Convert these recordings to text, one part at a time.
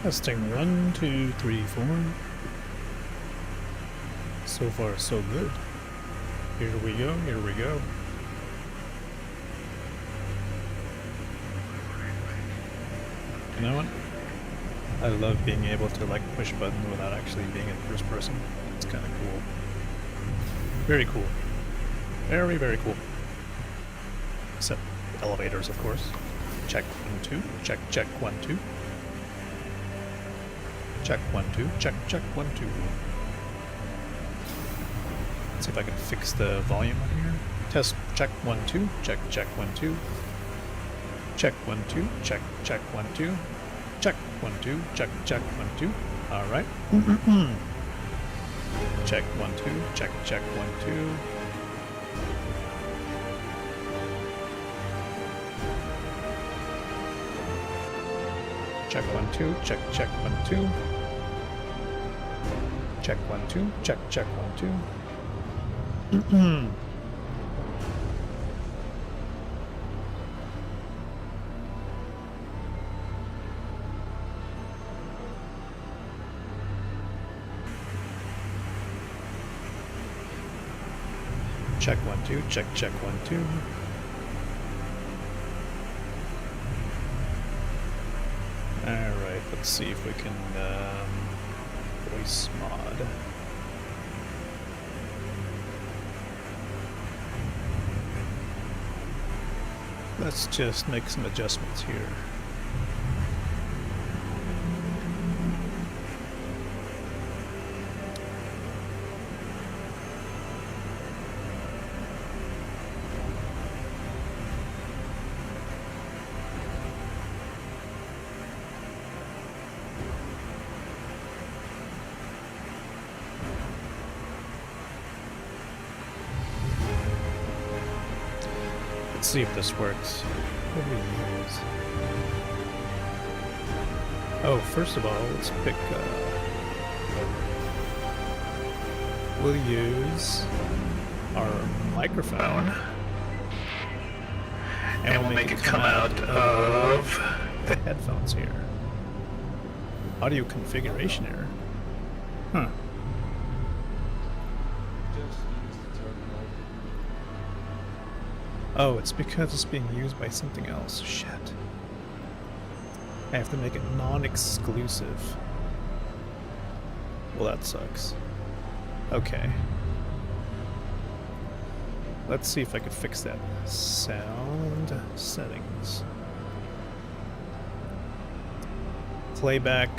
Testing 1, 2, 3, 4. So far, so good. Here we go, here we go. You know what? I love being able to like push buttons without actually being in first person. It's kind of cool. Very cool. Very, very cool. Except elevators, of course. Check 1, 2. Check, check 1, 2. Check 1, 2. Check, check 1, 2. Let's see if I can fix the volume on here. Test check 1, 2. Check, check 1, 2. Check 1, 2. Check, check 1, 2. Check 1, 2. Check, check 1, 2. All right. Check 1, 2. Check, check 1, 2. Check 1, 2. Check, check 1, 2. Check 1, 2. Check, check 1, 2. Check 1, 2. Check, check 1, 2. Alright, let's see if we can voice mod. Let's just make some adjustments here. Let's see if this works. What do we use? Oh, first of all, let's pick. We'll use our microphone, and we'll make it come out of the headphones here. Audio configuration error. Huh. Oh, it's because it's being used by something else. Shit. I have to make it non-exclusive. Well, that sucks. Okay. Let's see if I can fix that. Sound settings. Playback,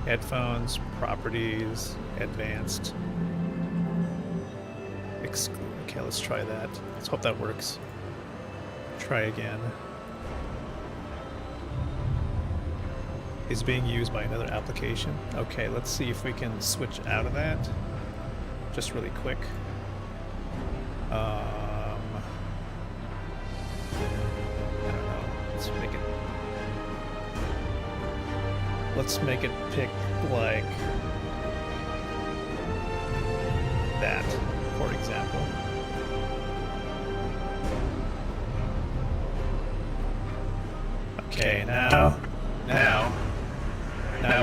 headphones, properties, advanced. Exclude. Okay, let's try that. Let's hope that works. Try again. Is being used by another application. Okay, let's see if we can switch out of that. Just really quick. I don't know. Let's make it pick like that, for example. Okay, now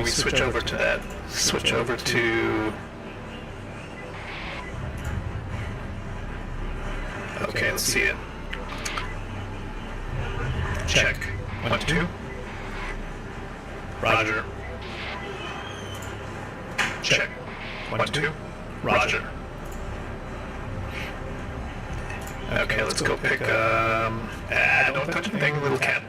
we switch over to that. Switch over to. Okay, let's see it. Check. 1, 2. Roger. Check. 1, 2. Roger. Okay, let's go pick. Don't touch a thing, little cat.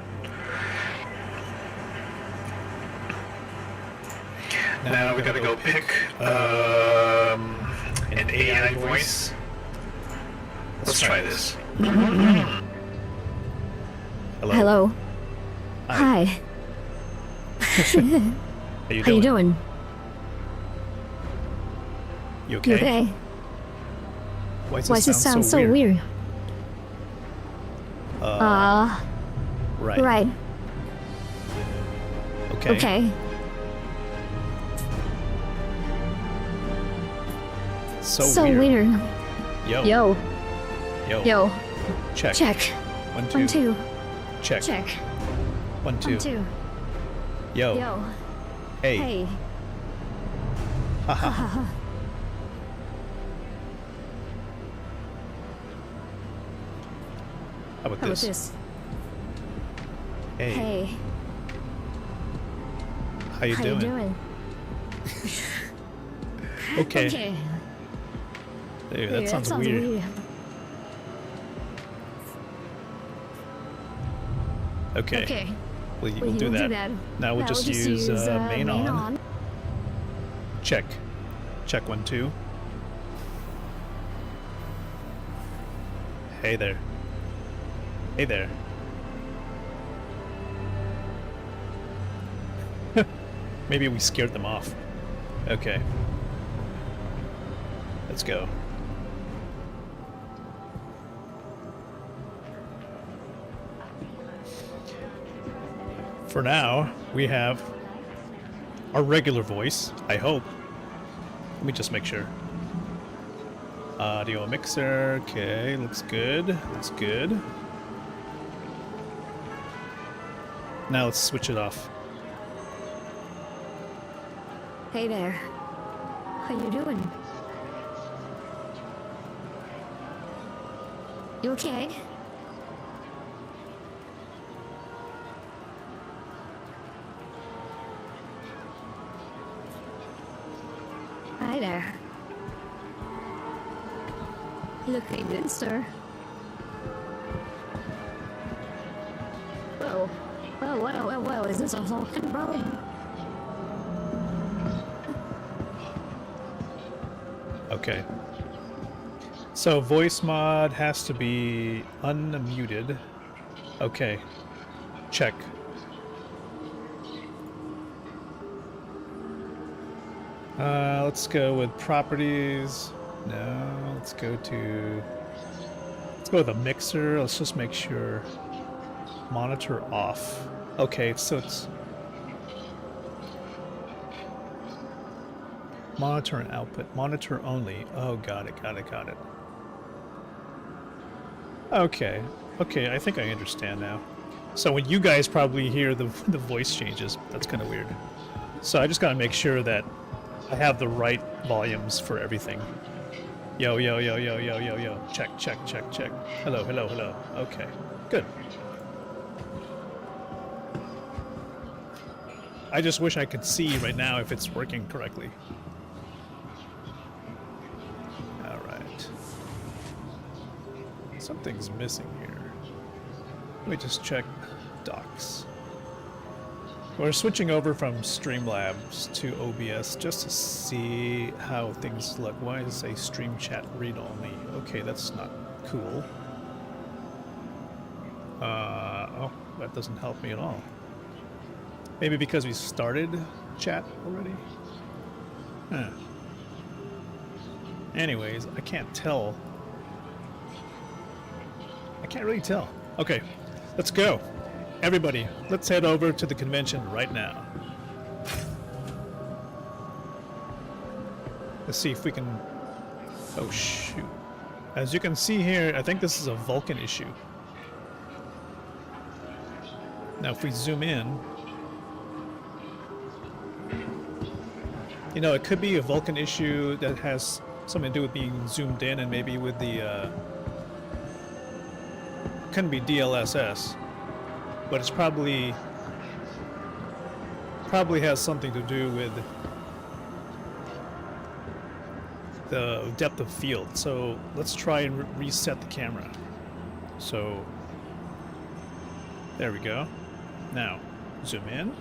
Now we gotta go pick an AI voice. Let's try this. Hello. Hi. How you doing? You okay? You okay? Why Why does it sound so weird? Right. Okay. So weird. Yo. Yo. Check. Check. 1, 2. 1, 2. Check. Check. 1, 2. 1, 2. Yo. Yo. Hey. Hey. Ha ha ha. How about How about this? this? Hey. Hey. How you How doing? you doing? Okay. Okay. Dude, that sounds weird. Okay. Okay. We'll do that. Now we'll just use main on. Check. Check 1, 2. Hey there. Hey there. Maybe we scared them off. Okay. Let's go. For now, we have our regular voice, I hope. Let me just make sure. Audio mixer, okay, looks good. Looks good. Now let's switch it off. Hey there. How you doing? You okay? Hi there. Looking good, sir. Whoa. Whoa, is this a Vulcan, bro? Okay. So voice mod has to be unmuted. Okay. Check. Let's go with properties. No, let's go with a mixer. Let's just make sure. Monitor off. Okay, so it's monitor and output. Monitor only. Oh, got it. Okay. Okay, I think I understand now. So when you guys probably hear the voice changes, that's kind of weird. So I just gotta make sure that I have the right volumes for everything. Yo. Check. Hello. Okay, good. I just wish I could see right now if it's working correctly. Alright. Something's missing here. Let me just check docs. We're switching over from Streamlabs to OBS just to see how things look. Why does it say stream chat read only? Okay, that's not cool. Oh, that doesn't help me at all. Maybe because we started chat already? Huh. Anyways, I can't tell. I can't really tell. Okay, let's go. Everybody, let's head over to the convention right now. Let's see if we can... Oh, shoot. As you can see here, I think this is a Vulcan issue. Now, if we zoom in... You know, it could be a Vulcan issue that has something to do with being zoomed in and maybe with the... Couldn't be DLSS. But it's probably has something to do with the depth of field. So let's try and reset the camera. So there we go. Now zoom in.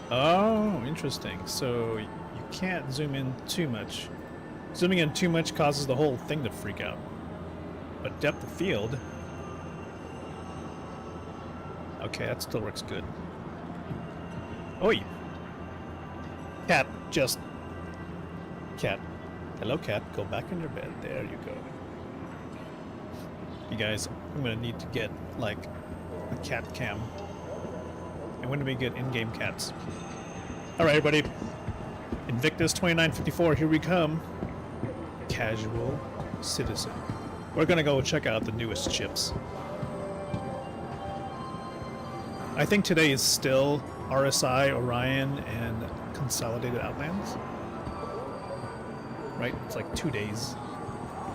Oh, interesting. So you can't zoom in too much. Zooming in too much causes the whole thing to freak out. But depth of field. Okay, that still works good. Oi! Cat, just... Cat. Hello, cat. Go back in your bed. There you go. You guys, I'm gonna need to get, like, a cat cam. And when do we get in-game cats? Alright, everybody. Invictus 2954, here we come. Casual citizen. We're gonna go check out the newest chips. I think today is still RSI, Orion, and Consolidated Outlands. Right? It's like 2 days.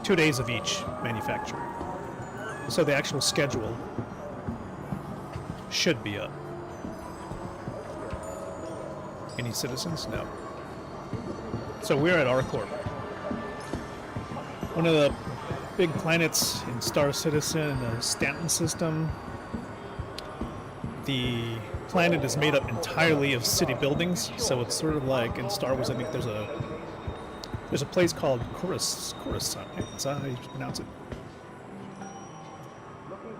2 days of each manufacturer. So the actual schedule should be up. Any citizens? No. So we're at R-Corp. One of the big planets in Star Citizen and the Stanton system. The planet is made up entirely of city buildings, so it's sort of like in Star Wars. I think there's a place called Coruscant. That's how you pronounce it.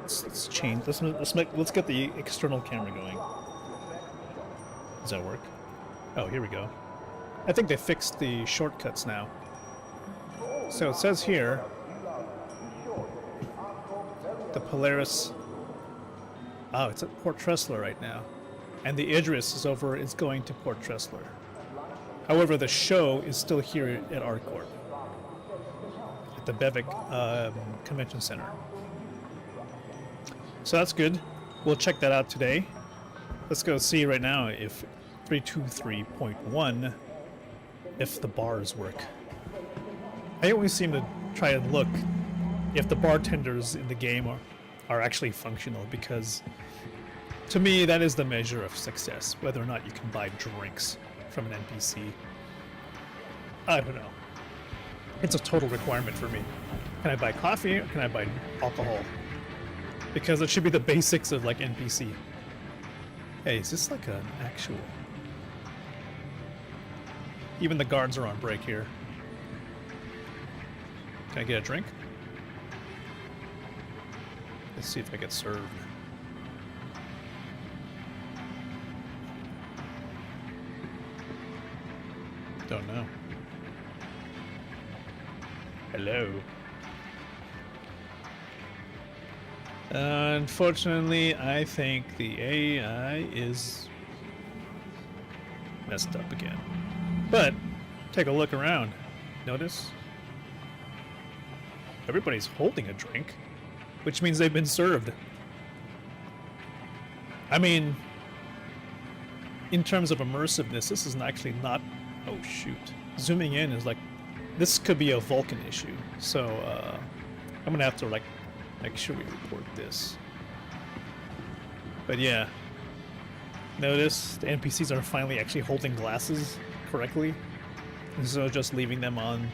Let's change. Let's get the external camera going. Does that work? Oh, here we go. I think they fixed the shortcuts now. So it says here, the Polaris. Oh, it's at Port Tressler right now, and the Idris is going to Port Tressler. However, the show is still here at R-Corp, at the Bevic Convention Center. So that's good. We'll check that out today. Let's go see right now if 323.1, if the bars work. I always seem to try and look if the bartenders in the game are actually functional, because to me that is the measure of success, whether or not you can buy drinks from an NPC. I don't know. It's a total requirement for me. Can I buy coffee or can I buy alcohol? Because it should be the basics of like NPC. Hey, is this like an actual... Even the guards are on break here. Can I get a drink? Let's see if I get served. Don't know. Hello. Unfortunately, I think the AI is messed up again. But take a look around. Notice? Everybody's holding a drink, which means they've been served. I mean, in terms of immersiveness, this is actually not... Oh, shoot. Zooming in is like... This could be a Vulcan issue. So, I'm going to have to, like, make sure we report this. But yeah. Notice the NPCs are finally actually holding glasses correctly. Instead of just leaving them on,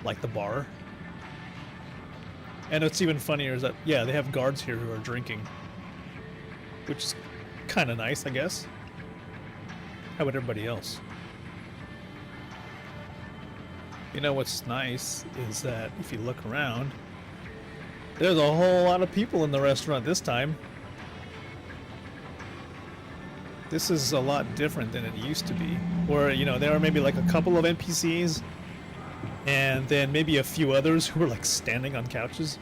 like, the bar. And what's even funnier is that, yeah, they have guards here who are drinking. Which is kind of nice, I guess. How about everybody else? You know what's nice is that if you look around, there's a whole lot of people in the restaurant this time. This is a lot different than it used to be. Where, you know, there are maybe like a couple of NPCs and then maybe a few others who were like standing on couches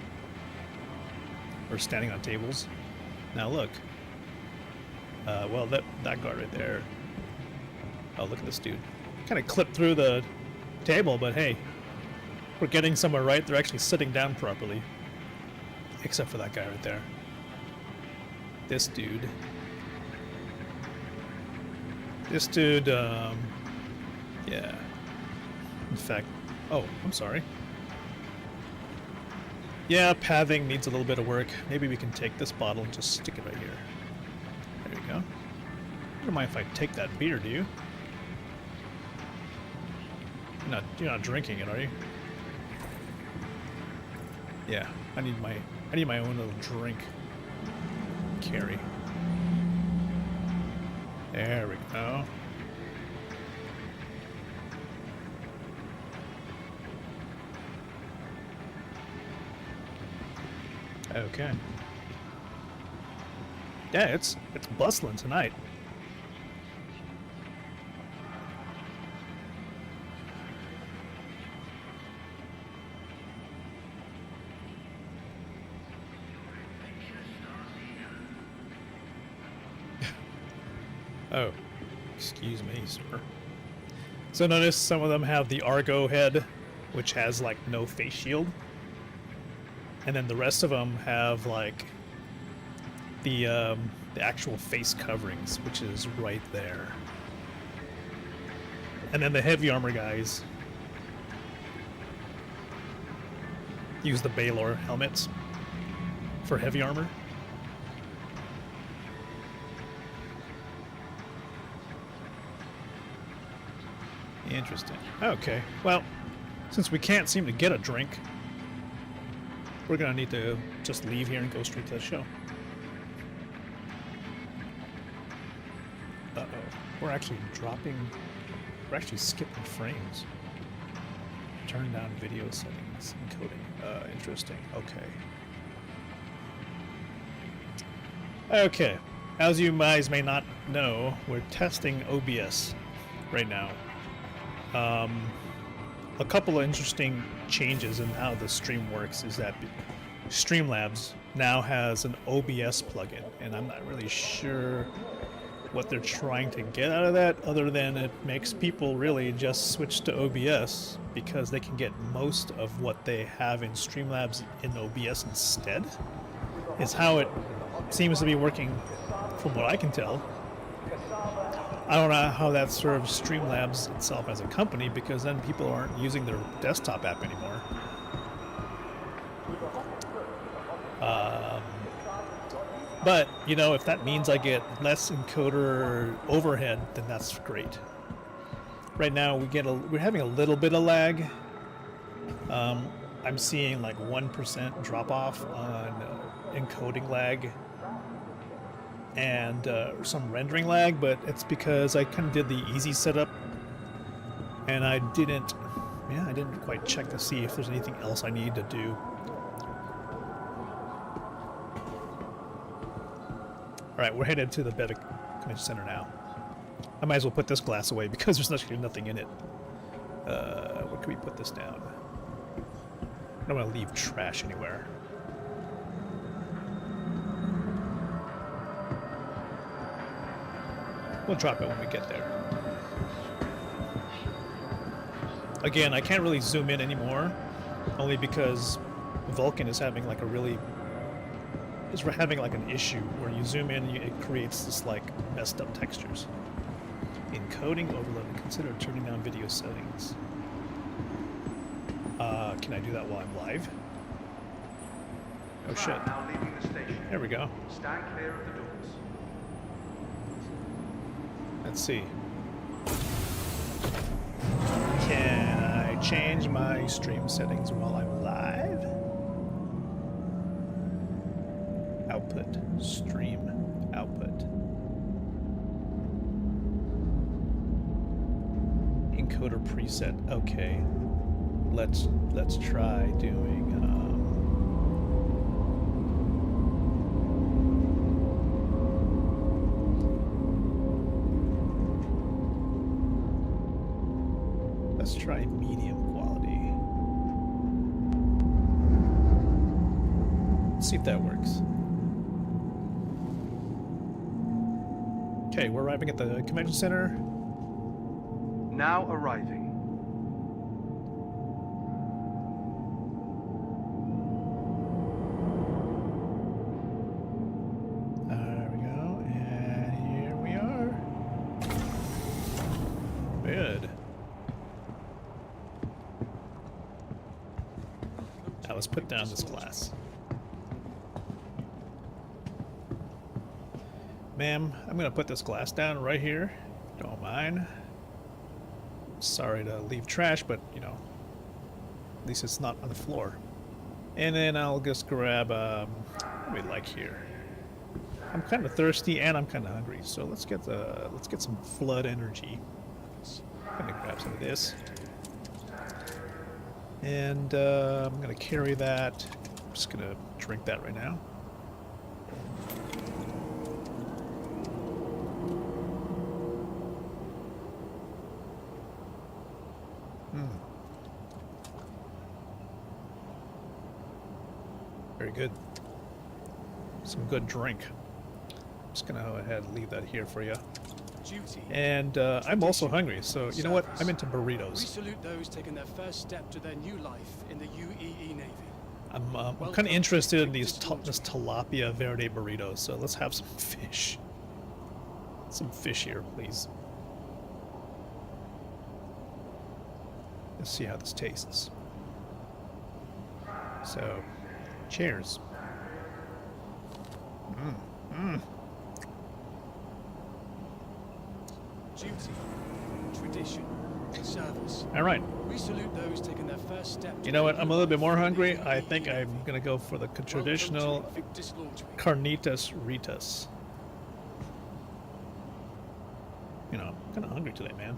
or standing on tables. Now look. Well, that guard right there. Oh, look at this dude. Kind of clipped through the table, but hey, we're getting somewhere right. They're actually sitting down properly. Except for that guy right there. This dude. This dude, yeah. In fact, oh, I'm sorry. Yeah, pathing needs a little bit of work. Maybe we can take this bottle and just stick it right here. There you go. You don't mind if I take that beer, do you? You're not drinking it, are you? Yeah, I need my own little drink. Carry. There we go. Okay. Yeah, it's bustling tonight. Oh, excuse me, sir. So notice some of them have the Argo head, which has like no face shield. And then the rest of them have like the the actual face coverings, which is right there. And then the heavy armor guys use the Baylor helmets for heavy armor. Interesting. Okay, well, since we can't seem to get a drink, we're gonna need to just leave here and go straight to the show. Uh-oh. We're actually skipping frames. Turn down video settings, encoding. Interesting. Okay. Okay. As you guys may not know, we're testing OBS right now. A couple of interesting changes in how the stream works is that Streamlabs now has an OBS plugin, and I'm not really sure what they're trying to get out of that, other than it makes people really just switch to OBS because they can get most of what they have in Streamlabs in OBS instead, is how it seems to be working from what I can tell. I don't know how that serves Streamlabs itself as a company, because then people aren't using their desktop app anymore. But, you know, if that means I get less encoder overhead, then that's great. Right now we're having a little bit of lag. I'm seeing like 1% drop off on encoding lag and some rendering lag, but it's because I kind of did the easy setup, and I didn't quite check to see if there's anything else I need to do. All right, we're headed to the Beta Convention Center now. I might as well put this glass away because there's actually nothing in it. Where can we put this down? I don't want to leave trash anywhere. We'll drop it when we get there. Again, I can't really zoom in anymore, only because Vulkan is having like an issue where you zoom in, it creates this like messed up textures. Encoding overload. Consider turning down video settings. Can I do that while I'm live? Oh shit! Now leaving the station. There we go. Stand clear of the doors. Let's see. Can I change my stream settings while I'm live? Output. Stream. Output. Encoder preset. Okay. Let's try doing let's try medium quality. Let's see if that works. Okay, we're arriving at the convention center. Now arriving. There we go, and here we are. Good. Now let's put down this glass. Ma'am, I'm gonna put this glass down right here. Don't mind. Sorry to leave trash, but you know, at least it's not on the floor. And then I'll just grab what do we like here? I'm kind of thirsty and I'm kind of hungry, so let's get some flood energy. I'm gonna grab some of this, and I'm gonna carry that. I'm just gonna drink that right now. Very good. Some good drink. I'm just gonna go ahead and leave that here for you. And I'm also hungry, so you know what? I'm into burritos. We salute those taking their first step to their new life in the UEE Navy. I'm kind of interested in these this tilapia verde burritos, so let's have some fish. Some fish here, please. Let's see how this tastes. So, cheers. Duty, tradition, service. All right. We salute those taking their first step. You know what? I'm a little bit more hungry. I think I'm gonna go for the traditional carnitas ritas. You know, I'm kind of hungry today, man.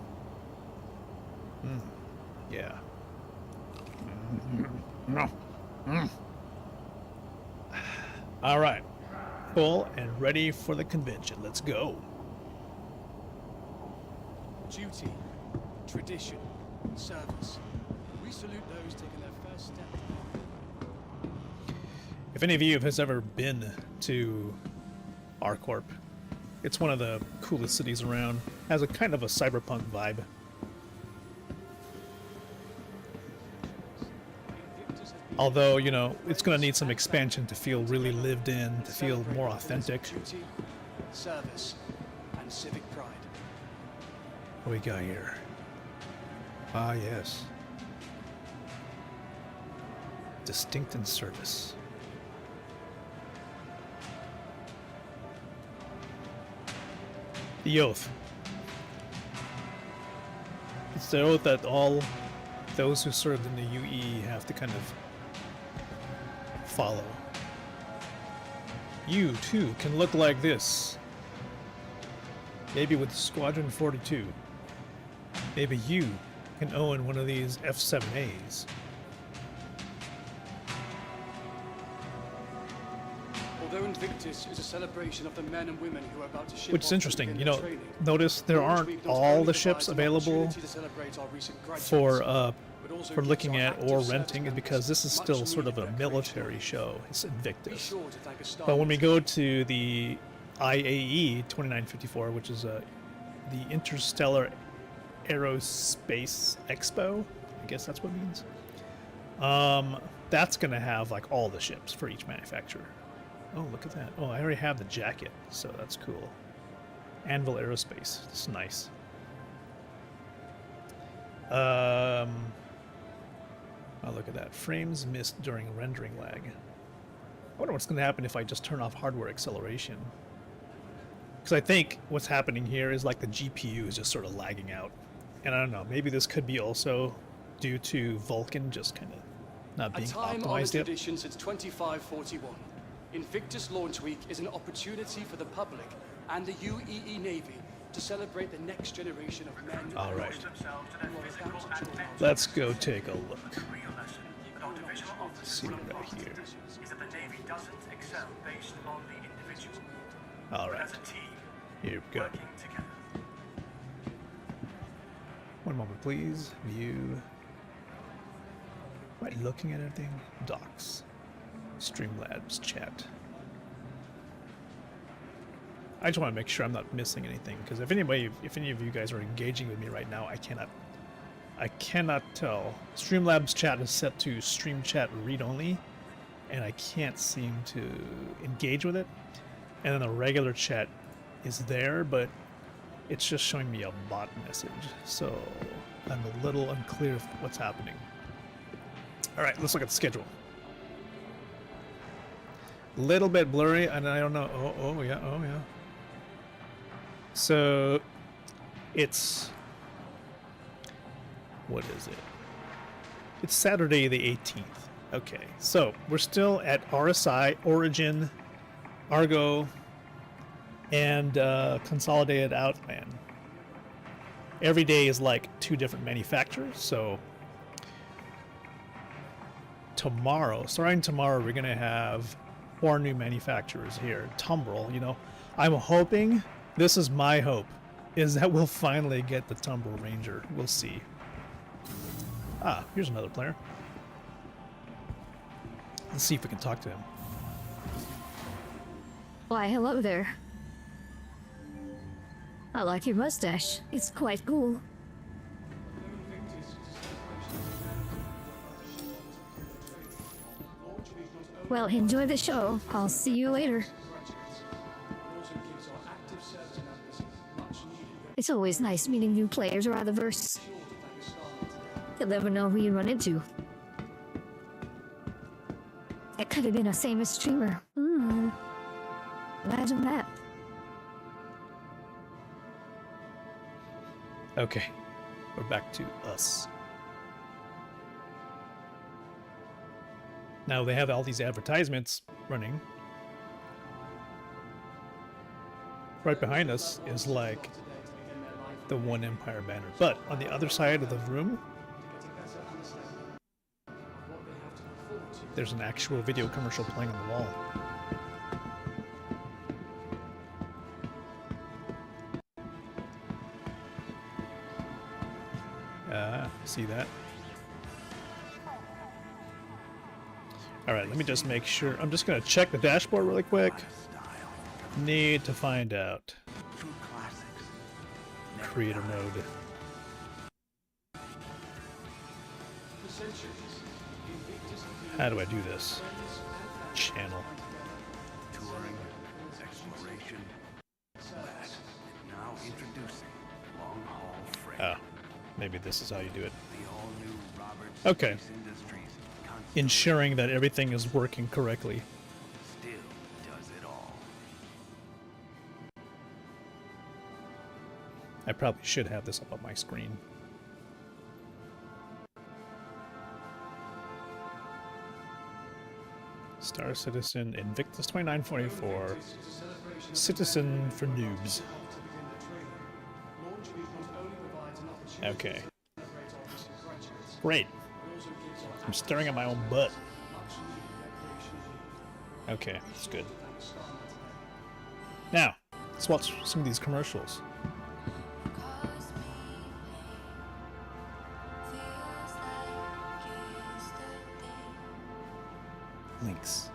Yeah. All right. Full and ready for the convention. Let's go. Duty, tradition, service. We salute those taking their first step. If any of you has ever been to R-Corp, it's one of the coolest cities around. Has a kind of a cyberpunk vibe. Although, you know, it's going to need some expansion to feel really lived in, to feel more authentic. Duty, service, and civic pride. What we got here? Ah, yes. Distinct in service. The oath. It's the oath that all those who served in the UE have to kind of follow. You, too, can look like this. Maybe with Squadron 42. Maybe you can own one of these F-7As. Although Invictus is a celebration of the men and women who are about to ship Which is off to interesting, begin you their know, training, notice there Launch aren't Week not all only the ships provides an available opportunity to celebrate our recent graduates, for but also for gives looking our at active or service renting, members because this is much still sort of a needed military recreation. show. It's Be Invictus. sure to thank a star But when we user. go to the IAE 2954, which is the Interstellar Aerospace Expo, I guess that's what it means. That's gonna have like all the ships for each manufacturer. Oh, look at that. Oh, I already have the jacket, so that's cool. Anvil Aerospace. It's nice. Oh, look at that. Frames missed during rendering lag. I wonder what's going to happen if I just turn off hardware acceleration. Because I think what's happening here is like the GPU is just sort of lagging out. And I don't know, maybe this could be also due to Vulkan just kind of not A being time-honored optimized yet. tradition since 2541. Invictus Launch Week is an opportunity for the public and the UEE Navy to celebrate the next generation of men All right. who are about to join our Let's go take a look. Real lesson about divisional Let's see officers right here. is that the Navy doesn't excel based on the individual, All but right. as a team, Here we go. working together. One moment, please. View. Am I looking at everything? Docs. Streamlabs chat. I just want to make sure I'm not missing anything, because if any of you guys are engaging with me right now, I cannot tell. Streamlabs chat is set to stream chat read only, and I can't seem to engage with it. And then the regular chat is there, but it's just showing me a bot message, so I'm a little unclear of what's happening. All right, let's look at the schedule. Little bit blurry, and I don't know. Oh yeah. So it's, what is it? It's Saturday the 18th. Okay, so we're still at RSI, Origin, Argo, and Consolidated Outland. Every day is like 2 different manufacturers, so starting tomorrow, we're gonna have 4 new manufacturers here. Tumbrel, you know, I'm hoping, this is my hope, is that we'll finally get the Tumbrel Ranger. We'll see. Ah, here's another player. Let's see if we can talk to him. Why, hello there. I like your mustache. It's quite cool. Launch Well, enjoy the show. I'll see you later. It's always nice meeting new players around the verse. You'll never know who you run into. It could have been a famous streamer. Imagine that. Okay, we're back to us. Now they have all these advertisements running. Right behind us is like the One Empire banner. But on the other side of the room, there's an actual video commercial playing on the wall. See that? Alright, let me just make sure. I'm just going to check the dashboard really quick. Need to find out. Creator mode. How do I do this? Channel. Touring, exploration, now introducing long haul freight. Oh, maybe this is how you do it. The all-new Roberts Okay. Space Industries Ensuring that everything is working correctly. still does it all. I probably should have this up on my screen. Star Citizen, Invictus 2944. Citizen for Noobs. Okay. Great. I'm staring at my own butt. Okay, that's good. Now, let's watch some of these commercials. Links.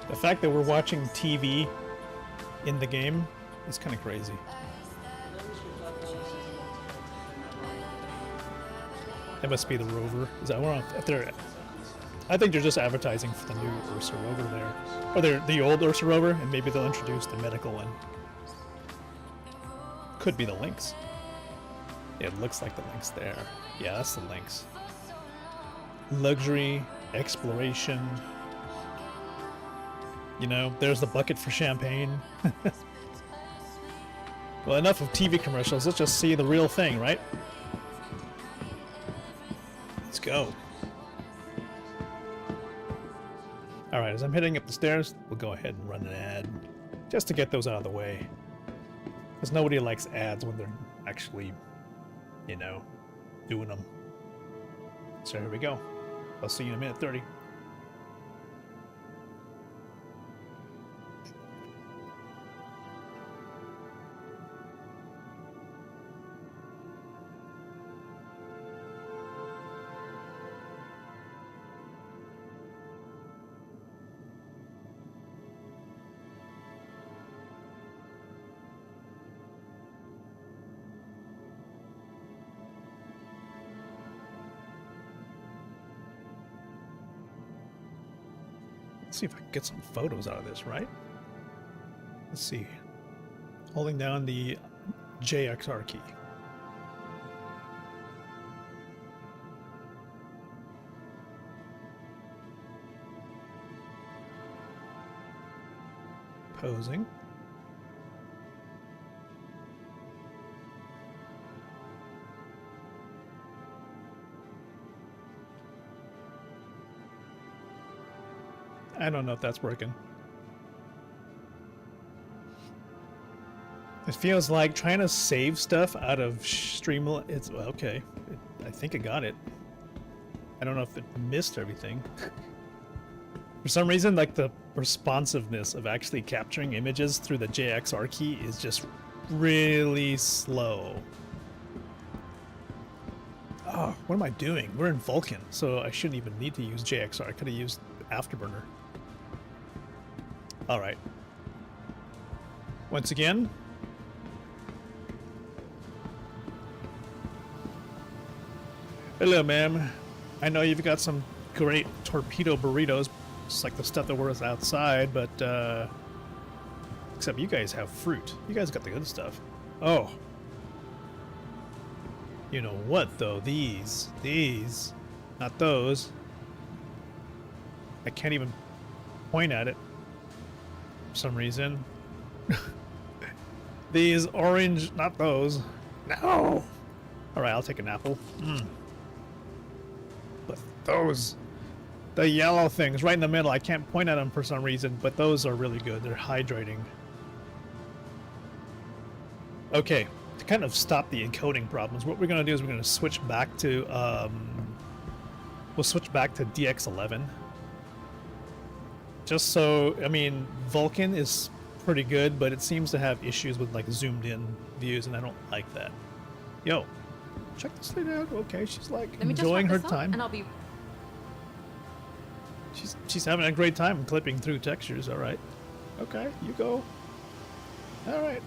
The fact that we're watching TV in the game is kind of crazy. That must be the rover. Is that one? If they're, I think they're just advertising for the new Ursa rover there, or they're the old Ursa rover, and maybe they'll introduce the medical one. Could be the links. Yeah, it looks like the links there. Yeah, that's the links. Luxury, exploration. You know, there's the bucket for champagne. Well, enough of TV commercials. Let's just see the real thing, right? Let's go. Alright, as I'm heading up the stairs, we'll go ahead and run an ad. Just to get those out of the way. Because nobody likes ads when they're actually, you know, doing them. So here we go. I'll see you in a minute 30. Let's see if I can get some photos out of this, right? Let's see. Holding down the JXR key. Posing. I don't know if that's working. It feels like trying to save stuff out of Streamlit. It's okay. I think I got it. I don't know if it missed everything. For some reason, like the responsiveness of actually capturing images through the JXR key is just really slow. Oh, what am I doing? We're in Vulkan, so I shouldn't even need to use JXR. I could have used Afterburner. Alright. Once again, Hello, ma'am. I know you've got some great torpedo burritos, just like the stuff that was outside, but except you guys have fruit. You guys got the good stuff. Oh. You know what, though? These. Not those. I can't even point at it for some reason. These orange, not those. No! Alright, I'll take an apple. But those, the yellow things right in the middle, I can't point at them for some reason, but those are really good. They're hydrating. Okay, to kind of stop the encoding problems, what we're going to do is we're going to switch back to, we'll switch back to DX11. Just so, I mean, Vulcan is pretty good, but it seems to have issues with like zoomed in views, and I don't like that. Yo, check this lady out. Okay, she's like Let me just enjoying wrap her this up, time. and I'll be. She's having a great time clipping through textures. All right. Okay, you go. All right.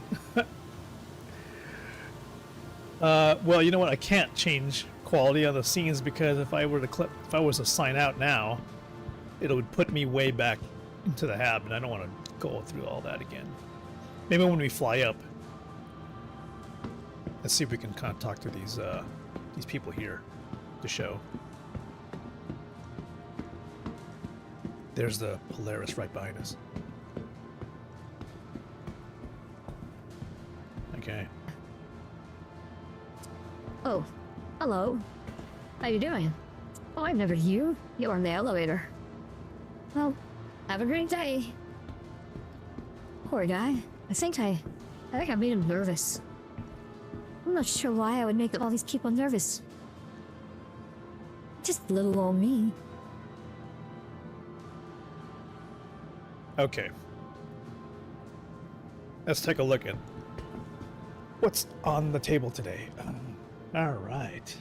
Well, you know what? I can't change quality on the scenes because if I was to sign out now, it would put me way back into the hab, and I don't want to go through all that again. Maybe when we fly up. Let's see if we can kind of talk to these people here. The show. There's the Polaris right behind us. Okay. Oh, hello. How you doing? Oh, I'm never you. You're in the elevator. Well, have a great day. Poor guy. I think I made him nervous. I'm not sure why I would make all these people nervous. Just little old me. Okay. Let's take a look at what's on the table today. All right.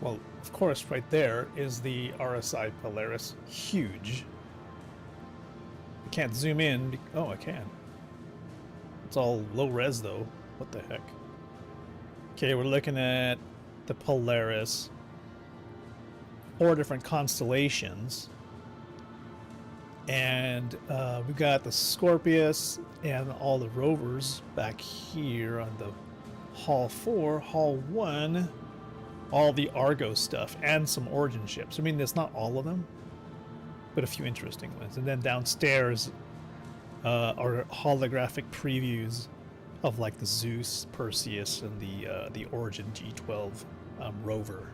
Well, of course, right there is the RSI Polaris. Huge. I can't zoom in. Oh, I can. It's all low res, though. What the heck? Okay, we're looking at the Polaris. 4 different constellations. And we got the Scorpius and all the rovers back here on the Hall 4, Hall 1, all the Argo stuff, and some Origin ships. I mean, there's not all of them, but a few interesting ones. And then downstairs are holographic previews of like the Zeus, Perseus, and the Origin G12 rover.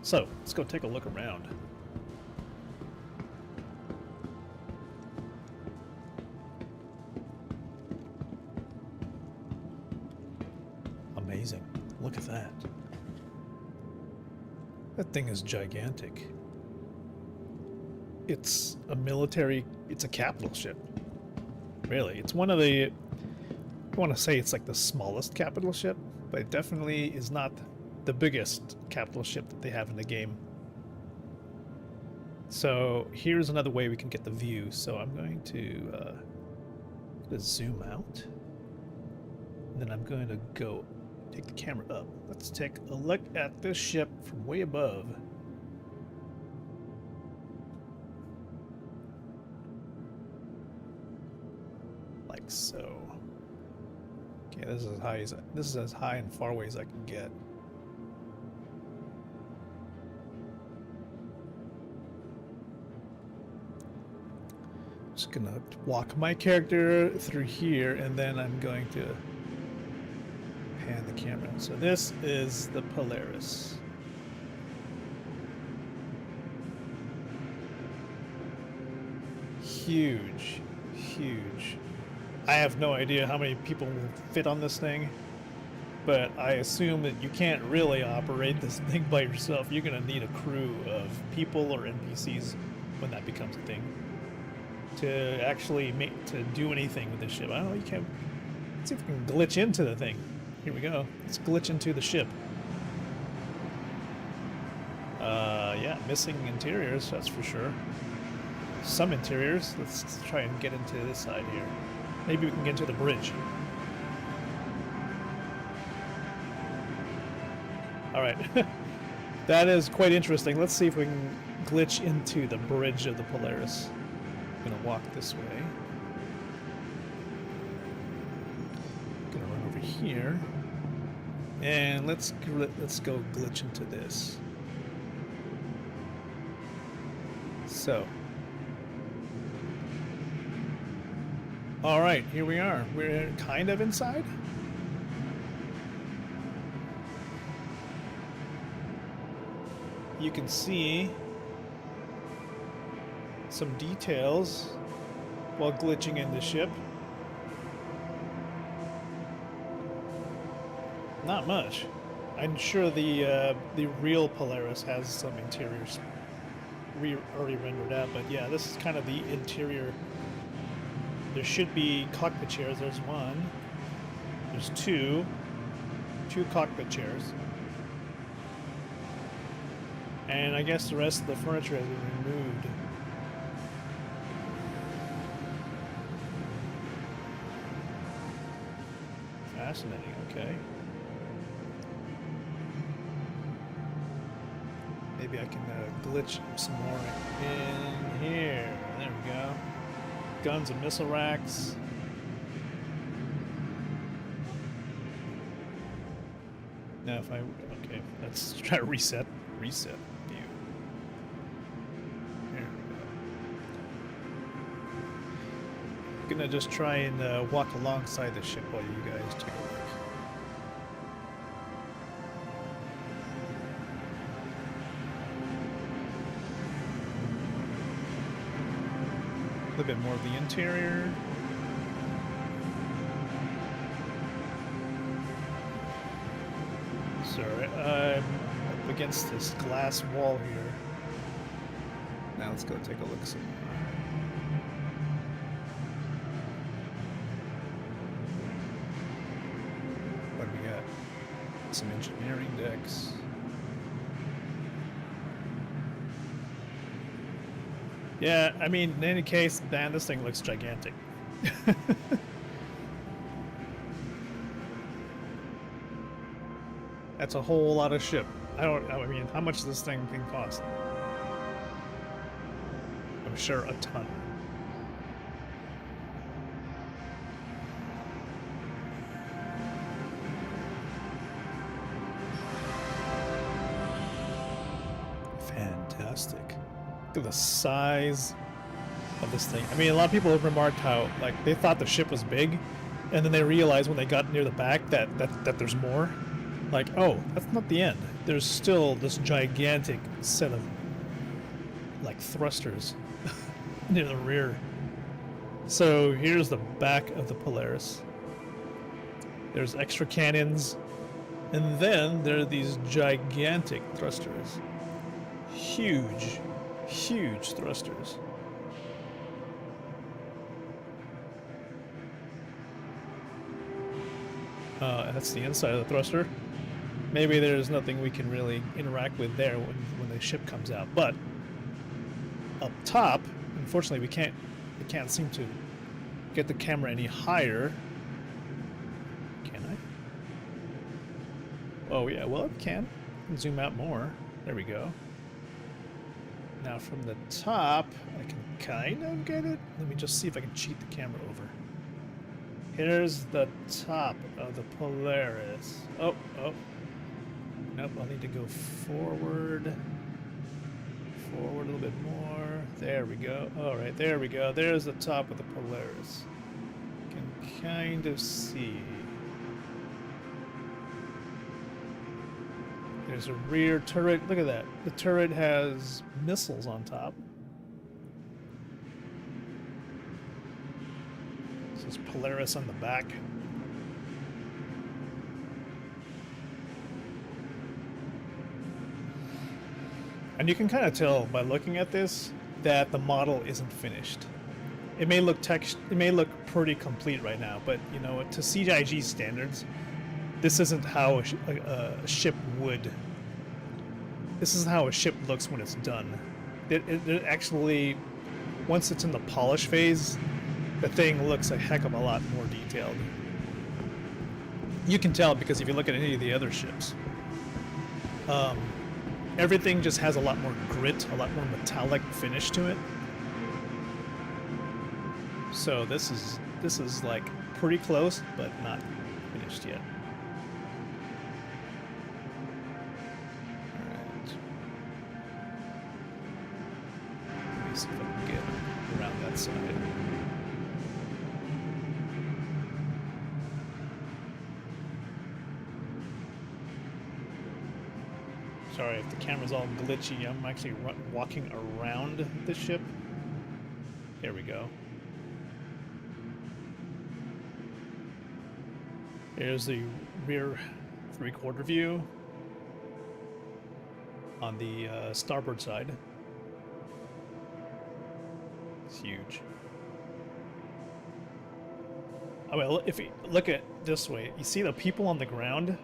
So let's go take a look around. Amazing. Look at that. That thing is gigantic. It's a military, it's a capital ship. Really, it's one of the, I want to say it's like the smallest capital ship, but it definitely is not the biggest capital ship that they have in the game. So here's another way we can get the view. So I'm going to zoom out. And then I'm going to go take the camera up. Let's take a look at this ship from way above. Like so. Okay, this is as high and far away as I can get. Just gonna walk my character through here, and then I'm going to pan the camera. So this is the Polaris. Huge, huge. I have no idea how many people will fit on this thing, but I assume that you can't really operate this thing by yourself. You're gonna need a crew of people or NPCs when that becomes a thing to actually to do anything with this ship. I don't know, you can't. Let's see if we can glitch into the thing. Here we go. Let's glitch into the ship. Yeah, missing interiors, that's for sure. Some interiors. Let's try and get into this side here. Maybe we can get to the bridge. Alright. That is quite interesting. Let's see if we can glitch into the bridge of the Polaris. I'm gonna walk this way. Gonna run over here. And let's go glitch into this. So. Alright, here we are. We're kind of inside. You can see some details while glitching in the ship. Not much. I'm sure the real Polaris has some interiors already rendered out, but yeah, this is kind of the interior. There should be cockpit chairs. There's one. There's two cockpit chairs. And I guess the rest of the furniture has been removed. Fascinating, okay. Maybe I can glitch some more in here. There we go. Guns and missile racks. Now if I... Okay, let's try to reset view. There we go. Gonna just try and walk alongside the ship while you guys take a look. A little bit more of the interior. Sorry, I'm up against this glass wall here. Now let's go take a look some more. What do we got? Some engineering decks. Yeah, I mean, in any case, man, this thing looks gigantic. That's a whole lot of ship. I mean, how much this thing can cost? I'm sure a ton. Fantastic. Look at the size of this thing. I mean, a lot of people have remarked how, like, they thought the ship was big, and then they realized when they got near the back that there's more. Like, oh, that's not the end. There's still this gigantic set of, like, thrusters near the rear. So here's the back of the Polaris. There's extra cannons, and then there are these gigantic thrusters. Huge thrusters. That's the inside of the thruster. Maybe there's nothing we can really interact with there when the ship comes out. But up top, unfortunately, we can't seem to get the camera any higher. Can I? Oh yeah, well it can. Zoom out more. There we go. Now from the top, I can kind of get it. Let me just see if I can cheat the camera over. Here's the top of the Polaris. Oh. Nope, I'll need to go forward. Forward a little bit more. There we go. Alright, there we go. There's the top of the Polaris. Can kind of see. There's a rear turret. Look at that. The turret has missiles on top. This is Polaris on the back. And you can kind of tell by looking at this that the model isn't finished. It may look pretty complete right now, but you know, to CGI standards, this isn't how a ship would. This isn't how a ship looks when it's done. It actually, once it's in the polish phase, the thing looks a heck of a lot more detailed. You can tell because if you look at any of the other ships, everything just has a lot more grit, a lot more metallic finish to it. So this is like pretty close, but not finished yet. Alright. Let me see if I can get around that side. Sorry if the camera's all glitchy. I'm actually walking around the ship. There we go. Here's the rear three-quarter view on the starboard side. It's huge. Oh, well, if you look at it this way, you see the people on the ground?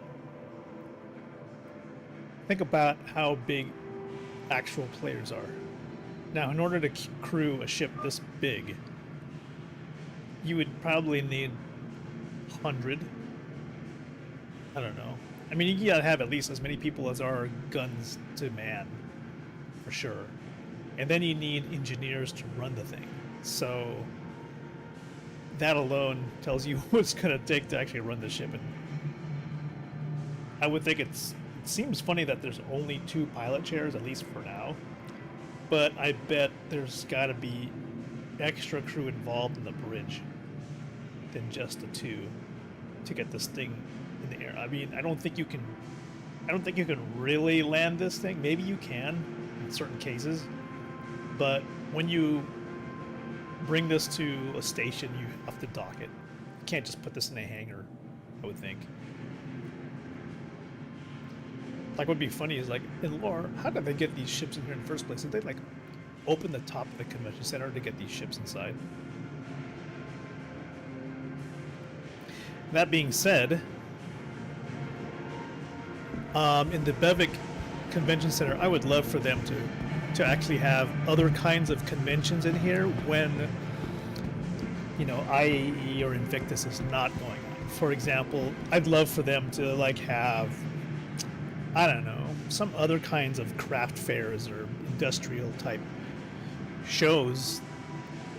Think about how big actual players are. Now, in order to crew a ship this big, you would probably need 100. I don't know. I mean, you gotta have at least as many people as are guns to man, for sure. And then you need engineers to run the thing. So that alone tells you what it's gonna take to actually run the ship. And I would think it seems funny that there's only 2 pilot chairs, at least for now. But I bet there's gotta be extra crew involved in the bridge than just the 2 to get this thing in the air. I mean, I don't think you can really land this thing. Maybe you can in certain cases, but when you bring this to a station, you have to dock it. You can't just put this in a hangar, I would think. Like, what would be funny is, like, in lore, how did they get these ships in here in the first place? Did they, like, open the top of the convention center to get these ships inside? That being said, in the Bevik Convention Center, I would love for them to actually have other kinds of conventions in here when, you know, IAE or Invictus is not going on. For example, I'd love for them to, like, have, I don't know, some other kinds of craft fairs or industrial type shows,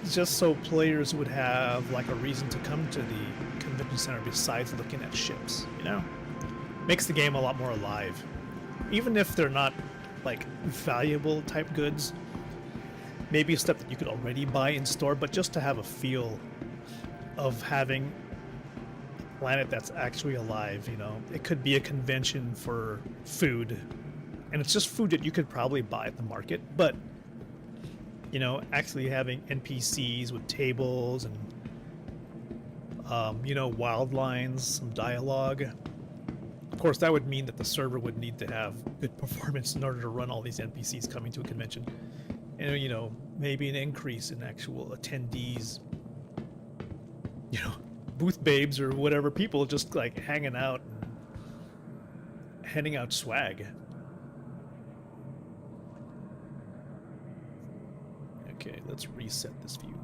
just so players would have like a reason to come to the convention center besides looking at ships, you know? Makes the game a lot more alive. Even if they're not like valuable type goods, maybe stuff that you could already buy in store, but just to have a feel of having a planet that's actually alive, you know? It could be a convention for food, and it's just food that you could probably buy at the market, but you know, actually having NPCs with tables and you know, wild lines, some dialogue. Of course, that would mean that the server would need to have good performance in order to run all these NPCs coming to a convention. And, you know, maybe an increase in actual attendees. You know, booth babes or whatever, people just like hanging out and handing out swag. Okay, let's reset this view.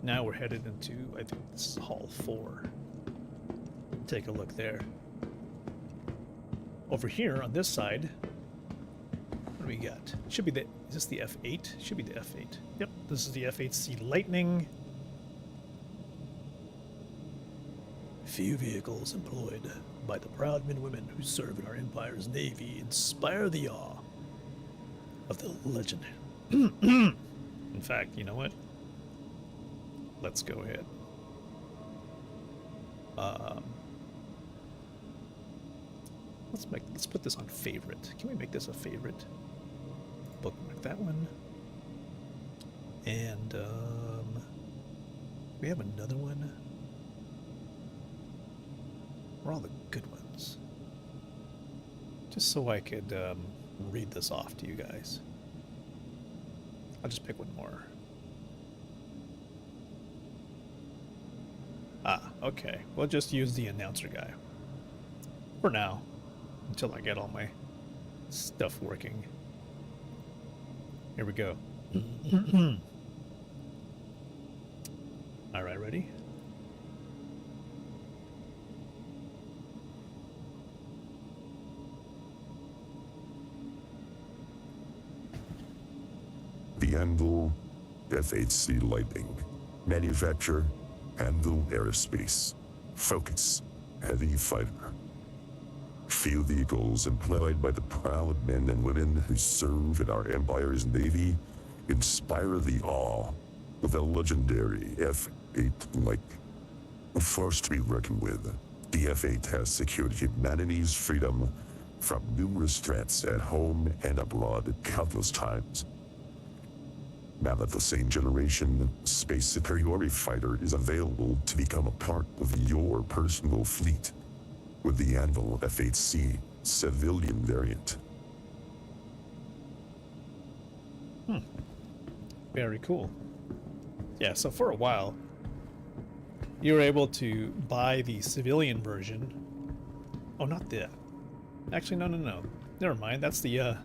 Now we're headed into, I think this is Hall 4. Take a look there. Over here on this side, what do we got? Should be the, is this the F8? Should be the F8. Yep, this is the F8C Lightning. Few vehicles employed by the proud men and women who serve in our empire's navy inspire the awe of the legend. In fact, you know what? Let's go ahead. Let's put this on favorite. Can we make this a favorite? Bookmark that one. And we have another one. Where are all the good ones? Just so I could read this off to you guys. I'll just pick one more. Ah, okay. We'll just use the announcer guy. For now. Until I get all my stuff working. Here we go. Alright, ready? The Anvil F-8C Lightning. Manufacture, Anvil Aerospace. Focus, heavy fighter. Field vehicles employed by the proud men and women who serve in our Empire's Navy inspire the awe of the legendary F-8 Lightning. A force to be reckoned with, the F-8 has secured humanity's freedom from numerous threats at home and abroad countless times. Now that the same generation space superiority fighter is available to become a part of your personal fleet with the Anvil F-8C civilian variant. Very cool. Yeah, so for a while, you were able to buy the civilian version. Oh, not the... Actually, no. Never mind. That's the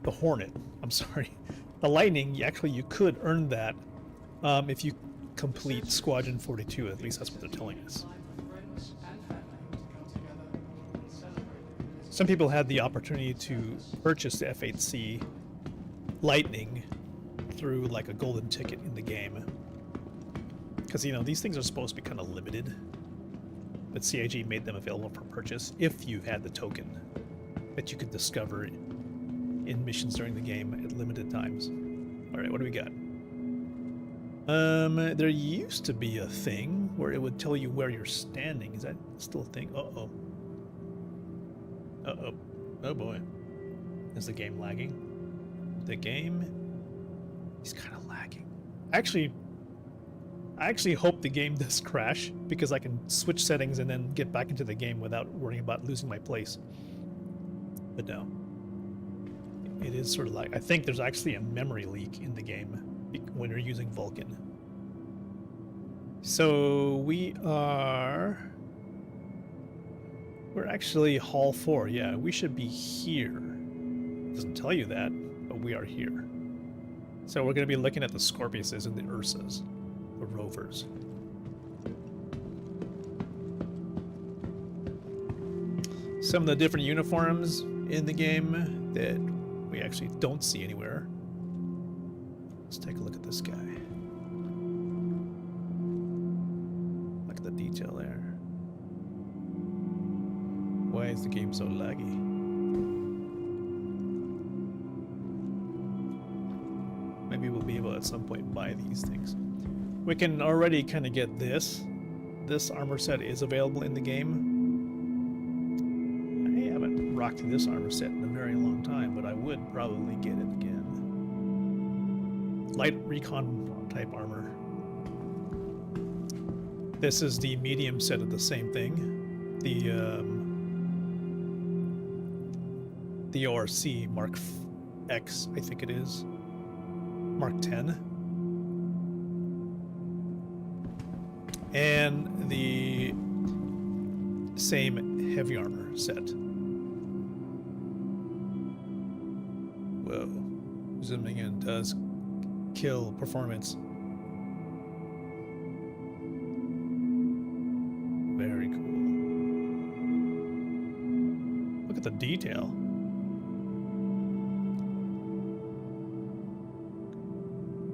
Hornet. I'm sorry. The Lightning, you could earn that if you complete Squadron 42. At least that's what they're telling us. Some people had the opportunity to purchase the F-8C Lightning through like a golden ticket in the game. Because, you know, these things are supposed to be kind of limited. But CIG made them available for purchase if you had the token that you could discover in missions during the game at limited times. Alright, what do we got? There used to be a thing where it would tell you where you're standing. Is that still a thing? Uh-oh. Uh-oh. Oh boy. Is the game lagging? The game is kind of lagging. I actually hope the game does crash, because I can switch settings and then get back into the game without worrying about losing my place. But no. It is sort of like... I think there's actually a memory leak in the game when you're using Vulcan. So we're actually Hall 4. Yeah, we should be here. It doesn't tell you that, but we are here. So we're going to be looking at the Scorpiuses and the Ursas. The rovers. Some of the different uniforms in the game that we actually don't see anywhere. Let's take a look at this guy. Look at the detail there. Why is the game so laggy? Maybe we'll be able at some point to buy these things. We can already kind of get this. This armor set is available in the game. I haven't rocked this armor set in a very long time, but I would probably get it again. Light recon type armor. This is the medium set of the same thing. The ORC Mark X, I think it is. Mark 10. And the same heavy armor set. Whoa. Zooming in does kill performance. Very cool. Look at the detail.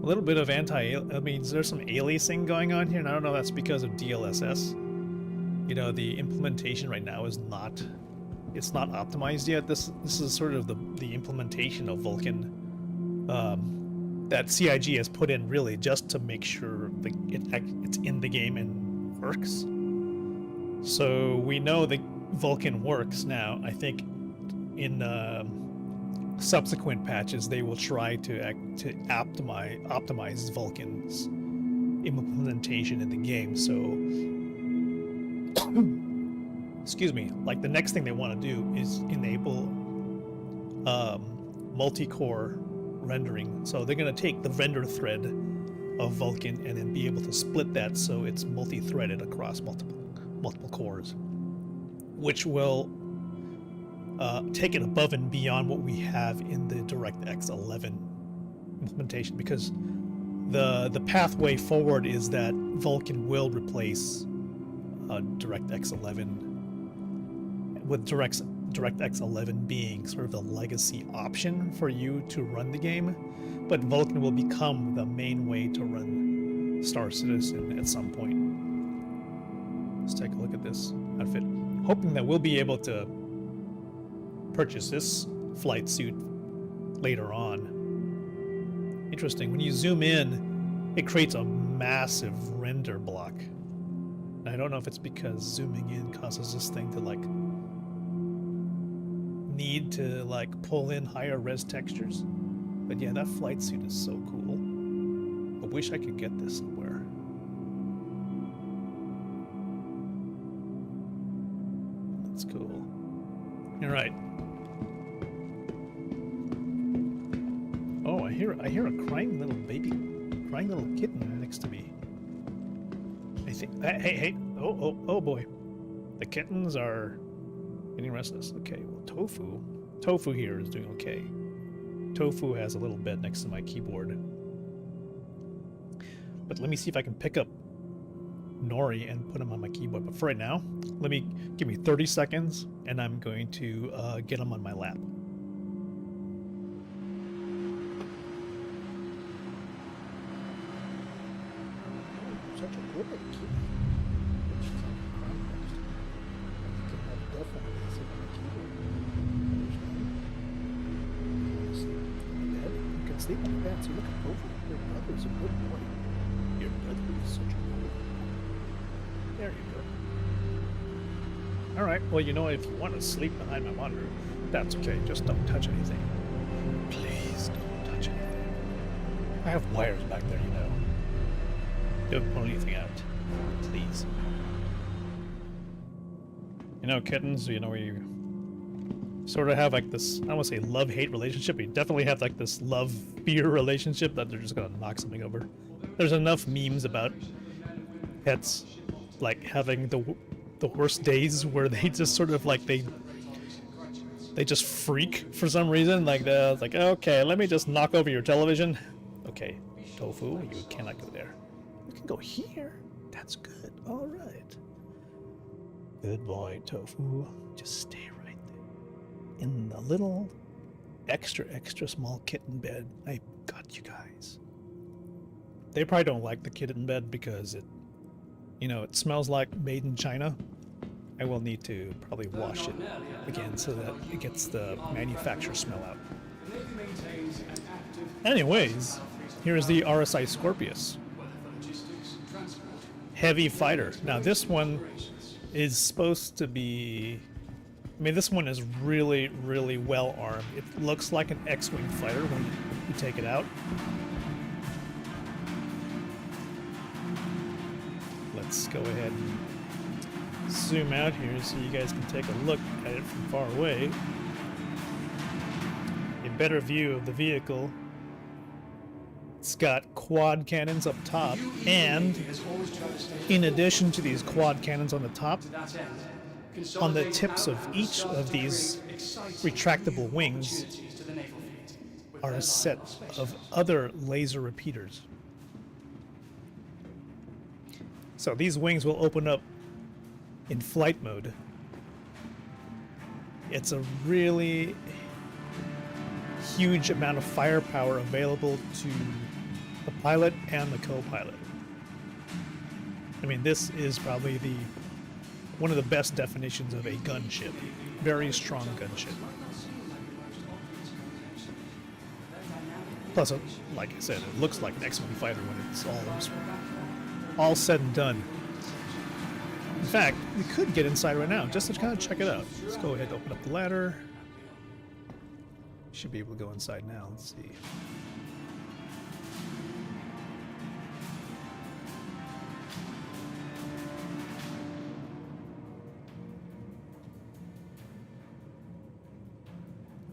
A little bit of there's some aliasing going on here, and I don't know if that's because of DLSS. You know, the implementation right now is not optimized yet. This is sort of the implementation of Vulcan that CIG has put in, really just to make sure it's in the game and works. So we know that Vulcan works now. I think in subsequent patches they will try to optimize Vulcan's implementation in the game. So excuse me, like the next thing they want to do is enable multi-core rendering. So they're going to take the render thread of Vulcan and then be able to split that so it's multi-threaded across multiple cores, which will take it above and beyond what we have in the DirectX 11 implementation, because the pathway forward is that Vulcan will replace DirectX 11 with DirectX DirectX 11 being sort of the legacy option for you to run the game, but Vulkan will become the main way to run Star Citizen at some point. Let's take a look at this outfit. Hoping that we'll be able to purchase this flight suit later on. Interesting, when you zoom in, it creates a massive render block. And I don't know if it's because zooming in causes this thing to like need to like pull in higher res textures. But yeah, that flight suit is so cool. I wish I could get this somewhere. That's cool. You're right. Oh, I hear a crying little baby, crying little kitten next to me. I think. Hey! Oh boy, the kittens are getting restless. Okay, well, Tofu here is doing okay. Tofu has a little bed next to my keyboard. But let me see if I can pick up Nori and put him on my keyboard. But for right now, give me 30 seconds, and I'm going to get him on my lap. Such a good kid. Sleep on the bed, so look at both of them. Your brother's a good boy. Your brother is such a good boy. There you go. Alright, well, you know, if you want to sleep behind my monitor, that's okay. Just don't touch anything. Please don't touch anything. I have wires back there, you know. Don't pull anything out. Please. You know, kittens, you know, where you sort of have like this, I don't want to say love-hate relationship, but you definitely have like this love-fear relationship that they're just gonna knock something over. There's enough memes about pets like having the worst days where they just sort of like they just freak for some reason. Like they're like, okay, let me just knock over your television. Okay, Tofu, you cannot go there. You can go here. That's good. All right. Good boy, Tofu. Just stay right in the little extra small kitten bed. I got you guys. They probably don't like the kitten bed because it, you know, it smells like made in China. I will need to probably wash it again so that it gets the manufacturer smell out. Anyways, here's the RSI Scorpius. Heavy fighter. Now this one is supposed to be, I mean, this one is really, really well armed. It looks like an X-Wing fighter when you take it out. Let's go ahead and zoom out here so you guys can take a look at it from far away. A better view of the vehicle. It's got quad cannons up top, and in addition to these quad cannons on the top, on the tips of each of these retractable wings are a set of other laser repeaters. So these wings will open up in flight mode. It's a really huge amount of firepower available to the pilot and the co-pilot. I mean, this is probably one of the best definitions of a gunship. Very strong gunship. Plus, like I said, it looks like an X-Wing fighter when it's all said and done. In fact, we could get inside right now just to kind of check it out. Let's go ahead and open up the ladder. Should be able to go inside now. Let's see.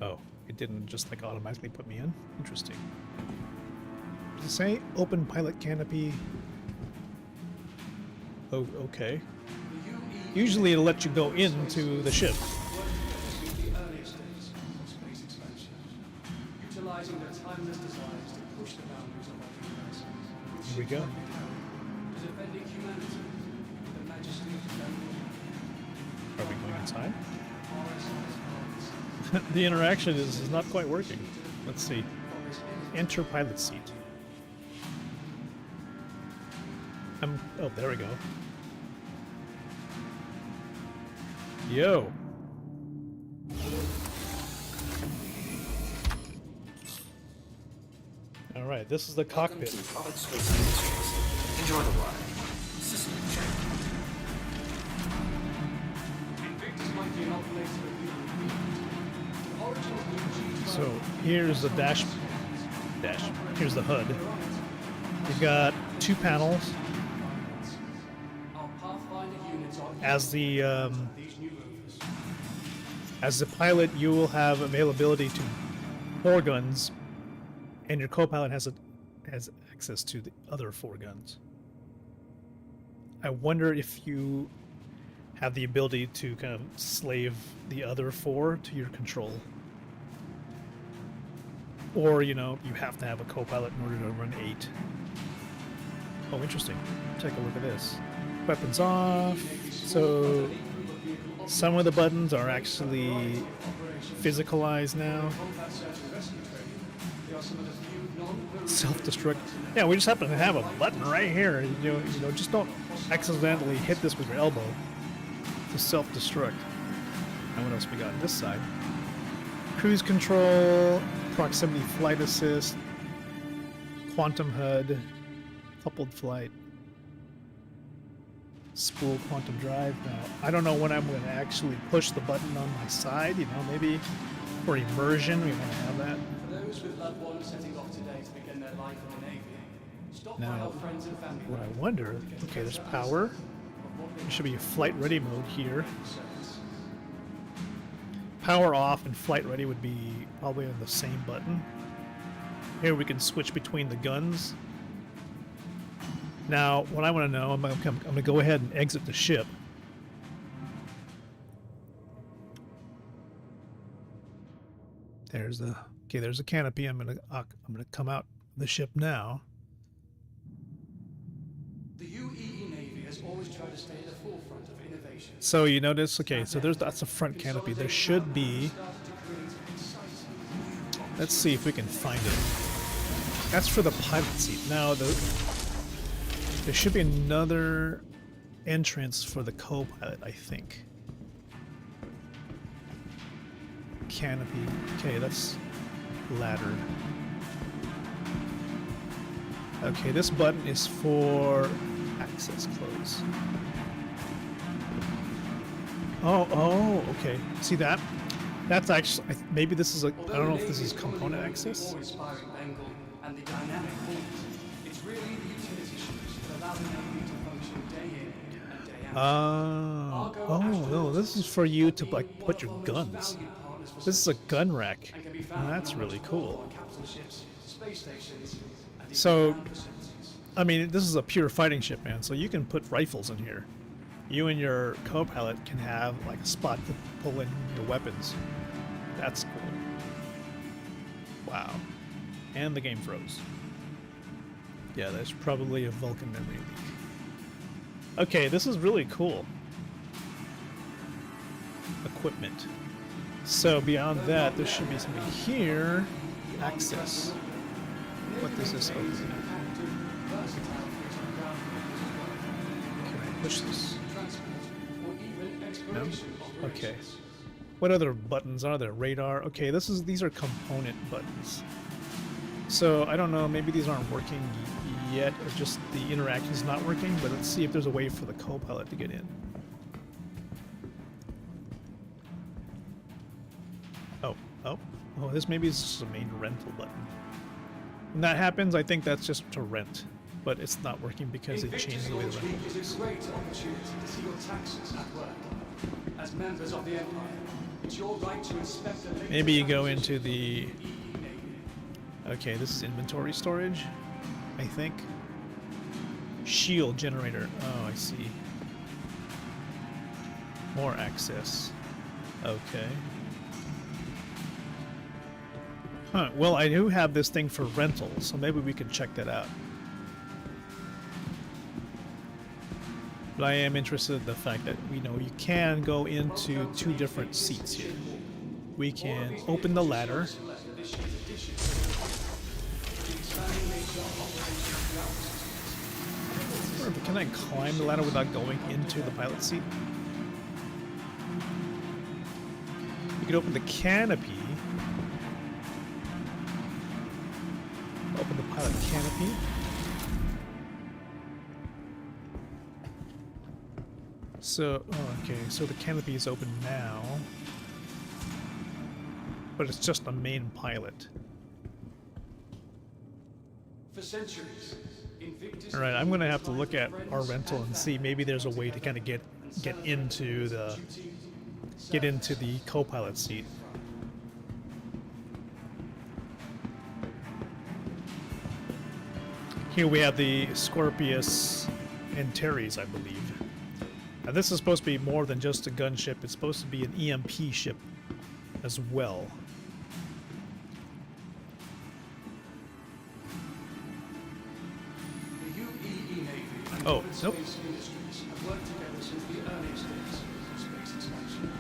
Oh, it didn't just like automatically put me in? Interesting. Does it say open pilot canopy? Oh, okay. Usually it'll let you go into the ship. Here we go. Are we going inside? The interaction is not quite working. Let's see. Enter pilot seat. Oh, there we go. Yo. All right, this is the cockpit. Product Space Industries. Enjoy the ride. System check. Invictus might be an odd place for you. The original G12 So here's the dash. Here's the HUD. You've got 2 panels. Our Pathfinder units are As the these new rovers. as the pilot, you will have availability to 4 guns, and your co-pilot has access to the other 4 guns. I wonder if you have the ability to kind of slave the other 4 to your control. Or, you know, you have to have a co-pilot in order to run 8. Oh, interesting. Take a look at this. Weapons off. So, some of the buttons are actually physicalized now. Self-destruct. Yeah, we just happen to have a button right here. You know, just don't accidentally hit this with your elbow to self-destruct. And what else we got on this side? Cruise control, proximity flight assist, quantum HUD, coupled flight, spool quantum drive. Now, I don't know when I'm going to actually push the button on my side. You know, maybe for immersion we want to have that. For those with loved ones setting off today to begin their life in the Navy, stop by Now, our friends and family. what I wonder, okay, there's power. There should be a flight ready mode here. Power off and flight ready would be probably on the same button. Here we can switch between the guns. Now, what I want to know, I'm going to go ahead and exit the ship. There's the there's a canopy. I'm going to come out the ship now. The UEE Navy has always tried to stay at the forefront of innovation. So you notice, okay, so that's the front canopy. There should be. Let's see if we can find it. That's for the pilot seat. Now there should be another entrance for the co-pilot, I think. Canopy. Okay, that's ladder. Okay, this button is for access close. Oh, okay. See that? That's actually, maybe this is a, I don't know if this is component access. Inspiring Bengal and the dynamic point. It's really the utility ships that allow the Navy to function day in and day out. Oh no, this is for you to like put your guns. This is a gun rack. Oh, that's really cool. So, I mean, this is a pure fighting ship, man, so you can put rifles in here. You and your co-pilot can have like a spot to pull in your weapons. That's cool. Wow. And the game froze. Yeah, that's probably a Vulcan memory leak. Okay, this is really cool. Equipment. So beyond that, there should be something here. Access. What does this open? Can I push this? No? Okay. What other buttons are there? Radar. Okay, these are component buttons. So I don't know, maybe these aren't working yet, or just the interaction's not working, but let's see if there's a way for the co-pilot to get in. Oh, this maybe is just a main rental button. When that happens, I think that's just to rent, but it's not working because it changed the way the rental works. It's a great opportunity to see your taxes at work. As members of the Empire, it's your right to inspect the latest Maybe you go acquisitions into of the... UEE Navy. Okay, this is inventory storage, I think. Shield generator. Oh, I see. More access. Okay. Huh, well, I do have this thing for rental, so maybe we can check that out. But I am interested in the fact that you can go into 2 different seats here. We can open the ladder. Or can I climb the ladder without going into the pilot seat? We could open the canopy. Open the pilot canopy. So, okay, so the canopy is open now. But it's just a main pilot. For centuries, Invictus. Alright, I'm gonna have to look at our rental and see maybe there's a way to kind of get into the co-pilot seat. Here we have the Scorpius Antares, I believe. Now this is supposed to be more than just a gunship, it's supposed to be an EMP ship as well. The UEE Navy and Oh, different nope. space industries have worked together since the earliest days of space expansion,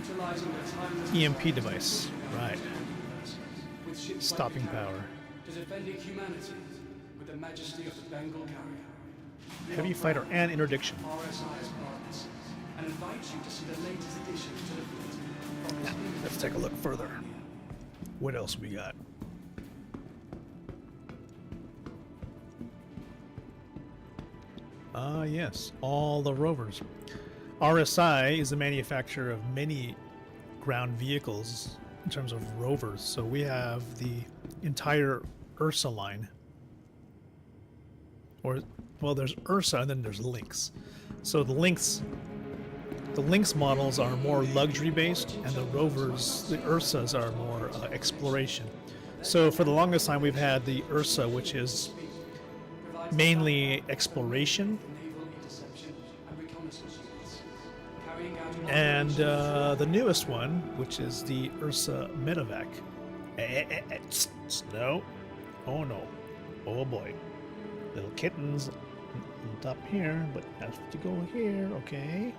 utilizing their timeless EMP device, right. with ships Stopping like the power. Carrier, to defending humanity with the majesty of the Bengal Carrier. Heavy fighter and interdiction. RSI's partners and invite you to see the latest addition to the fleet. From its Let's take a look further. What else we got? Ah, yes, all the rovers. RSI is the manufacturer of many ground vehicles in terms of rovers. So we have the entire Ursa line. Or, well, there's Ursa and then there's Lynx. So the Lynx models are more luxury based, and the rovers, the Ursas, are more exploration. So for the longest time, we've had the Ursa, which is mainly exploration, naval interception and reconnaissance units, carrying out and the newest one, which is the Ursa Medevac. No, oh no, oh boy, little kittens on top here, but have to go here. Okay.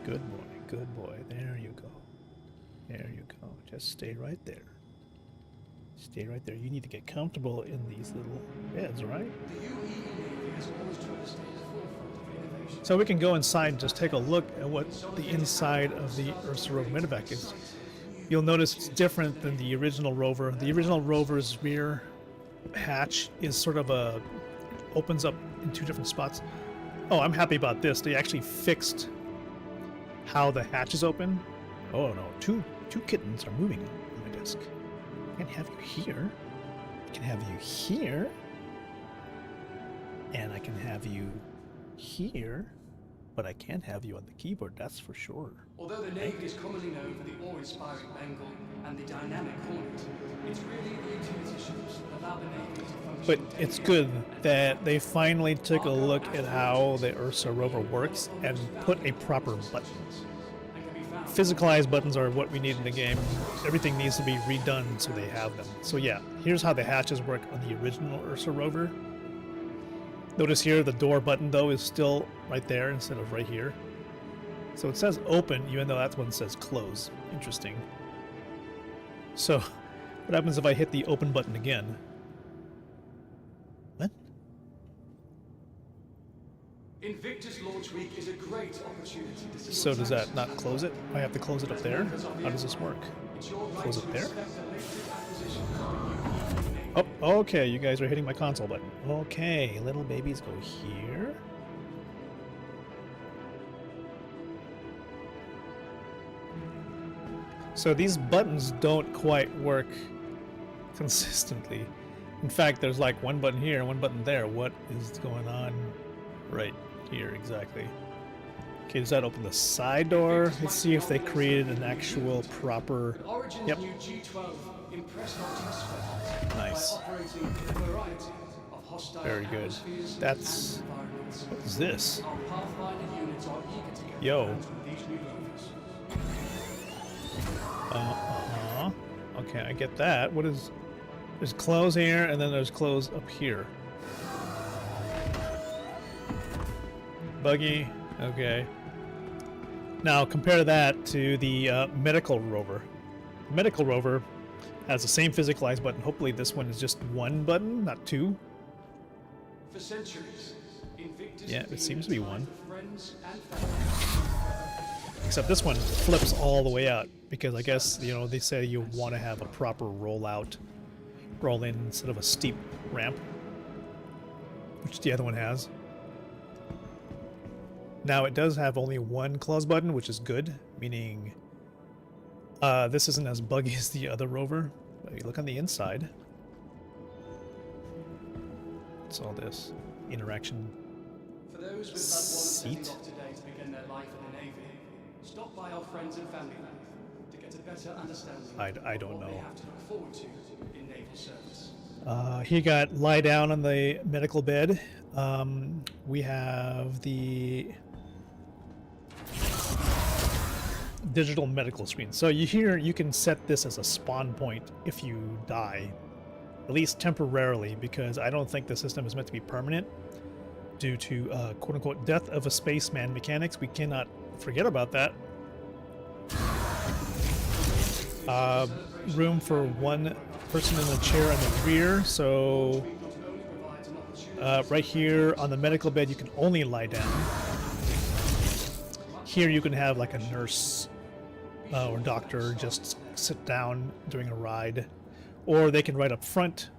Good boy. There you go. There you go. Just stay right there. Stay right there. You need to get comfortable in these little beds, right? The UEE Navy has always tried to stay at the forefront of innovation. So we can go inside and just take a look at what the inside of the Ursa Rover Medevac is. You'll notice it's different than the original rover. The original rover's rear hatch is sort of opens up in 2 different spots. Oh, I'm happy about this. They actually fixed how the hatch is open. Oh no, two kittens are moving on my desk. I can have you here. I can have you here. And I can have you here. But I can't have you on the keyboard, that's for sure. Although the Navy is commonly known for the awe-inspiring Bengal and the dynamic Hornet, it's really the utility ships that allow the Navy to function. But it's good that they finally took a look at how the Ursa rover works and put a proper button. And can be found Physicalized buttons are what we need in the game. Everything needs to be redone so they have them. So yeah, here's how the hatches work on the original Ursa rover. Notice here the door button though is still right there instead of right here. So it says open even though that one says close. Interesting. So what happens if I hit the open button again? What? Invictus Launch Week is a great opportunity to see So what's does that happening. not close it? I have to close it up there? How does this work? It's your right Close to it there? inspect the latest acquisitions of the UEE Navy. Oh, okay, you guys are hitting my console button. Okay, little babies go here. So these buttons don't quite work consistently. In fact, there's like one button here and one button there. What is going on right here exactly? Okay, does that open the side door? Let's see if they created an actual proper... Origin's Yep. new G12 impressed our test fighters Nice. by operating in a variety of hostile Very good. atmospheres That's... and environments. What is this? Our Pathfinder units are eager to get Yo. their hands on these new rovers. Uh-huh. Okay, I get that. What is... There's clothes here, and then there's clothes up here. Buggy. Okay. Now compare that to the medical rover. Medical rover has the same physicalized button. Hopefully this one is just one button, not two. For centuries, Invictus Yeah, has it been seems a to be time one. for friends and family. Except this one flips all the way out because I guess, you know, they say you want to have a proper rollout, roll in instead of a steep ramp, which the other one has. Now it does have only one close button, which is good, meaning this isn't as buggy as the other rover. But if you look on the inside, what's all this? Interaction For those with loved ones seat. sending off today to begin their life in the Navy, stop by our friends and family booth to get a better understanding I don't of what know. they have to look forward to in naval service. He got lie down on the medical bed. We have the digital medical screen. So you can set this as a spawn point if you die, at least temporarily, because I don't think the system is meant to be permanent due to quote-unquote death of a spaceman mechanics. We cannot forget about that. Room for one person in the chair in the rear, so right here on the medical bed you can only lie down. Here you can have like a nurse or doctor just sit down during a ride, or they can ride up front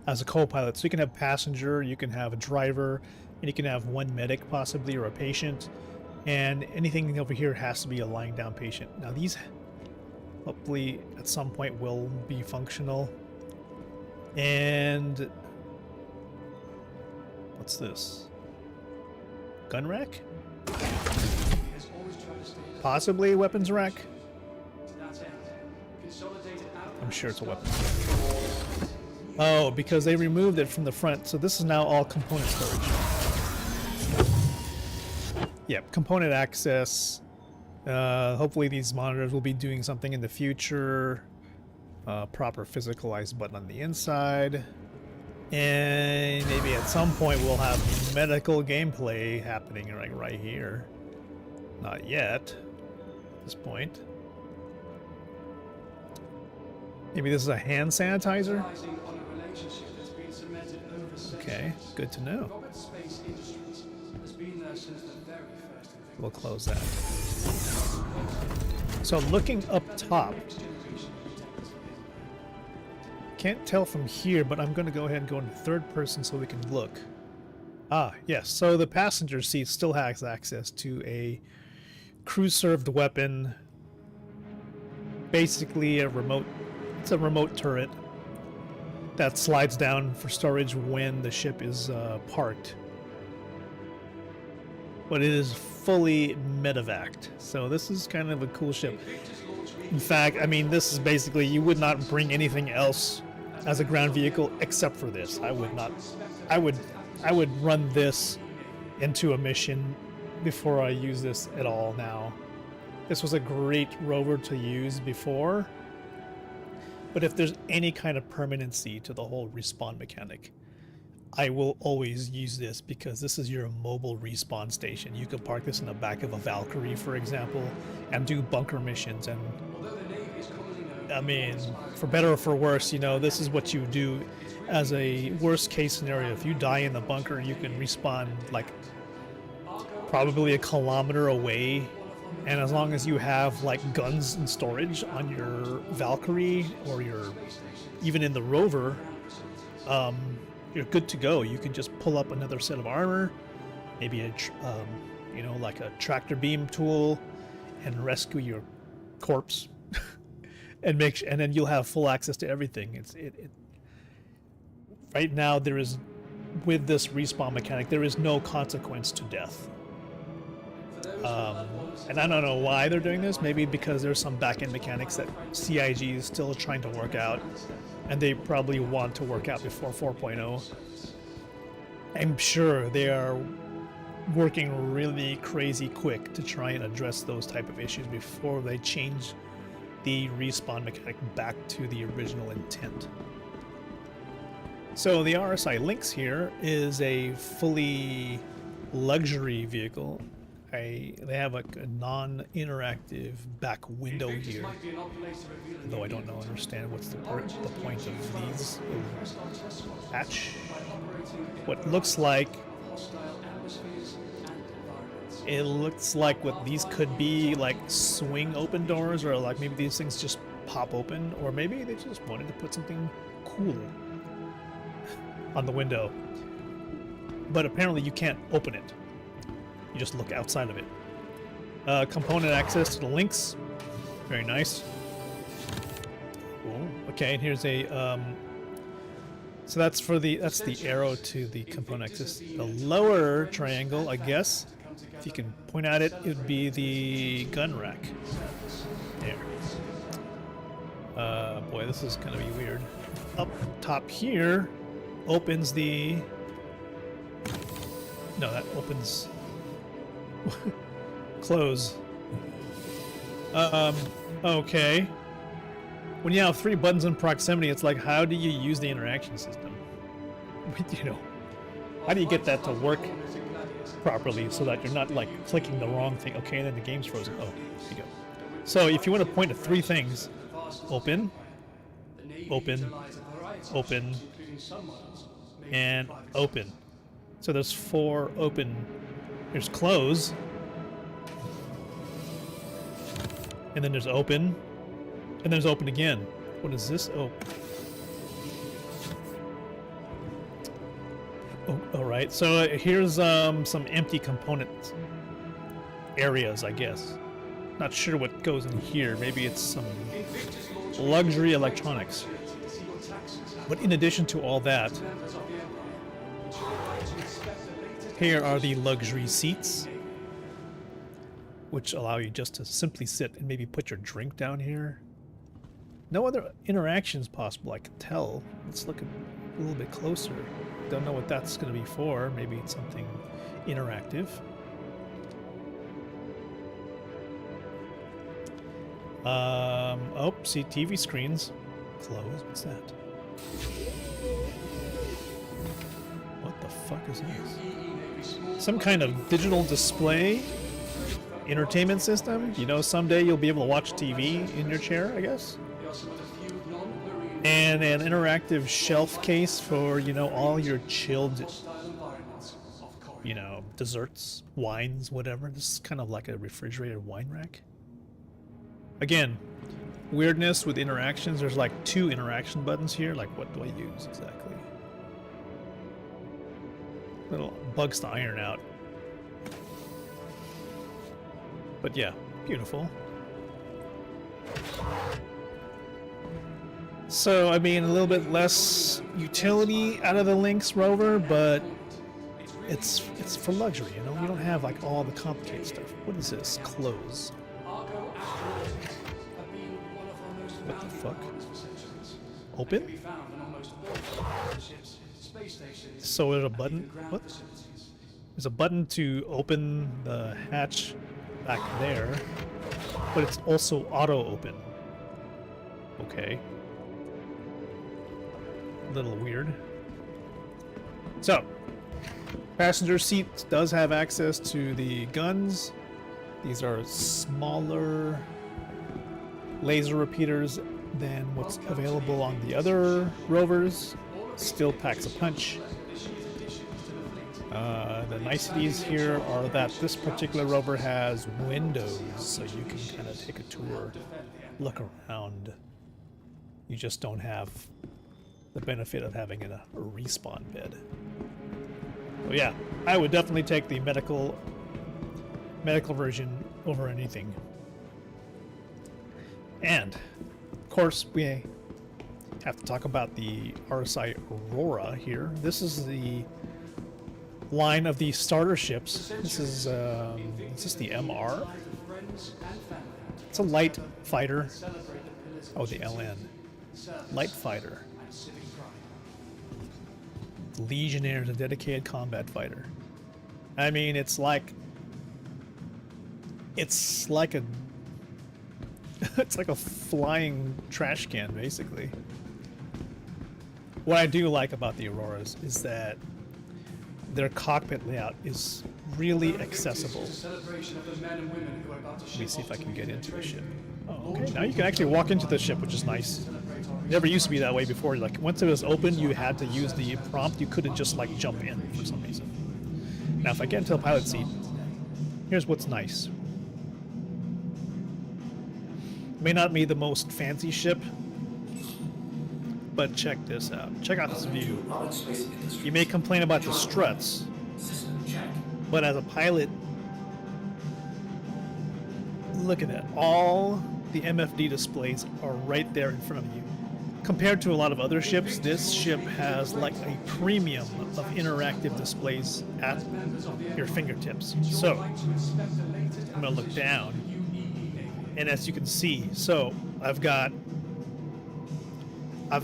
as a co-pilot. So you can have passenger, you can have a driver, and you can have one medic possibly, or a patient, and anything over here has to be a lying down patient. Now these hopefully at some point will be functional. And what's this? Gun rack? Possibly a weapons rack? I'm sure it's a weapons rack. Oh, because they removed it from the front, so this is now all component storage. Yep, component access. Hopefully these monitors will be doing something in the future. Proper physicalized button on the inside. And maybe at some point we'll have medical gameplay happening right here. Not yet. At this point. Maybe this is a hand sanitizer? Okay, good to know. We'll close that. So looking up top, can't tell from here, but I'm going to go ahead and go into third person so we can look. Ah, yes. So the passenger seat still has access to a crew-served weapon. Basically a remote. It's a remote turret that slides down for storage when the ship is parked. But it is fully medevaced, so this is kind of a cool ship. In fact, I mean, this is basically, you would not bring anything else as a ground vehicle except for this. I would not. I would run this into a mission before I use this at all now. This was a great rover to use before, but if there's any kind of permanency to the whole respawn mechanic, I will always use this, because this is your mobile respawn station. You could park this in the back of a Valkyrie, for example, and do bunker missions. And I mean, for better or for worse, you know, this is what you do as a worst case scenario. If you die in the bunker, you can respawn like probably a kilometer away. And as long as you have like guns and storage on your Valkyrie, or your even in the rover, you're good to go. You can just pull up another set of armor, maybe a you know, like a tractor beam tool, and rescue your corpse, and and then you'll have full access to everything. Right now there is, with this respawn mechanic, there is no consequence to death. And I don't know why they're doing this. Maybe because there's some back-end mechanics that CIG is still trying to work out, and they probably want to work out before 4.0. I'm sure they are working really crazy quick to try and address those type of issues before they change the respawn mechanic back to the original intent. So the RSI Lynx here is a fully luxury vehicle. They have like a non-interactive back window Invictus here, might be an operator revealing though I the don't know Invictus. understand what's the Origins point of initially these. tried to test our test squads Hatch. by operating in What a looks variety like of hostile atmospheres and environments. it looks like what these could be like swing open doors, or like maybe these things just pop open, or maybe they just wanted to put something cool on the window. But apparently you can't open it. You just look outside of it. Component access to the links. Very nice. Cool. Okay, and here's a so that's the arrow to the component access. The lower triangle, I guess, if you can point at it, it would be the gun rack. There. Boy, this is gonna be weird. Up top here opens the. No, that opens. Close. Okay. When you have 3 buttons in proximity, it's like, how do you use the interaction system? You know, how do you get that to work properly so that you're not like clicking the wrong thing? Okay, and then the game's frozen. Oh, there you go. So if you want to point at 3 things, open, open, open, and open. So there's 4 open. There's close. And then there's open. And there's open again. What is this? Oh. Oh, alright. So here's some empty component areas, I guess. Not sure what goes in here. Maybe it's some luxury electronics. But in addition to all that, here are the luxury seats, which allow you just to simply sit and maybe put your drink down here. No other interactions possible, I can tell. Let's look a little bit closer. Don't know what that's going to be for. Maybe it's something interactive. Oh, see, TV screens. Close. What's that? What the fuck is this? Some kind of digital display entertainment system? You know, someday you'll be able to watch TV in your chair, I guess? And an interactive shelf case for, you know, all your chilled, you know, desserts, wines, whatever. This is kind of like a refrigerated wine rack. Again, weirdness with interactions. There's like 2 interaction buttons here. Like, what do I use exactly? Little bugs to iron out. But yeah, beautiful. So, I mean, a little bit less utility out of the Lynx rover, but it's for luxury, you know? You don't have, like, all the complicated stuff. What is this? Close. What the fuck? Open? So there's a button? What? There's a button to open the hatch back there, but it's also auto-open. Okay. A little weird. So, passenger seat does have access to the guns. These are smaller laser repeaters than what's available on the other rovers. Still packs a punch. The niceties here are that this particular rover has windows, so you can kind of take a tour, look around. You just don't have the benefit of having a respawn bed. So yeah, I would definitely take the medical version over anything. And of course we have to talk about the RSI Aurora here. This is the line of the starter ships. This is the MR. It's a light fighter. Oh, the LN. Light fighter. Legionnaire is a dedicated combat fighter. I mean, it's like a it's like a flying trash can, basically. What I do like about the Auroras is that their cockpit layout is really accessible. Let me see if I can get into the ship. Oh, okay. Now you can actually walk into the ship, which is nice. Never used to be that way before. Like once it was open, you had to use the prompt. You couldn't just like jump in for some reason. Now, if I get into the pilot seat, here's what's nice. May not be the most fancy ship, but check this out. Check out this view. You may complain about the struts, but as a pilot, look at that. All the MFD displays are right there in front of you. Compared to a lot of other ships, this ship has like a premium of interactive displays at your fingertips. So, I'm gonna look down, and as you can see, so I've got a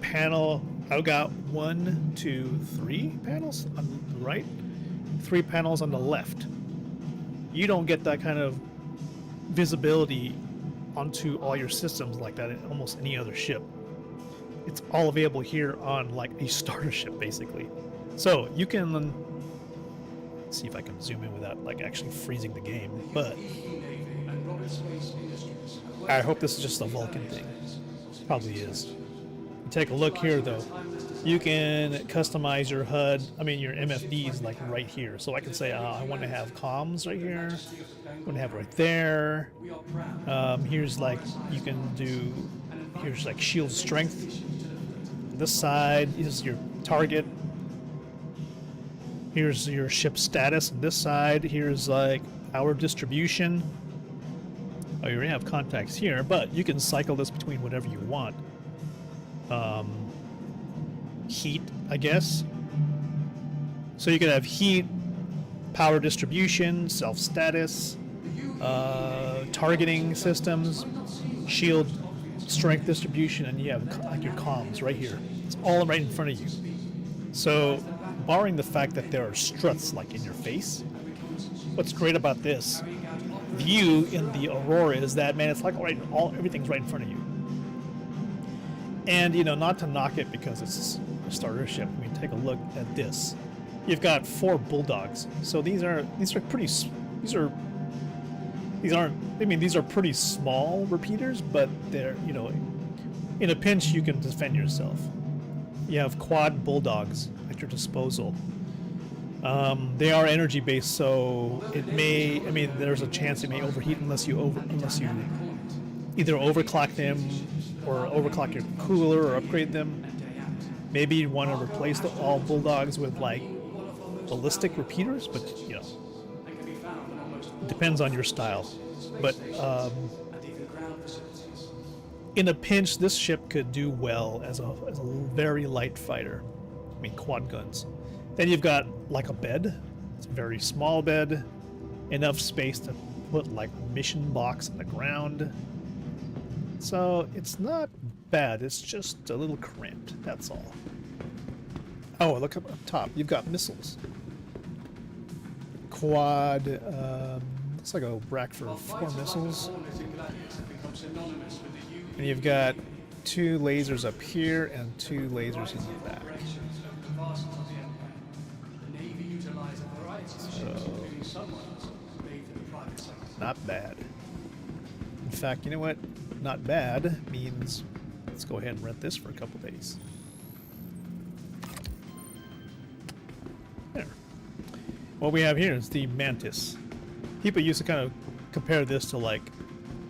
panel. I've got 1, 2, 3 panels on the right, 3 panels on the left. You don't get that kind of visibility onto all your systems like that in almost any other ship. It's all available here on like a starter ship, basically. So you can see if I can zoom in without like actually freezing the game. But I hope this is just a Vulcan thing. Probably is. Take a look here, though. You can customize your HUD. I mean, your MFDs like right here. So I can say, I want to have comms right here. I want to have right there. Here's like you can do. Here's like shield strength. This side is your target. Here's your ship status. On this side, here's like power distribution. Oh, you already have contacts here, but you can cycle this between whatever you want. Heat, I guess. So you can have heat, power distribution, self status, targeting systems, shield strength distribution, and you have like your comms right here. It's all right in front of you. So, barring the fact that there are struts like in your face, what's great about this view in the Aurora is that, man, it's like everything's right in front of you. And, you know, not to knock it because it's a starter ship. I mean, take a look at this. You've got 4 bulldogs. So these are pretty small repeaters, but they're, you know, in a pinch you can defend yourself. You have quad bulldogs at your disposal. They are energy based, so it may, I mean, there's a chance it may overheat unless you either overclock them or overclock your cooler or upgrade them. Maybe you want to replace all bulldogs with like ballistic repeaters, but you know, it depends on your style. But in a pinch, this ship could do well as a very light fighter. I mean, quad guns. Then you've got like a bed. It's a very small bed, enough space to put like mission box on the ground. So it's not bad. It's just a little cramped. That's all. Oh, look up top. You've got missiles. Quad. Looks like a rack for 4 missiles. And you've got 2 lasers up here and 2 lasers in the back. So, not bad. In fact, you know what? Not bad means let's go ahead and rent this for a couple days. There. What we have here is the Mantis. People used to kind of compare this to like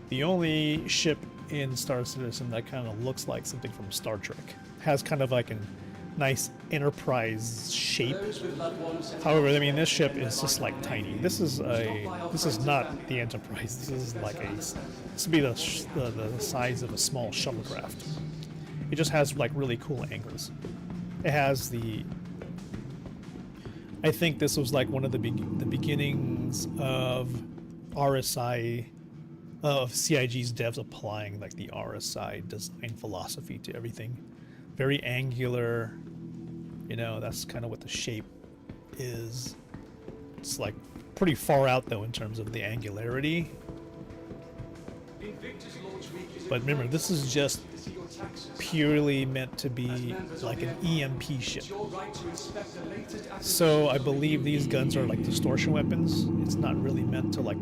the only ship in Star Citizen that kind of looks like something from Star Trek. Has kind of like a nice Enterprise shape. However, I mean, this ship is just like tiny. This is not the Enterprise. This is like this would be the size of a small shuttlecraft. It just has like really cool angles. It has I think this was like one of the beginnings of RSI, of CIG's devs applying like the RSI design philosophy to everything. Very angular, you know, that's kind of what the shape is. It's like pretty far out though in terms of the angularity. But remember, this is just purely meant to be like an EMP ship. It's your right to inspect the latest So I believe these guns are like distortion weapons. It's not really meant to like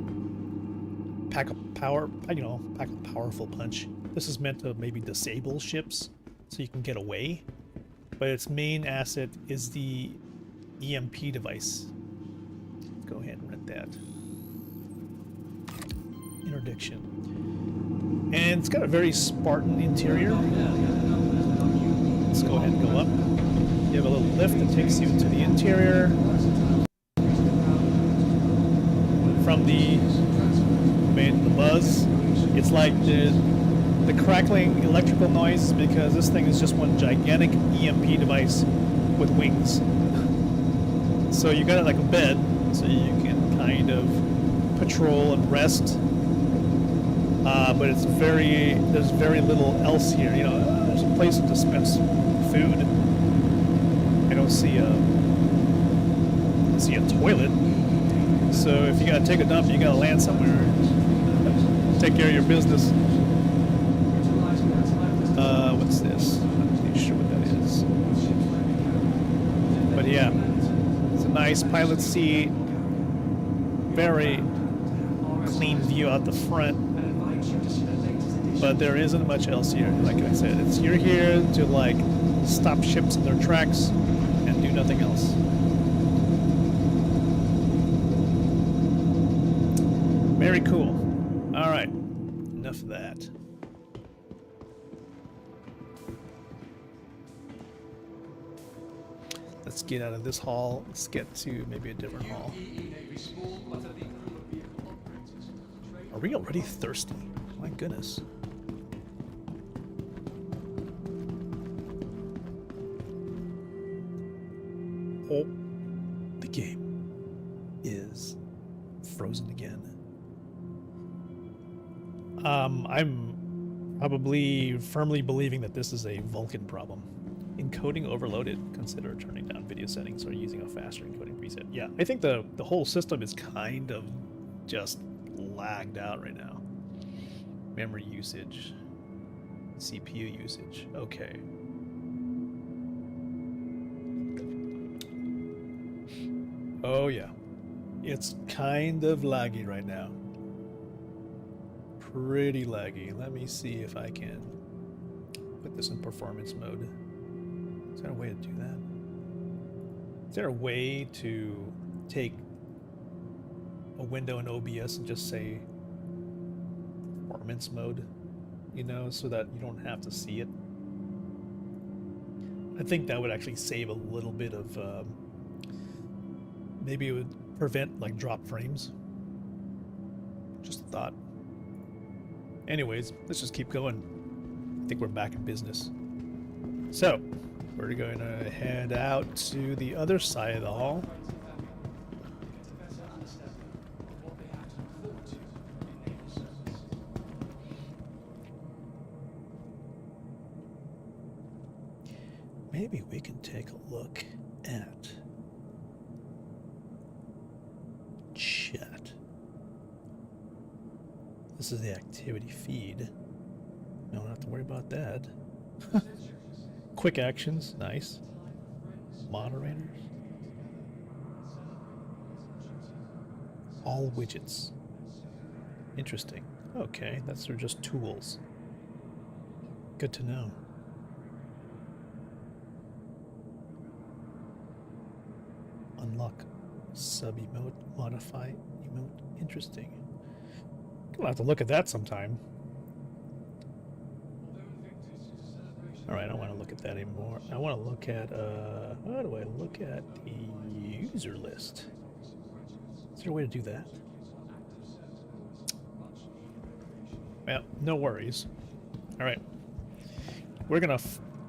pack a powerful punch. This is meant to maybe disable ships so you can get away. But its main asset is the EMP device. Let's go ahead and rent that. Interdiction. And it's got a very Spartan interior. Let's go ahead and go up. You have a little lift that takes you to the interior. From the buzz, it's like the crackling electrical noise because this thing is just one gigantic EMP device with wings. So you got it like a bed, so you can kind of patrol and rest. But it's there's very little else here. You know, there's a place to dispense food. I don't see a toilet. So if you gotta take a dump, you gotta land somewhere. Take care of your business. What's this? I'm not really sure what that is. But yeah, it's a nice pilot seat. Very clean view out the front. But there isn't much else here. Like I said, you're here to like stop ships in their tracks and do nothing else. Very cool. All right, enough of that. Let's get out of this hall. Let's get to maybe a different hall. Are we already thirsty? My goodness. Oh, the game is frozen again. I'm probably firmly believing that this is a Vulkan problem. Encoding overloaded. Consider turning down video settings or using a faster encoding preset. Yeah, I think the whole system is kind of just lagged out right now. Memory usage. CPU usage. Okay. Oh yeah. It's kind of laggy right now. Pretty laggy. Let me see if I can put this in performance mode. Is there a way to do that? Is there a way to take a window in OBS and just say performance mode, you know, so that you don't have to see it? I think that would actually save a little bit of, maybe it would prevent like drop frames. Just a thought. Anyways, let's just keep going. I think we're back in business. So, we're going to head out to the other side of the hall. Maybe we can take a look at chat. This is the activity feed. No, don't have to worry about that. Quick actions, nice. Moderators. All widgets. Interesting. Okay, that's they're just tools. Good to know. Unlock sub emote, modify emote. Interesting. I'll have to look at that sometime. Alright, I don't want to look at that anymore. I want to look at, how do I look at the user list? Is there a way to do that? Well, no worries. Alright. We're going to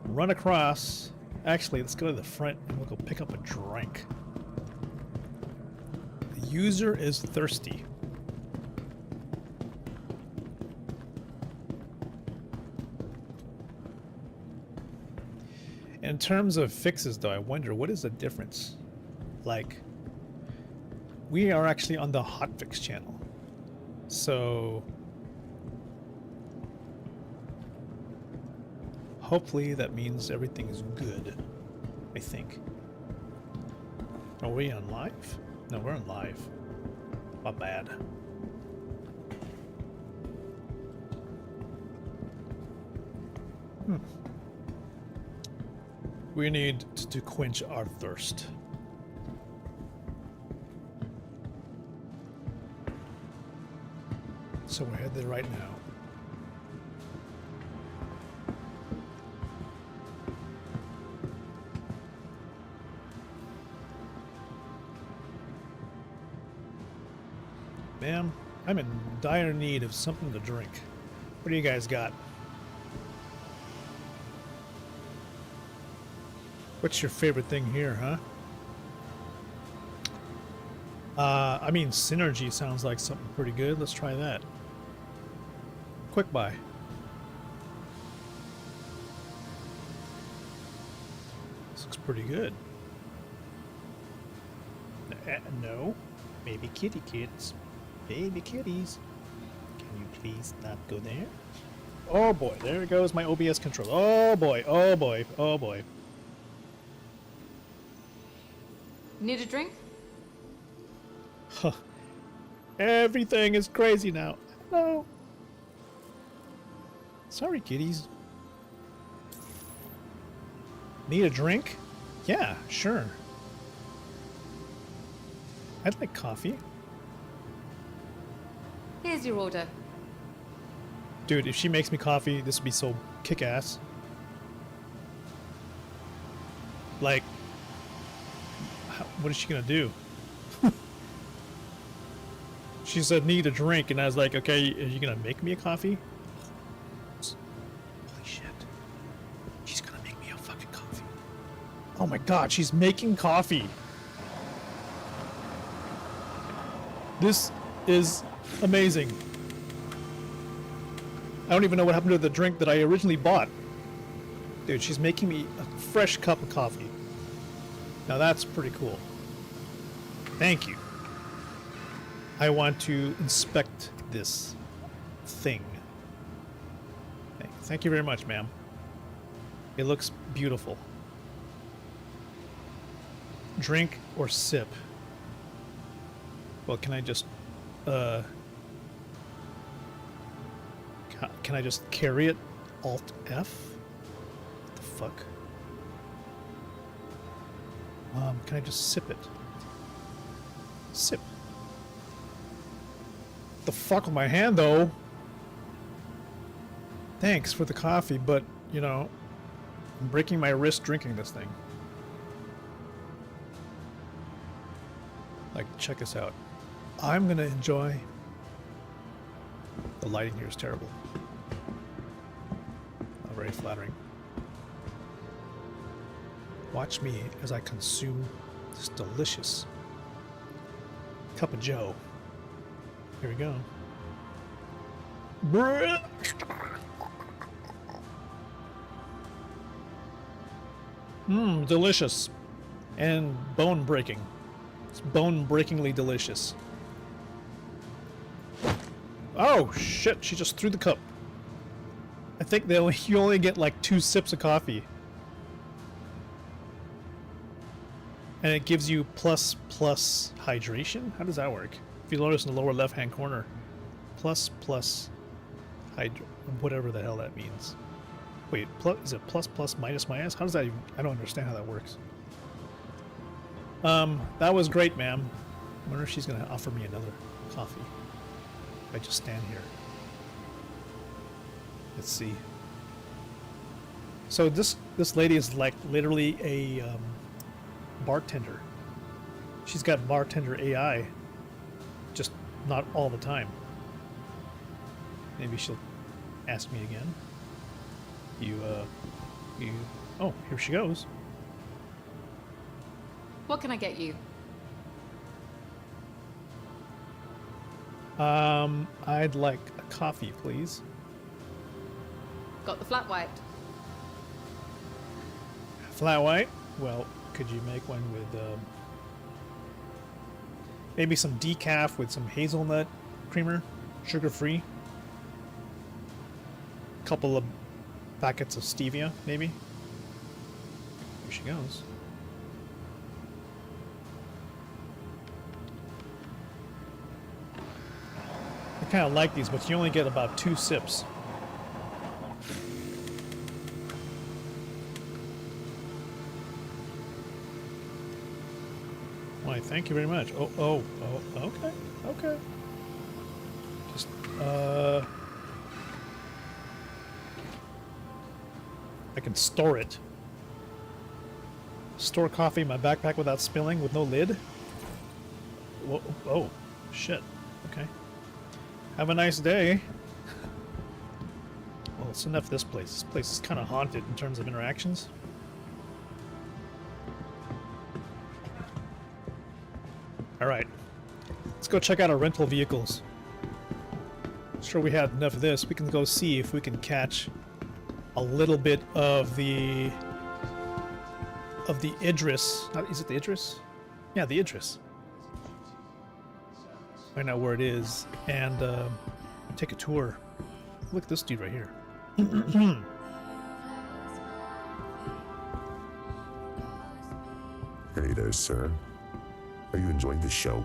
run across. Actually, let's go to the front and we'll go pick up a drink. The user is thirsty. In terms of fixes, though, I wonder what is the difference? Like, we are actually on the hotfix channel, so hopefully that means everything is good. I think. Are we on live? No, we're on live. My bad. We need to quench our thirst. So we're headed there right now. Ma'am, I'm in dire need of something to drink. What do you guys got? What's your favorite thing here, huh? I mean, Synergy sounds like something pretty good. Let's try that. Quick buy. This looks pretty good. No. Maybe kitty kids. Baby kitties. Can you please not go there? Oh boy, there goes my OBS control. Oh boy, oh boy, oh boy. Need a drink? Huh. Everything is crazy now. No. Sorry, kitties. Need a drink? Yeah, sure. I'd like coffee. Here's your order. Dude, if she makes me coffee, this would be so kick-ass. Like, what is she gonna do? She said need a drink, and I was like, okay, are you gonna make me a coffee? Holy shit. She's gonna make me a fucking coffee. Oh my god, she's making coffee. This is amazing. I don't even know what happened to the drink that I originally bought. Dude, she's making me a fresh cup of coffee. Now that's pretty cool. Thank you. I want to inspect this thing. Okay, thank you very much, ma'am. It looks beautiful. Drink or sip? Well, can I just, can I just carry it? Alt F? What the fuck? Can I just sip it? Sip. The fuck with my hand, though? Thanks for the coffee, but, you know, I'm breaking my wrist drinking this thing. Like, check this out. I'm gonna enjoy... The lighting here is terrible. Not very flattering. Watch me as I consume this delicious cup of joe. Here we go. Mmm, delicious. And bone breaking. It's bone breakingly delicious. Oh shit, she just threw the cup. I think you only get like 2 sips of coffee. And it gives you plus hydration? How does that work? If you notice in the lower left hand corner, plus whatever the hell that means. Wait, is it plus minus minus? How does that even, I don't understand how that works. That was great, ma'am. I wonder if she's gonna offer me another coffee. If I just stand here. Let's see. So this lady is like literally a bartender. She's got bartender AI, just not all the time. Maybe she'll ask me again. Oh, here she goes. What can I get you? I'd like a coffee, please. Got the flat white. Flat white? Well, could you make one with maybe some decaf with some hazelnut creamer, sugar-free? Couple of packets of stevia, maybe. Here she goes. I kind of like these, but you only get about 2 sips. Why, thank you very much. Oh, okay, okay. Just, I can store it. Store coffee in my backpack without spilling, with no lid? Whoa, oh, shit. Okay. Have a nice day. Well, it's enough of this place. This place is kind of haunted in terms of interactions. Alright. Let's go check out our rental vehicles. Sure, we had enough of this. We can go see if we can catch a little bit of the Idris. Is it the Idris? Yeah, the Idris. Find out where it is and take a tour. Look at this dude right here. Hey there, sir. Are you enjoying the show?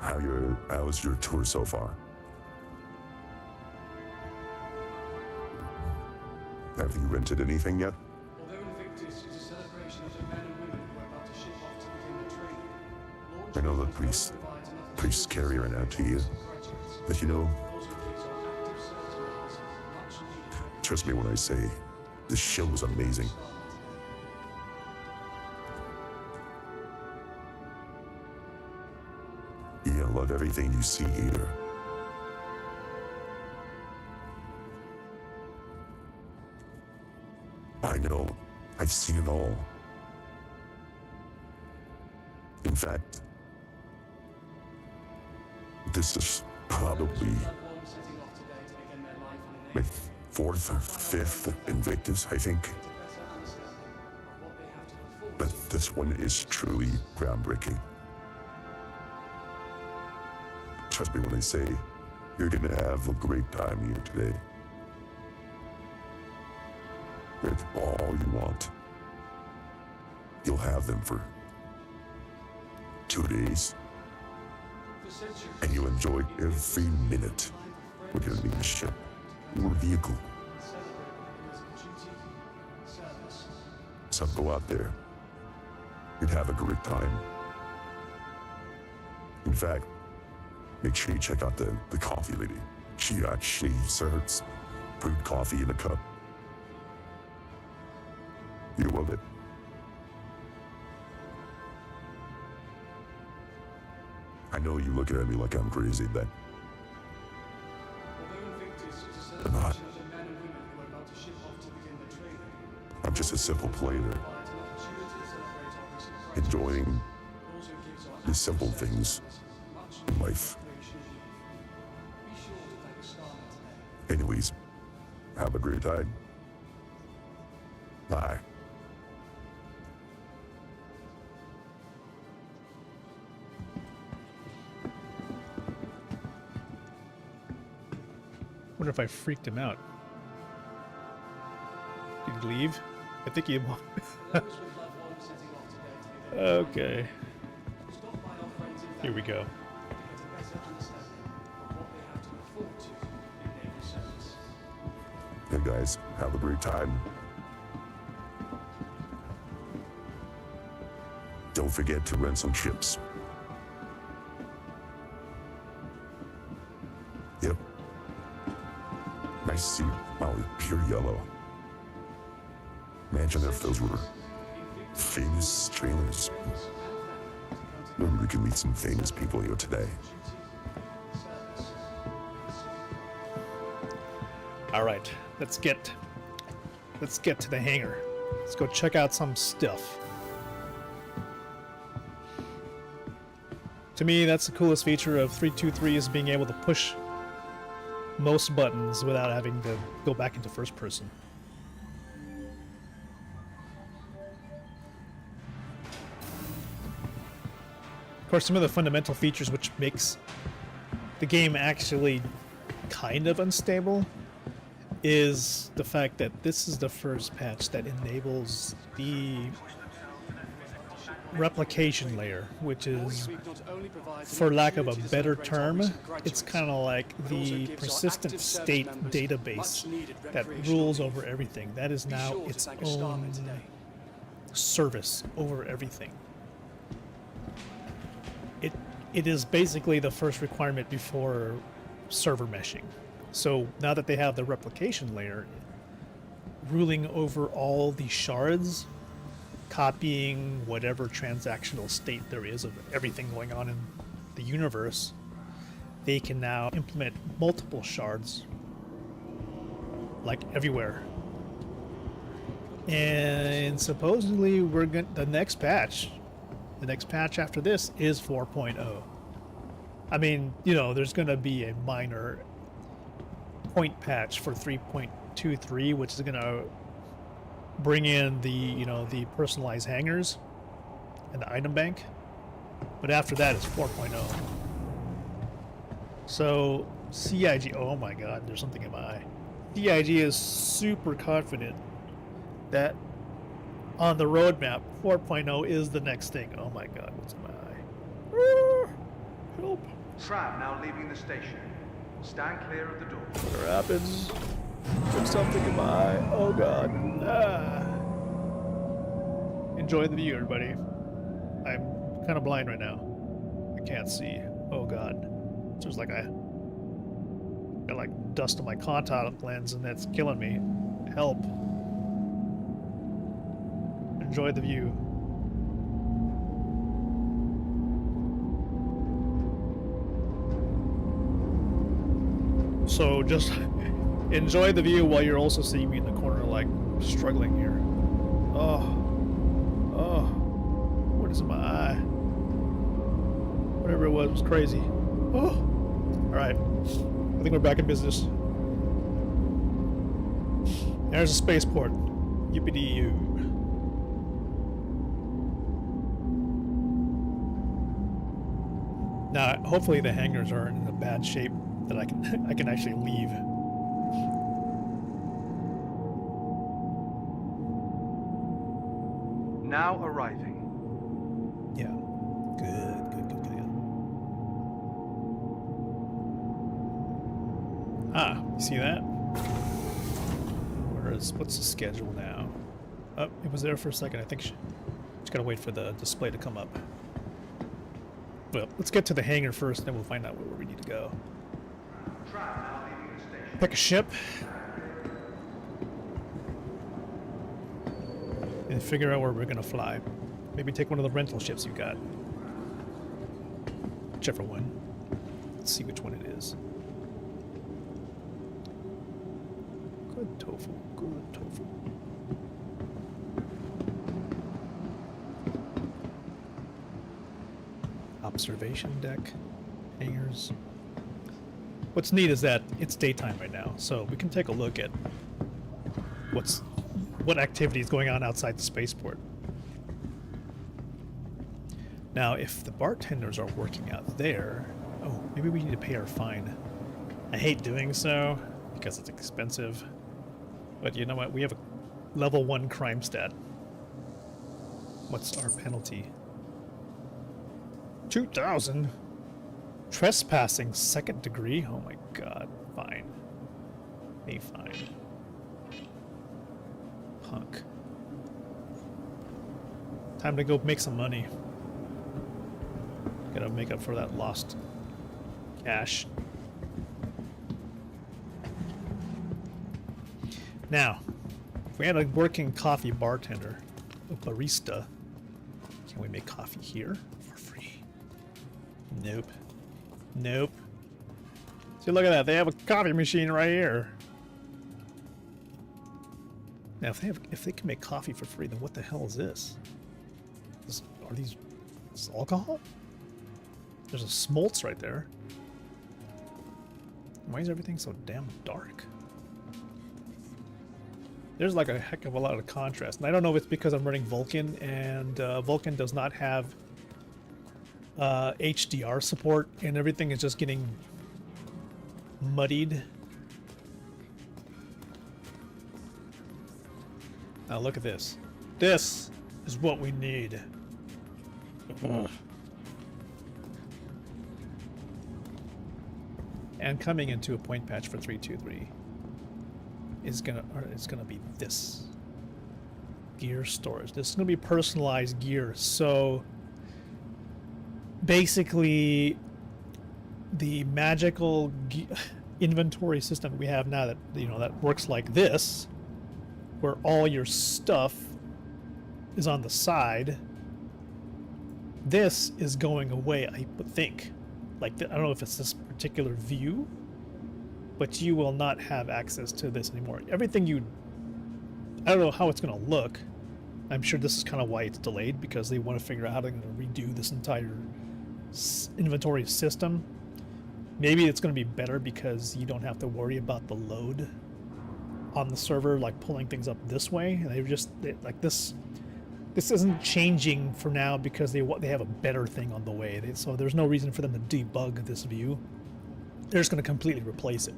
How's your tour so far? Have you rented anything yet? Although Invictus is a celebration of the men and women who are about to ship off to begin their training, launch I know the week priests provides an opportunity carry right out to you. graduates. But you know, Also gives our active service members much needed trust me when I say, this show is amazing. Yeah, I love everything you see here. I know, I've seen it all. In fact, this is probably setting off today to begin their life on my an 4th or 5th Invictus, I think. better understanding of what they have to look forward But this one is truly groundbreaking. Trust me when I say, you're gonna have a great time here today. With all you want. You'll have them for 2 days, for centuries. and you'll enjoy every minute with your new ship or vehicle. So go out there and have a great time. In fact, make sure you check out the coffee lady. She actually serves brewed coffee in a cup. You love it. I know you looking at me like I'm crazy, but Although Invictus is a I'm not. celebration of the men and women who are about to ship off to begin their training, I'm just a simple player, provides an opportunity to celebrate our recent graduates. enjoying It also gives our the simple things much in life. appreciation. Be sure to thank a starman today. Anyways, have a great time. Bye. Wonder if I freaked him out. Did he leave? I think he. Those with loved ones setting off today to begin Okay. stop by our friends in Here we go. to get a better understanding of what they have to look forward to in naval service. Hey guys, have a great time. Don't forget to rent some chips. Yep. Nice to see Molly, pure yellow. Imagine if those were famous trailers. Maybe we can meet some famous people here today. All right, let's get to the hangar. Let's go check out some stuff. To me, that's the coolest feature of 323 is being able to push most buttons without having to go back into first person. Of course, some of the fundamental features which makes the game actually kind of unstable is the fact that this is the first patch that enables the replication layer, which is, for lack of a better term, it's kind of like the persistent state database that rules over everything. That is now its own service over everything. It is basically the first requirement before server meshing. So now that they have the replication layer ruling over all the shards, copying whatever transactional state there is of everything going on in the universe, they can now implement multiple shards like everywhere. And supposedly the next patch after this is 4.0. I mean, you know, there's going to be a minor point patch for 3.23, which is going to bring in the, you know, the personalized hangers and the item bank. But after that, it's 4.0. So CIG, oh my god, there's something in my eye. CIG is super confident that on the roadmap, 4.0 is the next thing. Oh my god, what's in my eye? Help. Tram now leaving the station. Stand clear of the door. What happens? There's something in my eye. Oh god. Enjoy the view, everybody. I'm kind of blind right now. I can't see. Oh god. There's like got like dust on my contact lens and that's killing me. Help. Enjoy the view. So just enjoy the view while you're also seeing me in the corner, like, struggling here. Oh. What is in my eye? Whatever it was crazy. Oh. Alright. I think we're back in business. There's a spaceport. Yippee-dee-yoo. Now, hopefully the hangars aren't in a bad shape that I can actually leave. Now arriving. Yeah. Good. Ah, you see that? What's the schedule now? Oh, it was there for a second. I think just gotta wait for the display to come up. Well, let's get to the hangar first, then we'll find out where we need to go. Pick a ship. And figure out where we're gonna fly. Maybe take one of the rental ships you got. Whichever one. Let's see which one it is. Good tofu, good tofu. Observation deck, hangars. What's neat is that it's daytime right now, so we can take a look at what activity is going on outside the spaceport. Now, if the bartenders are working out there, oh, maybe we need to pay our fine. I hate doing so because it's expensive, but you know what? We have a level 1 crime stat. What's our penalty? 2,000? Trespassing 2nd degree? Oh my god. Fine. A fine. Punk. Time to go make some money. Gotta make up for that lost cash. Now, if we had a working coffee bartender, a barista, can we make coffee here for free? Nope. Nope. See, look at that. They have a coffee machine right here. Now, if they can make coffee for free, then what the hell is this? Is this alcohol? There's a smoltz right there. Why is everything so damn dark? There's like a heck of a lot of contrast. And I don't know if it's because I'm running Vulkan, and Vulkan does not have HDR support, and everything is just getting muddied. Now look at this. This is what we need. And coming into a point patch for 323 is gonna be this gear storage. This is gonna be personalized gear. So basically, the magical inventory system we have now that that works like this, where all your stuff is on the side. This is going away, I would think. Like, I don't know if it's this particular view, but you will not have access to this anymore. Everything I don't know how it's going to look. I'm sure this is kind of why it's delayed, because they want to figure out how they're going to redo this entire inventory system. Maybe it's going to be better because you don't have to worry about the load on the server, like pulling things up this way. And like this isn't changing for now because they have a better thing on the way. So there's no reason for them to debug this view. They're just going to completely replace it.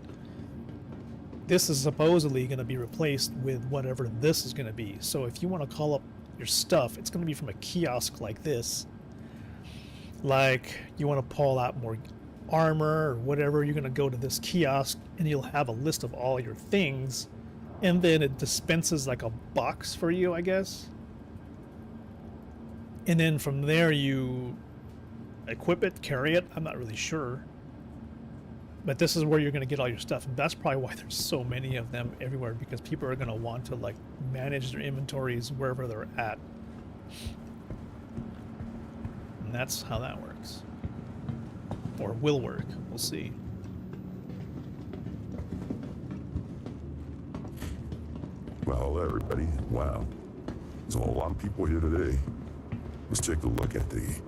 This is supposedly going to be replaced with whatever this is going to be. So if you want to call up your stuff, it's going to be from a kiosk like this. Like, you want to pull out more armor or whatever, you're going to go to this kiosk and you'll have a list of all your things, and then it dispenses like a box for you, I guess. And then from there you equip it, carry it, I'm not really sure. But this is where you're going to get all your stuff, and that's probably why there's so many of them everywhere, because people are going to want to like manage their inventories wherever they're at. And that's how that works. Or will work. We'll see. Well, everybody, wow. There's a lot of people here today. Let's take a look at the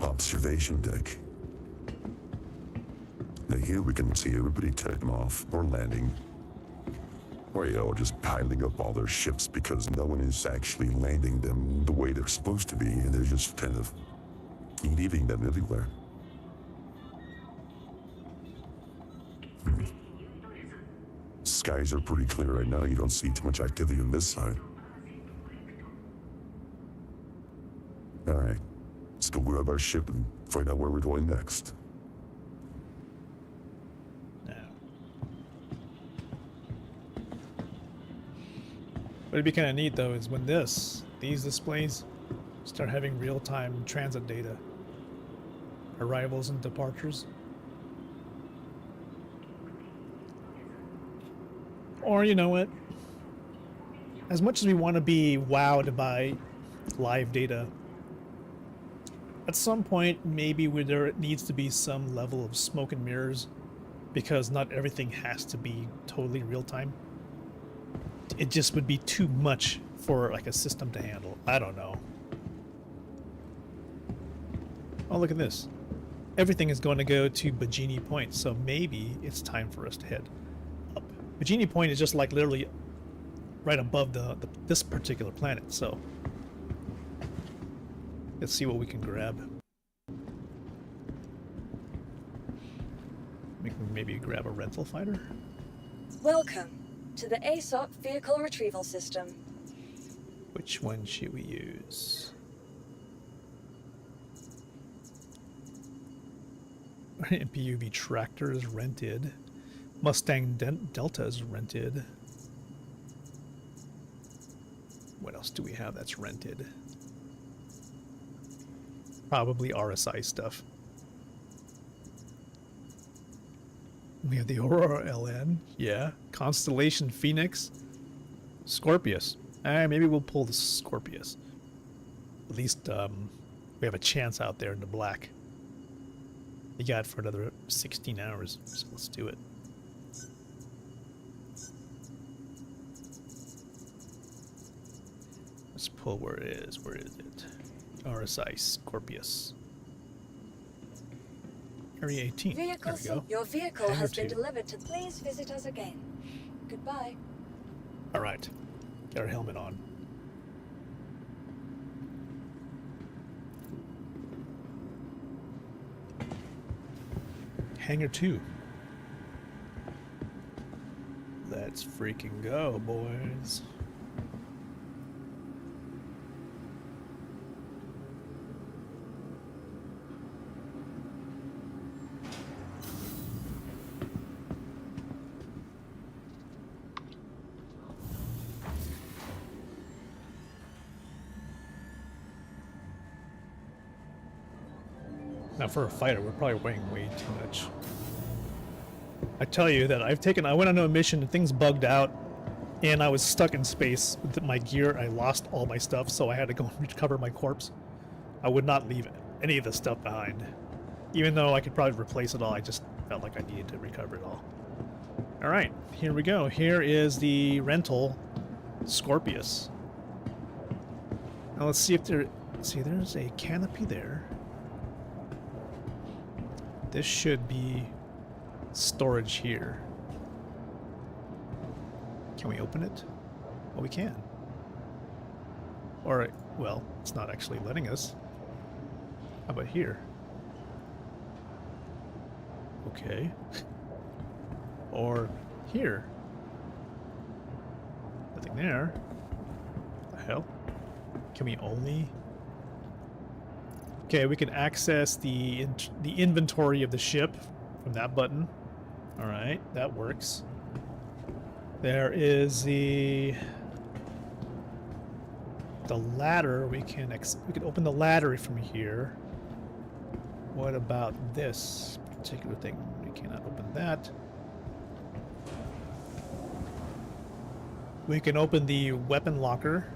observation deck. Now here we can see everybody taking off or landing, or just piling up all their ships because no one is actually landing them the way they're supposed to be, and they're just kind of leaving them everywhere. Skies are pretty clear right now. You don't see too much activity on this side. Alright, let's go grab our ship and find out where we're going next. What'd be kind of neat though is when these displays start having real-time transit data, arrivals and departures. Or, you know what? As much as we want to be wowed by live data, at some point maybe there needs to be some level of smoke and mirrors, because not everything has to be totally real-time. It just would be too much for like a system to handle. I don't know. Oh, look at this. Everything is going to go to Bajini Point, so maybe it's time for us to head up. Bajini Point is just like literally right above this particular planet, so let's see what we can grab. We can maybe grab a rental fighter. Welcome to the ASOP Vehicle Retrieval System. Which one should we use? MPUV tractor is rented. Mustang Delta is rented. What else do we have that's rented? Probably RSI stuff. We have the Aurora LN, yeah. Constellation Phoenix. Scorpius. Maybe we'll pull the Scorpius. At least we have a chance out there in the black. You got it for another 16 hours, so let's do it. Let's pull where it is. Where is it? RSI Scorpius. Area 18. Vehicle, there we go. your vehicle Hangar has been 2. delivered to. Please visit us again. Goodbye. All right, get our helmet on. Hangar 2. Let's freaking go, boys. Now for a fighter, we're probably weighing way too much. I tell you that I went on a mission and things bugged out and I was stuck in space with my gear. I lost all my stuff, so I had to go and recover my corpse. I would not leave any of the stuff behind. Even though I could probably replace it all, I just felt like I needed to recover it all. Alright, here we go. Here is the rental Scorpius. Now let's see if there's a canopy there. This should be storage here. Can we open it? Well, we can. Or, well, it's not actually letting us. How about here? Okay. Or here. Nothing there. What the hell? Can we only... Okay, we can access the inventory of the ship from that button. All right, that works. There is the ladder. We can open the ladder from here. What about this particular thing? We cannot open that. We can open the weapon locker.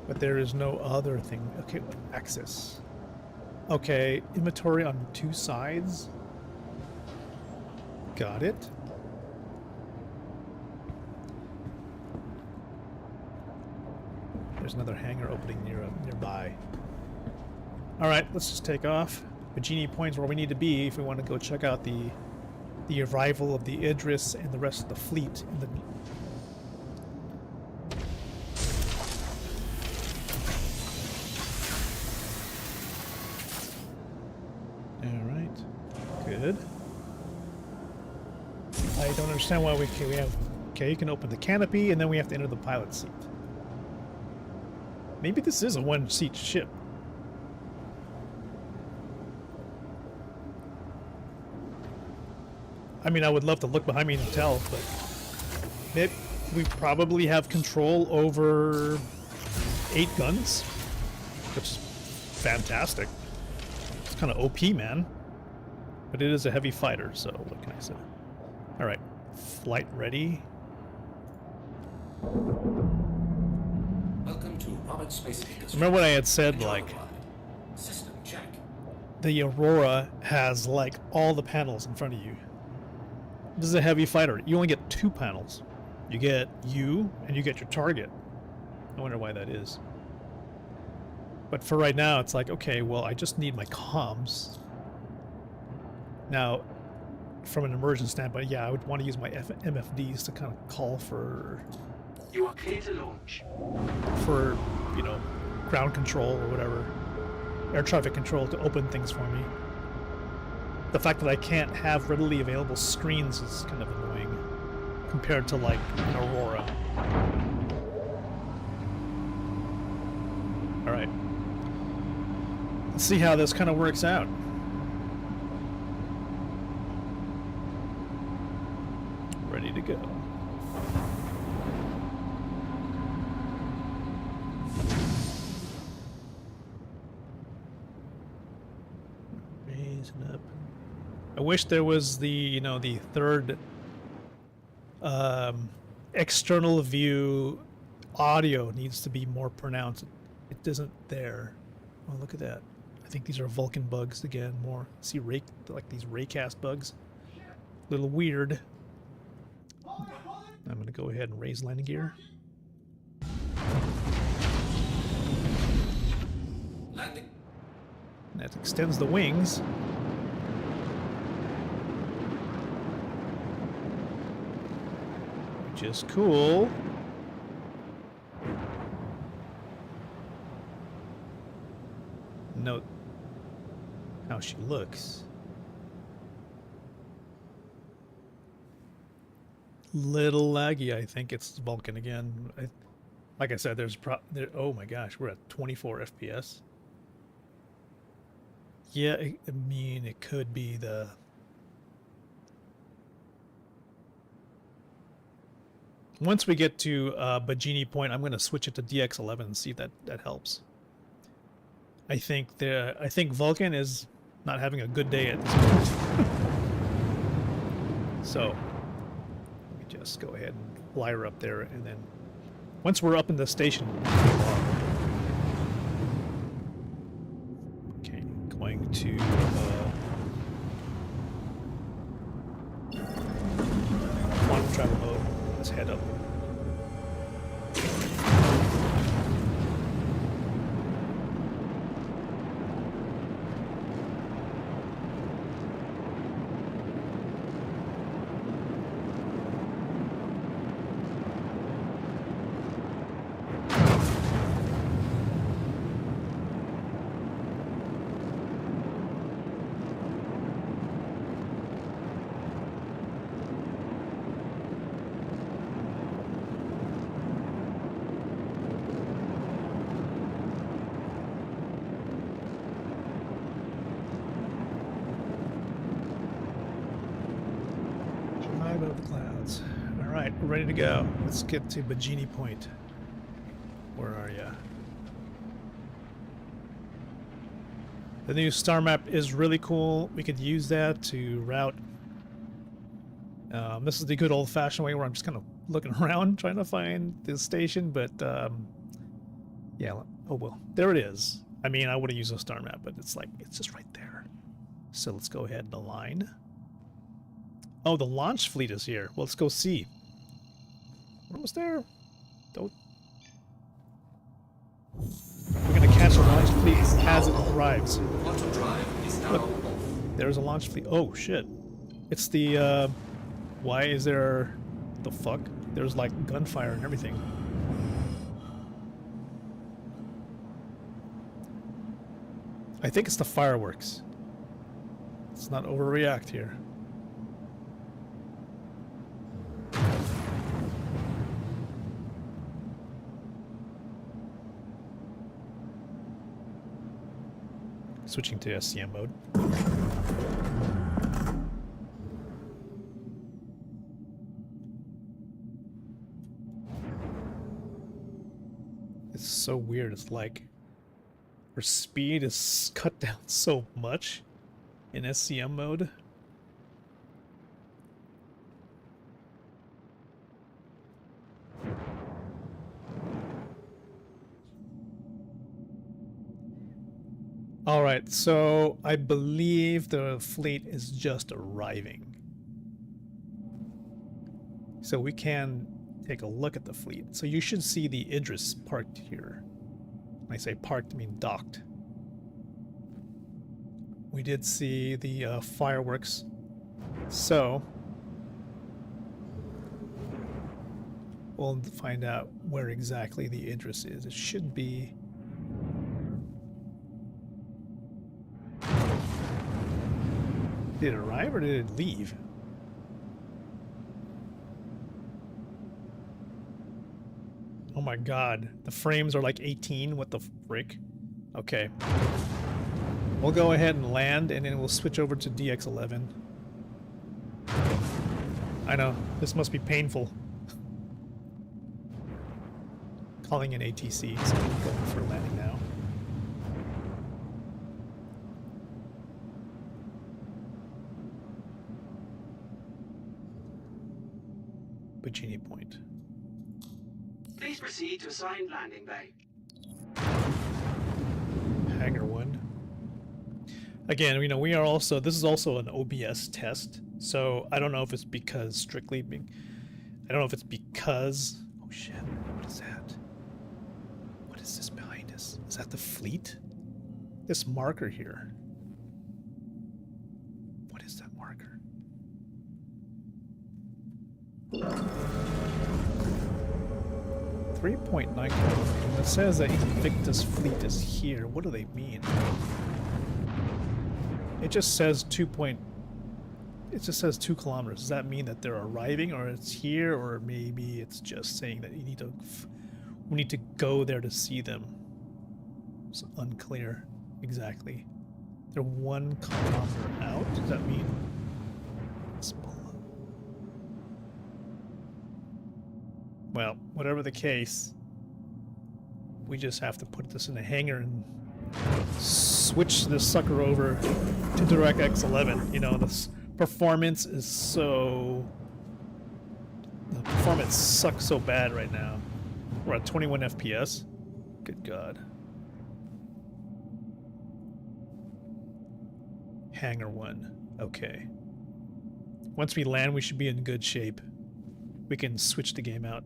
But there is no other thing. Okay, access. Okay, inventory on 2 sides. Got it. There's another hangar opening nearby. Alright, let's just take off. Virginia Point's where we need to be if we want to go check out the arrival of the Idris and the rest of the fleet in the... Good. I don't understand why we have... Okay, you can open the canopy, and then we have to enter the pilot seat. Maybe this is a one-seat ship. I mean, I would love to look behind me and tell, but... we probably have control over 8 guns, which is fantastic. It's kind of OP, man. But it is a heavy fighter, so what can I say? Alright, flight ready. Welcome to Robert Space Industries. Remember what I had said, like, system check. The Aurora has, like, all the panels in front of you. This is a heavy fighter. You only get 2 panels. You get you, and you get your target. I wonder why that is. But for right now, it's like, okay, well, I just need my comms. Now, from an immersion standpoint, yeah, I would want to use my MFDs to kind of call for... You are clear to launch. For, you know, ground control or whatever. Air traffic control to open things for me. The fact that I can't have readily available screens is kind of annoying compared to, like, an Aurora. Alright. Let's see how this kind of works out. Ready to go. Raising up. I wish there was the, you know, the third external view audio needs to be more pronounced. It isn't there. Oh, look at that. I think these are Vulcan bugs again. More see like these raycast bugs. A little weird. I'm going to go ahead and raise landing gear. Landing. That extends the wings. Which is cool. Note how she looks. little laggy. I think it's Vulcan again. Like I said, oh my gosh, we're at 24 FPS. Yeah, I mean, it could be the... Once we get to Bajini Point, I'm going to switch it to DX11 and see if that helps. I think Vulcan is not having a good day at this point. So, let me just go ahead and fly her up there, and then once we're up in the station, okay, going to quantum travel mode. Let's head up. Above the clouds. All right, we're ready to go. Let's get to Bajini Point. Where are ya? The new star map is really cool. We could use that to route. This is the good old-fashioned way where I'm just kind of looking around trying to find the station, but yeah. Oh well, there it is. I mean, I would have used a star map, but it's just right there. So let's go ahead and align. Oh, the launch fleet is here. Well, let's go see. We're almost there. Don't. We're gonna catch the launch fleet as it arrives. Look, there's a launch fleet. Oh shit! It's the. Why is there? The fuck? There's like gunfire and everything. I think it's the fireworks. Let's not overreact here. Switching to SCM mode. It's so weird. It's like our speed is cut down so much in SCM mode. Alright, so I believe the fleet is just arriving. So we can take a look at the fleet. So you should see the Idris parked here. When I say parked, I mean docked. We did see the fireworks. So we'll find out where exactly the Idris is. It should be... Did it arrive or did it leave? Oh my god. The frames are like 18. What the frick? Okay. We'll go ahead and land and then we'll switch over to DX11. I know. This must be painful. Calling in ATC. So I'm going for landing now. Bajini Point. Please proceed to assigned landing bay. Hangar 1. Again, you know, we are also, this is also an OBS test, so I don't know if it's because strictly being, I don't know if it's because, oh shit, what is that? What is this behind us? Is that the fleet? This marker here. What is that marker? 3.9. It says that Invictus fleet is here. What do they mean? It just says 2. it just says 2 kilometers. Does that mean that they're arriving, or it's here, or maybe it's just saying that you need to we need to go there to see them? It's unclear exactly. They're 1 kilometer out. Does that mean it's below? Well, whatever the case, we just have to put this in a hangar and switch this sucker over to DirectX 11. You know, this performance is so... The performance sucks so bad right now. We're at 21 FPS. Good God. Hangar 1. Okay. Once we land, we should be in good shape. We can switch the game out.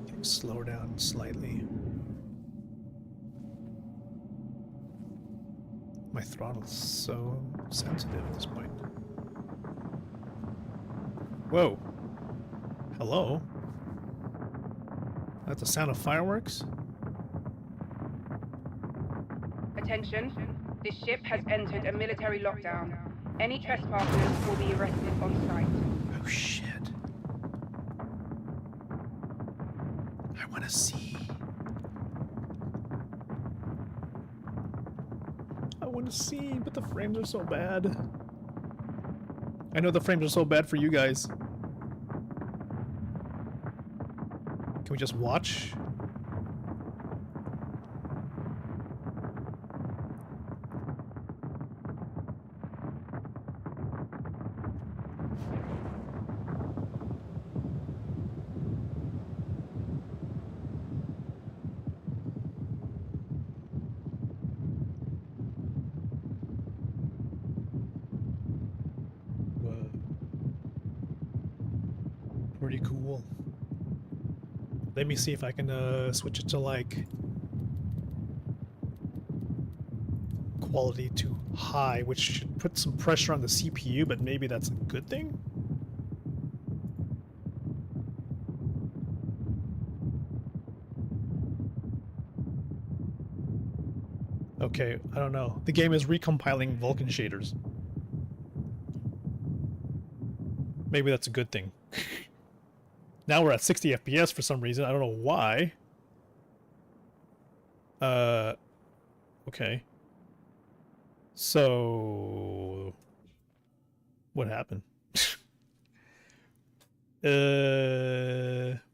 Okay, slow down slightly. My throttle's so sensitive at this point. Whoa. Hello? That's the sound of fireworks? Attention, this ship has entered a military lockdown. Any trespassers will be arrested on site. Oh shit. I want to see. I want to see, but the frames are so bad. I know the frames are so bad for you guys. Can we just watch? Whoa. Pretty cool. Let me see if I can switch it to like quality to high, which should put some pressure on the CPU, but maybe that's a good thing? Okay, I don't know. The game is recompiling Vulkan shaders. Maybe that's a good thing. Now we're at 60 FPS for some reason. I don't know why. Okay. So... What happened?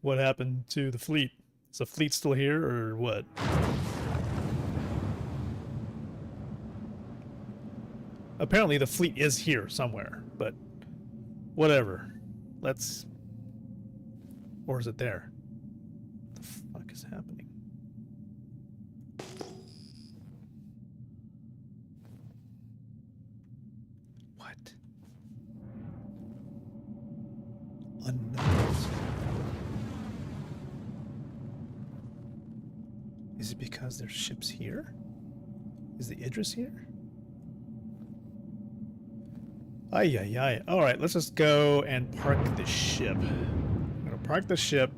What happened to the fleet? Is the fleet still here, or what? Apparently the fleet is here somewhere, but... Whatever. Let's... Or is it there? What the fuck is happening? What? Unknowns. Is it because there's ships here? Is the Idris here? Ay, ay, ay. Alright, let's just go and park the ship. I'm gonna park the ship.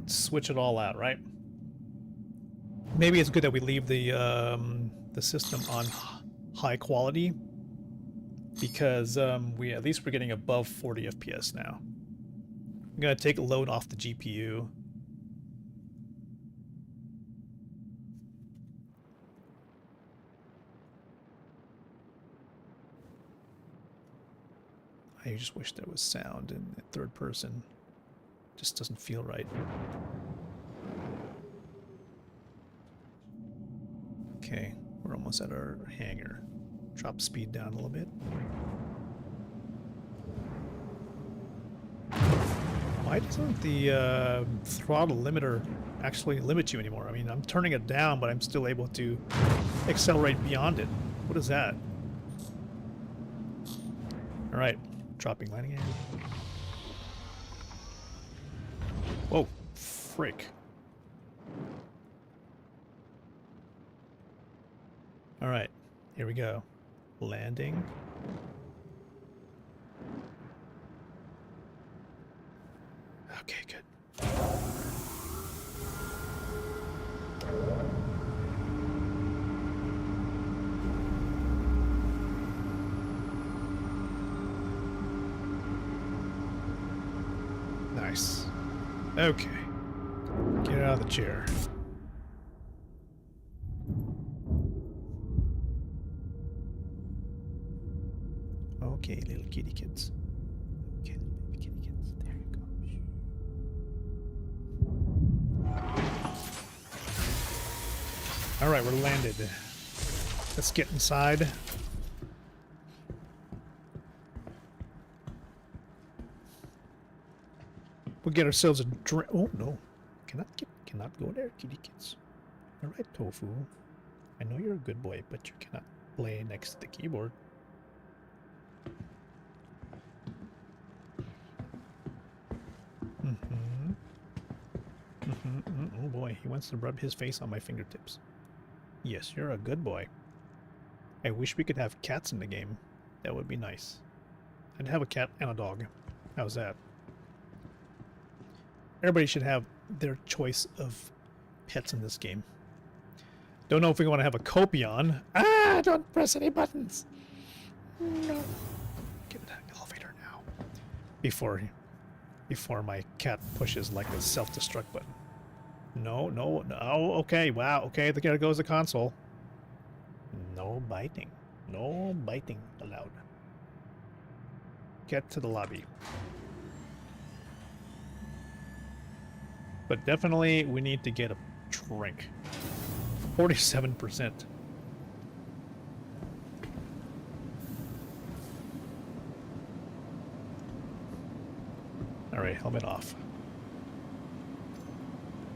Switch it all out, right? Maybe it's good that we leave the system on high quality, because we at least we're getting above 40 FPS now. I'm gonna take a load off the GPU. I just wish there was sound in third person. Just doesn't feel right. Okay, we're almost at our hangar. Drop speed down a little bit. Why doesn't the throttle limiter actually limit you anymore? I mean, I'm turning it down, but I'm still able to accelerate beyond it. What is that? All right. Dropping landing angle. Whoa, frick. All right, here we go. Landing. Okay, good. Nice. Okay. Get out of the chair. Okay, little kitty kids. Okay, little baby kitty kids. There you go. Alright, we're landed. Let's get inside. We'll get ourselves a drink. Oh no. Cannot go there, kitty kids. Alright, Tofu. I know you're a good boy, but you cannot play next to the keyboard. Oh boy, he wants to rub his face on my fingertips. Yes, you're a good boy. I wish we could have cats in the game. That would be nice. I'd have a cat and a dog. How's that? Everybody should have their choice of pets in this game. Don't know if we want to have a Copion. Ah, don't press any buttons. No. Get in the elevator now. Before my cat pushes like a self-destruct button. No. Okay, wow. Okay, there goes the console. No biting. No biting allowed. Get to the lobby. But definitely we need to get a drink. 47%. Alright, helmet off.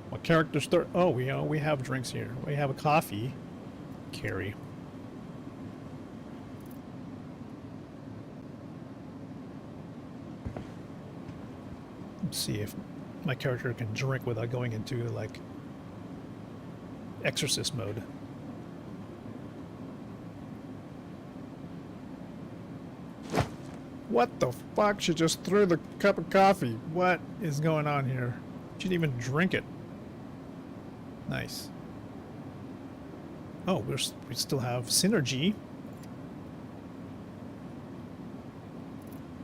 What characters start? Oh, we have drinks here. We have a coffee. Carry. Let's see if my character can drink without going into, like, exorcist mode. What the fuck? She just threw the cup of coffee. What is going on here? She didn't even drink it. Nice. Oh, we still have synergy.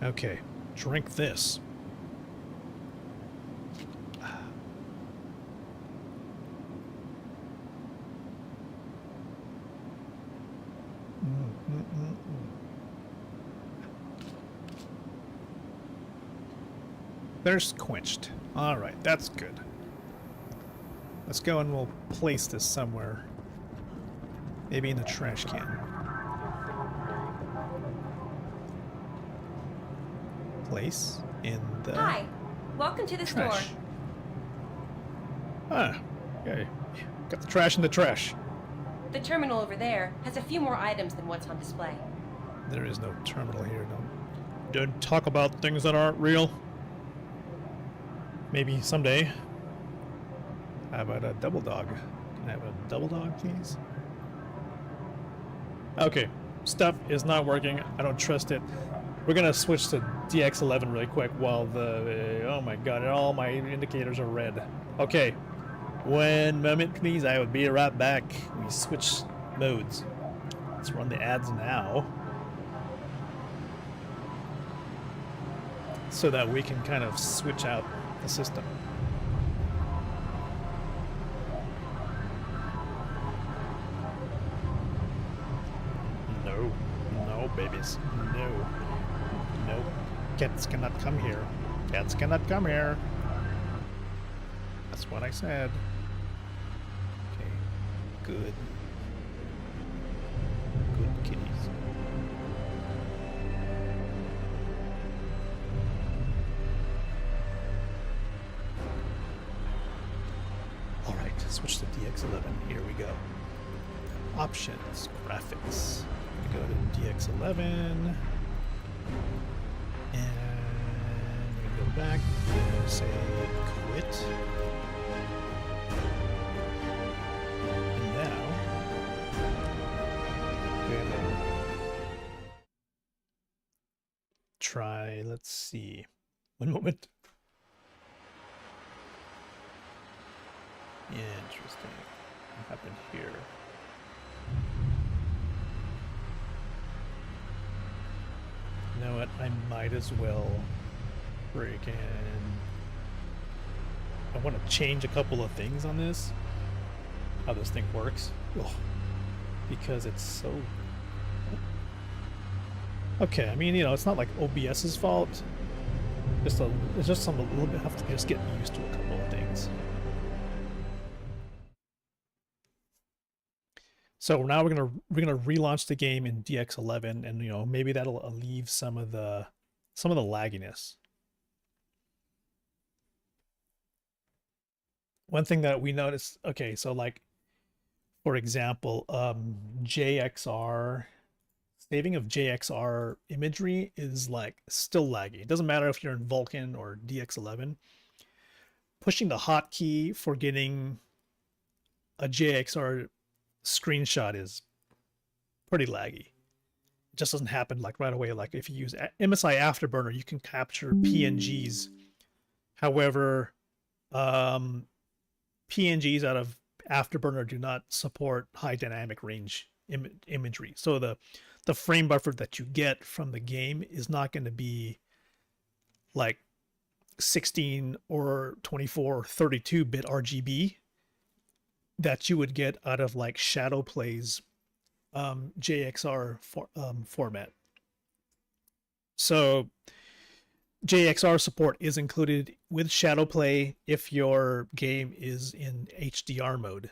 Okay, drink this. Thirst quenched. Alright, that's good. Let's go and we'll place this somewhere. Maybe in the trash can. Place in the Hi, welcome to the trash. store. Ah, okay. Got the trash in the trash. The terminal over there has a few more items than what's on display. There is no terminal here, no. Don't talk about things that aren't real. Maybe someday. How about a double dog? Can I have a double dog, please? Okay, stuff is not working. I don't trust it. We're gonna switch to DX11 really quick while the... oh my god, all my indicators are red. Okay, one moment please, I will be right back. We switch modes. Let's run the ads now. So that we can kind of switch out the system. No, babies. No. Cats cannot come here. Cats cannot come here. That's what I said. Okay. Good. Good kitties. Alright, switch to DX11. Here we go. Options, graphics. We go to DX11. And we go back and say quit. And now we're gonna try, let's see. One moment. Interesting. What happened here? You know what? I might as well freaking I want to change a couple of things on this, how this thing works. Ugh. Because it's so... Okay, I mean, you know, it's not like OBS's fault. It's just some a little bit have to just get used to a couple of things. So now we're gonna relaunch the game in DX11, and you know, maybe that'll alleviate some of the lagginess. One thing that we noticed, okay, so like for example, JXR, saving of JXR imagery is like still laggy. It doesn't matter if you're in Vulkan or DX11. Pushing the hotkey for getting a JXR screenshot is pretty laggy. It just doesn't happen like right away. Like if you use MSI Afterburner, you can capture PNGs. However, PNGs out of Afterburner do not support high dynamic range imagery. So the frame buffer that you get from the game is not going to be like 16 or 24 or 32-bit RGB that you would get out of like Shadowplay's JXR format. So JXR support is included with Shadowplay if your game is in HDR mode.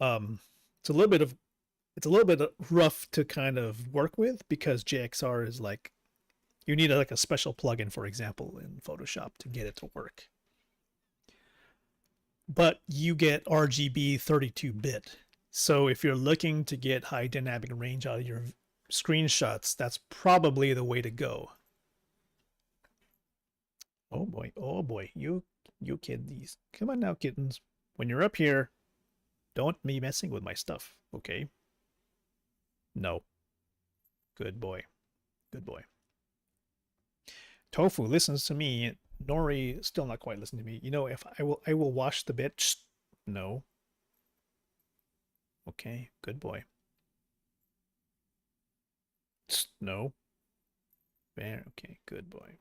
It's a little bit rough to kind of work with because JXR is like, you need like a special plugin, for example, in Photoshop to get it to work. But you get RGB 32-bit. So if you're looking to get high dynamic range out of your screenshots, that's probably the way to go. Oh boy, you kiddies. Come on now, kittens. When you're up here, don't be messing with my stuff, okay? No. Good boy. Good boy. Tofu listens to me. Nori still not quite listening to me. You know, if I will wash the bit. Shh. No. Okay, good boy. Shh. No. There. Okay, good boy.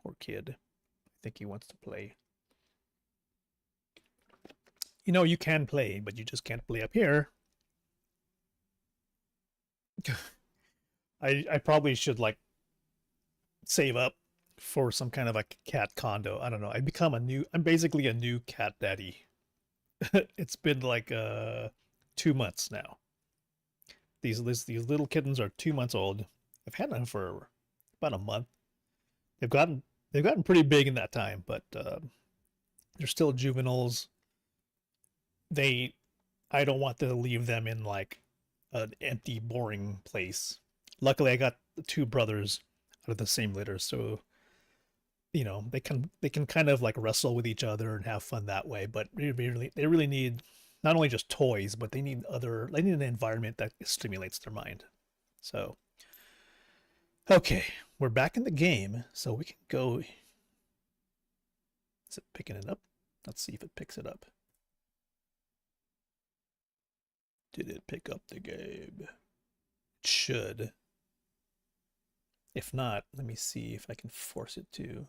Poor kid. I think he wants to play. You know, you can play, but you just can't play up here. I probably should like save up for some kind of a cat condo. I don't know. I'm basically a new cat daddy. It's been like 2 months now. These little kittens are 2 months old. I've had them for about a month. They've gotten pretty big in that time, but they're still juveniles. I don't want to leave them in like an empty, boring place. Luckily, I got the two brothers out of the same litter, so you know they can kind of like wrestle with each other and have fun that way. But they really need not only just toys, but they need an environment that stimulates their mind. So okay, we're back in the game, so we can go. Is it picking it up? Let's see if it picks it up. Did it pick up the game? It should. If not, let me see if I can force it to.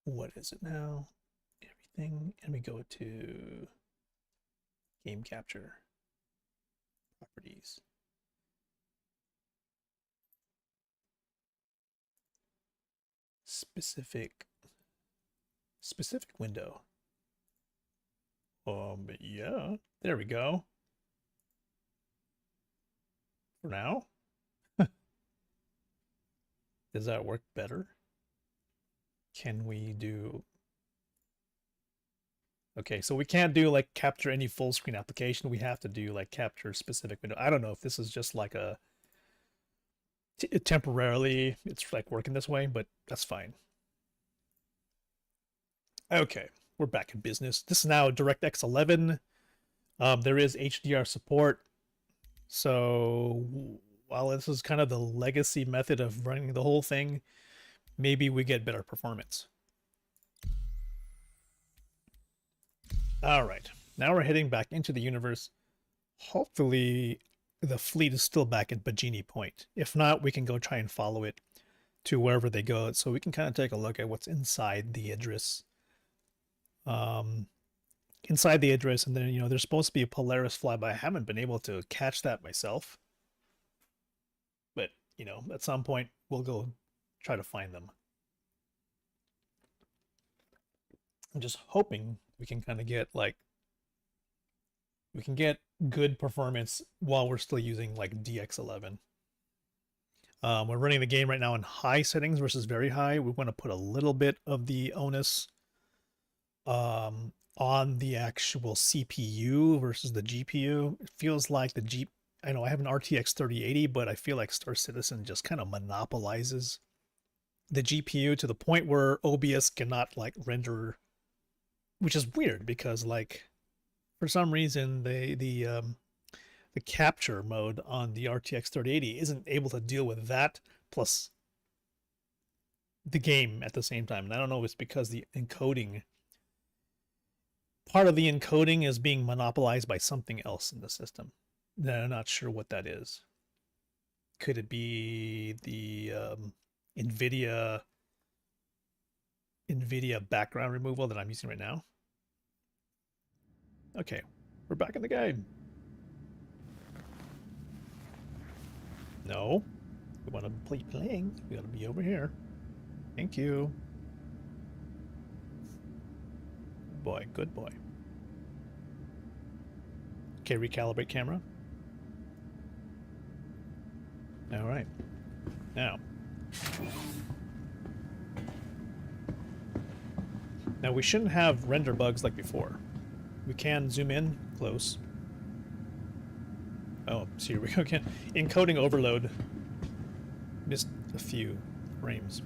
What is it now? Everything, and we go to game capture properties. Specific window. Yeah, there we go. For now. Does that work better? Can we do... Okay, so we can't do like capture any full screen application. We have to do like capture specific window. I don't know if this is just like a temporarily it's like working this way, but that's fine. Okay, we're back in business. This is now DirectX 11. There is HDR support. So while this is kind of the legacy method of running the whole thing, maybe we get better performance. All right, now we're heading back into the universe. Hopefully the fleet is still back at Bajini Point. If not, we can go try and follow it to wherever they go, so we can kind of take a look at what's inside the Idris. Inside the Idris, and then, you know, there's supposed to be a Polaris flyby. I haven't been able to catch that myself. But, you know, at some point, we'll go try to find them. I'm just hoping we can kind of get, like, we can get good performance while we're still using, like, DX11. We're running the game right now in high settings versus very high. We want to put a little bit of the onus on the actual CPU versus the GPU. It feels like I know I have an RTX 3080, but I feel like Star Citizen just kind of monopolizes the GPU to the point where OBS cannot like render, which is weird because like for some reason the capture mode on the RTX 3080 isn't able to deal with that plus the game at the same time. And I don't know if it's because the encoding, part of the encoding is being monopolized by something else in the system. I'm not sure what that is. Could it be the NVIDIA background removal that I'm using right now? Okay, we're back in the game. No, we want to play playing. We gotta be over here. Thank you. Boy, good boy. Okay, recalibrate camera. All right. Now we shouldn't have render bugs like before. We can zoom in close. Oh, so here we go again. Encoding overload. Missed a few frames.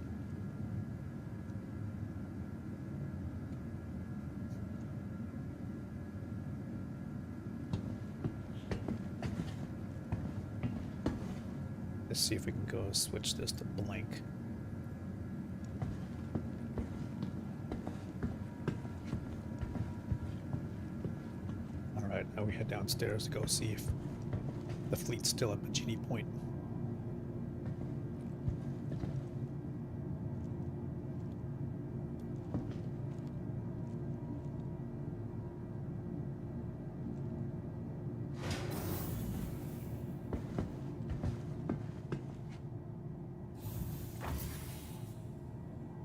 Let's see if we can go switch this to blank. All right, now we head downstairs to go see if the fleet's still at Bajini Point.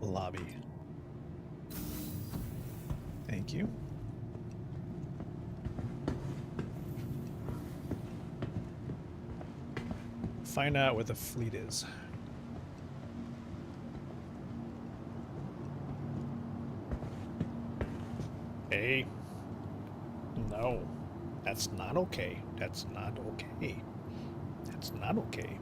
Lobby. Thank you. Find out where the fleet is. Hey. No. That's not okay. That's not okay. That's not okay.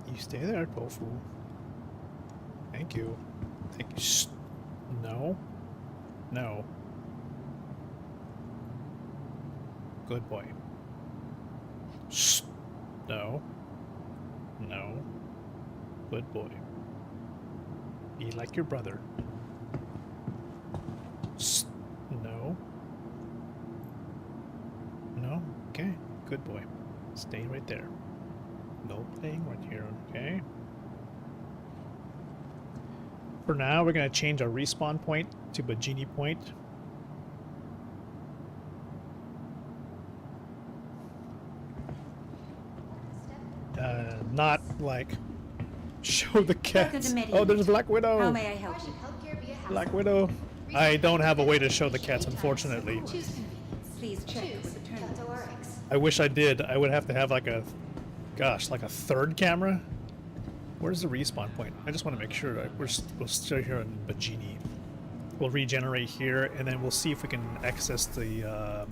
You stay there, Tofu. Thank you. Thank you. Shh. No. No. Good boy. Shh. No. No. Good boy. Be like your brother. Shh. No. No. Okay. Good boy. Stay right there. No playing right here, okay? For now, we're going to change our respawn point to Bajini Point. Not like show the cats. Oh, there's Black Widow. How may I help you? Black Widow. I don't have a way to show the cats, unfortunately. Please check with the terminal. I wish I did. I would have to have like a, gosh, like a third camera. Where's the respawn point? I just want to make sure that we'll still here in Bajini. We'll regenerate here, and then we'll see if we can access the.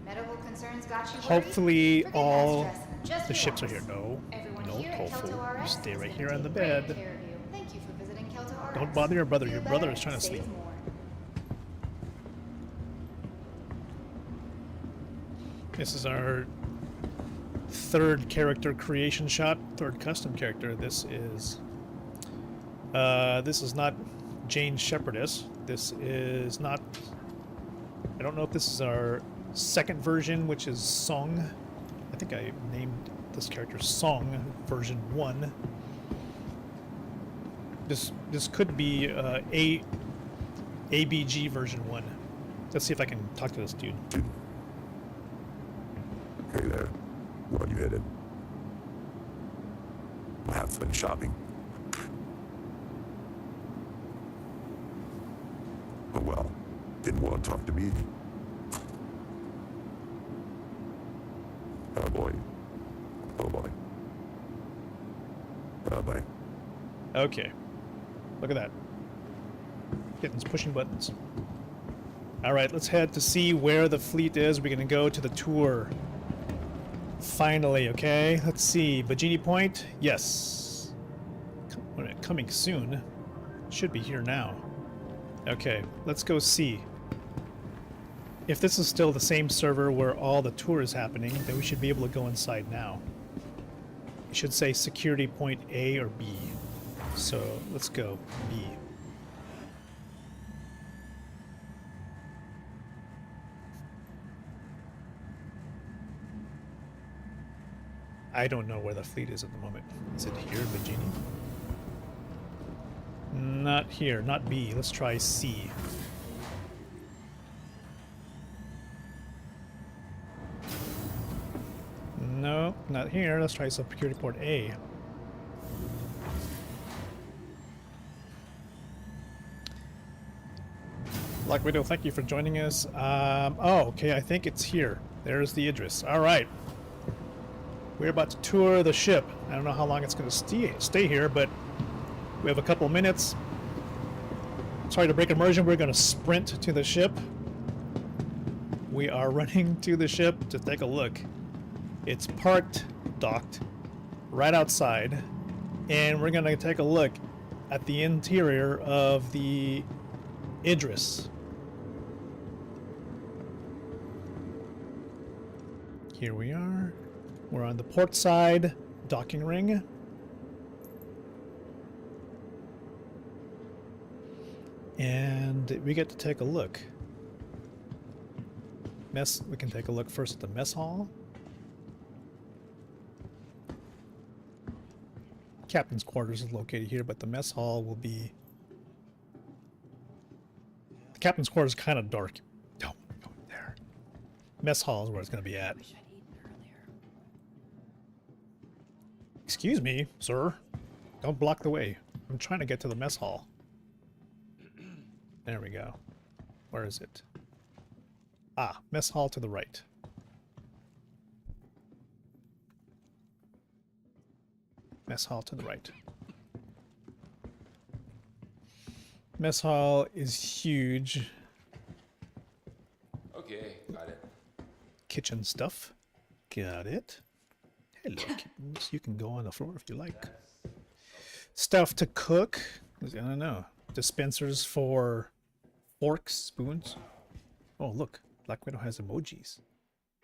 Medical concerns got you worried? Hopefully, Forget all that stress. Just the ships are relax. here. No, Everyone no here at Tofu. Kelto You RX stay is right gonna here on the take great bed. care of you. Thank you for visiting Kelto RX. Don't bother your brother. Feel Your brother better, is trying to save sleep. more. This is our third character creation shot, third custom character. This is not Jane Shepherdess. This is not. I don't know if this is our second version, which is Song. I think I named this character Song version 1. This could be ABG version 1. Let's see if I can talk to this dude. Hey there. Where are you headed? Have fun shopping. Oh well. Didn't want to talk to me. Oh boy. Oh boy. Oh boy. Okay. Look at that. Kittens pushing buttons. Alright, let's head to see where the fleet is. We're gonna go to the tour. Finally, okay? Let's see. Bajini Point? Yes. Coming soon. Should be here now. Okay, let's go see. If this is still the same server where all the tour is happening, then we should be able to go inside now. It should say security point A or B. So let's go B. I don't know where the fleet is at the moment. Is it here, Bajini? Not here, not B. Let's try C. No, not here. Let's try security port A. Black Widow, thank you for joining us. Oh, okay, I think it's here. There's the Idris. All right. We're about to tour the ship. I don't know how long it's going to stay here, but we have a couple minutes. Sorry to break immersion. We're going to sprint to the ship. We are running to the ship to take a look. It's parked, docked, right outside, and we're going to take a look at the interior of the Idris. Here we are. We're on the port side, docking ring. And we get to take a look. We can take a look first at the mess hall. Captain's quarters is located here, but the mess hall will be... The captain's quarters is kind of dark. Don't go there. Mess hall is where it's going to be at. Excuse me, sir. Don't block the way. I'm trying to get to the mess hall. There we go. Where is it? Ah, mess hall to the right. Mess hall to the right. Mess hall is huge. Okay, got it. Kitchen stuff. Got it. Hello, kittens. You can go on the floor if you like. Stuff to cook. I don't know. Dispensers for forks, spoons. Oh, look. Black Widow has emojis.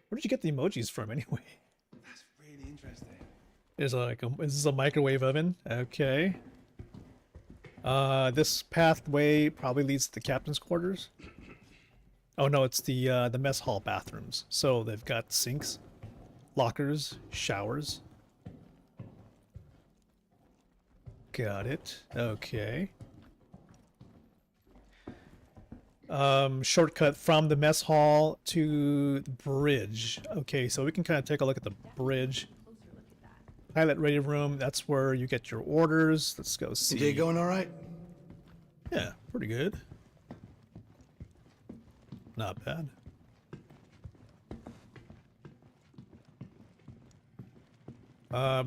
Where did you get the emojis from anyway? That's really interesting. There's like is this a microwave oven? Okay. This pathway probably leads to the captain's quarters. Oh no, it's the mess hall bathrooms. So they've got sinks, lockers, showers. Got it. Okay. Shortcut from the mess hall to the bridge. Okay, so we can kind of take a look at the bridge. Pilot ready room, that's where you get your orders. Let's go see. Day going all right? Yeah, pretty good. Not bad.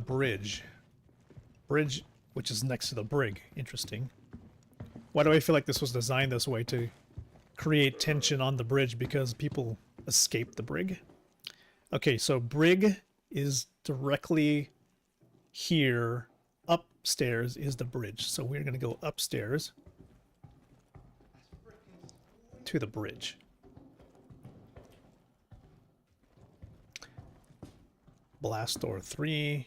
Bridge. Bridge, which is next to the brig. Interesting. Why do I feel like this was designed this way? To create tension on the bridge because people escape the brig. Okay, so brig is directly here. Upstairs is the bridge. So we're going to go upstairs to the bridge. Blast door 3.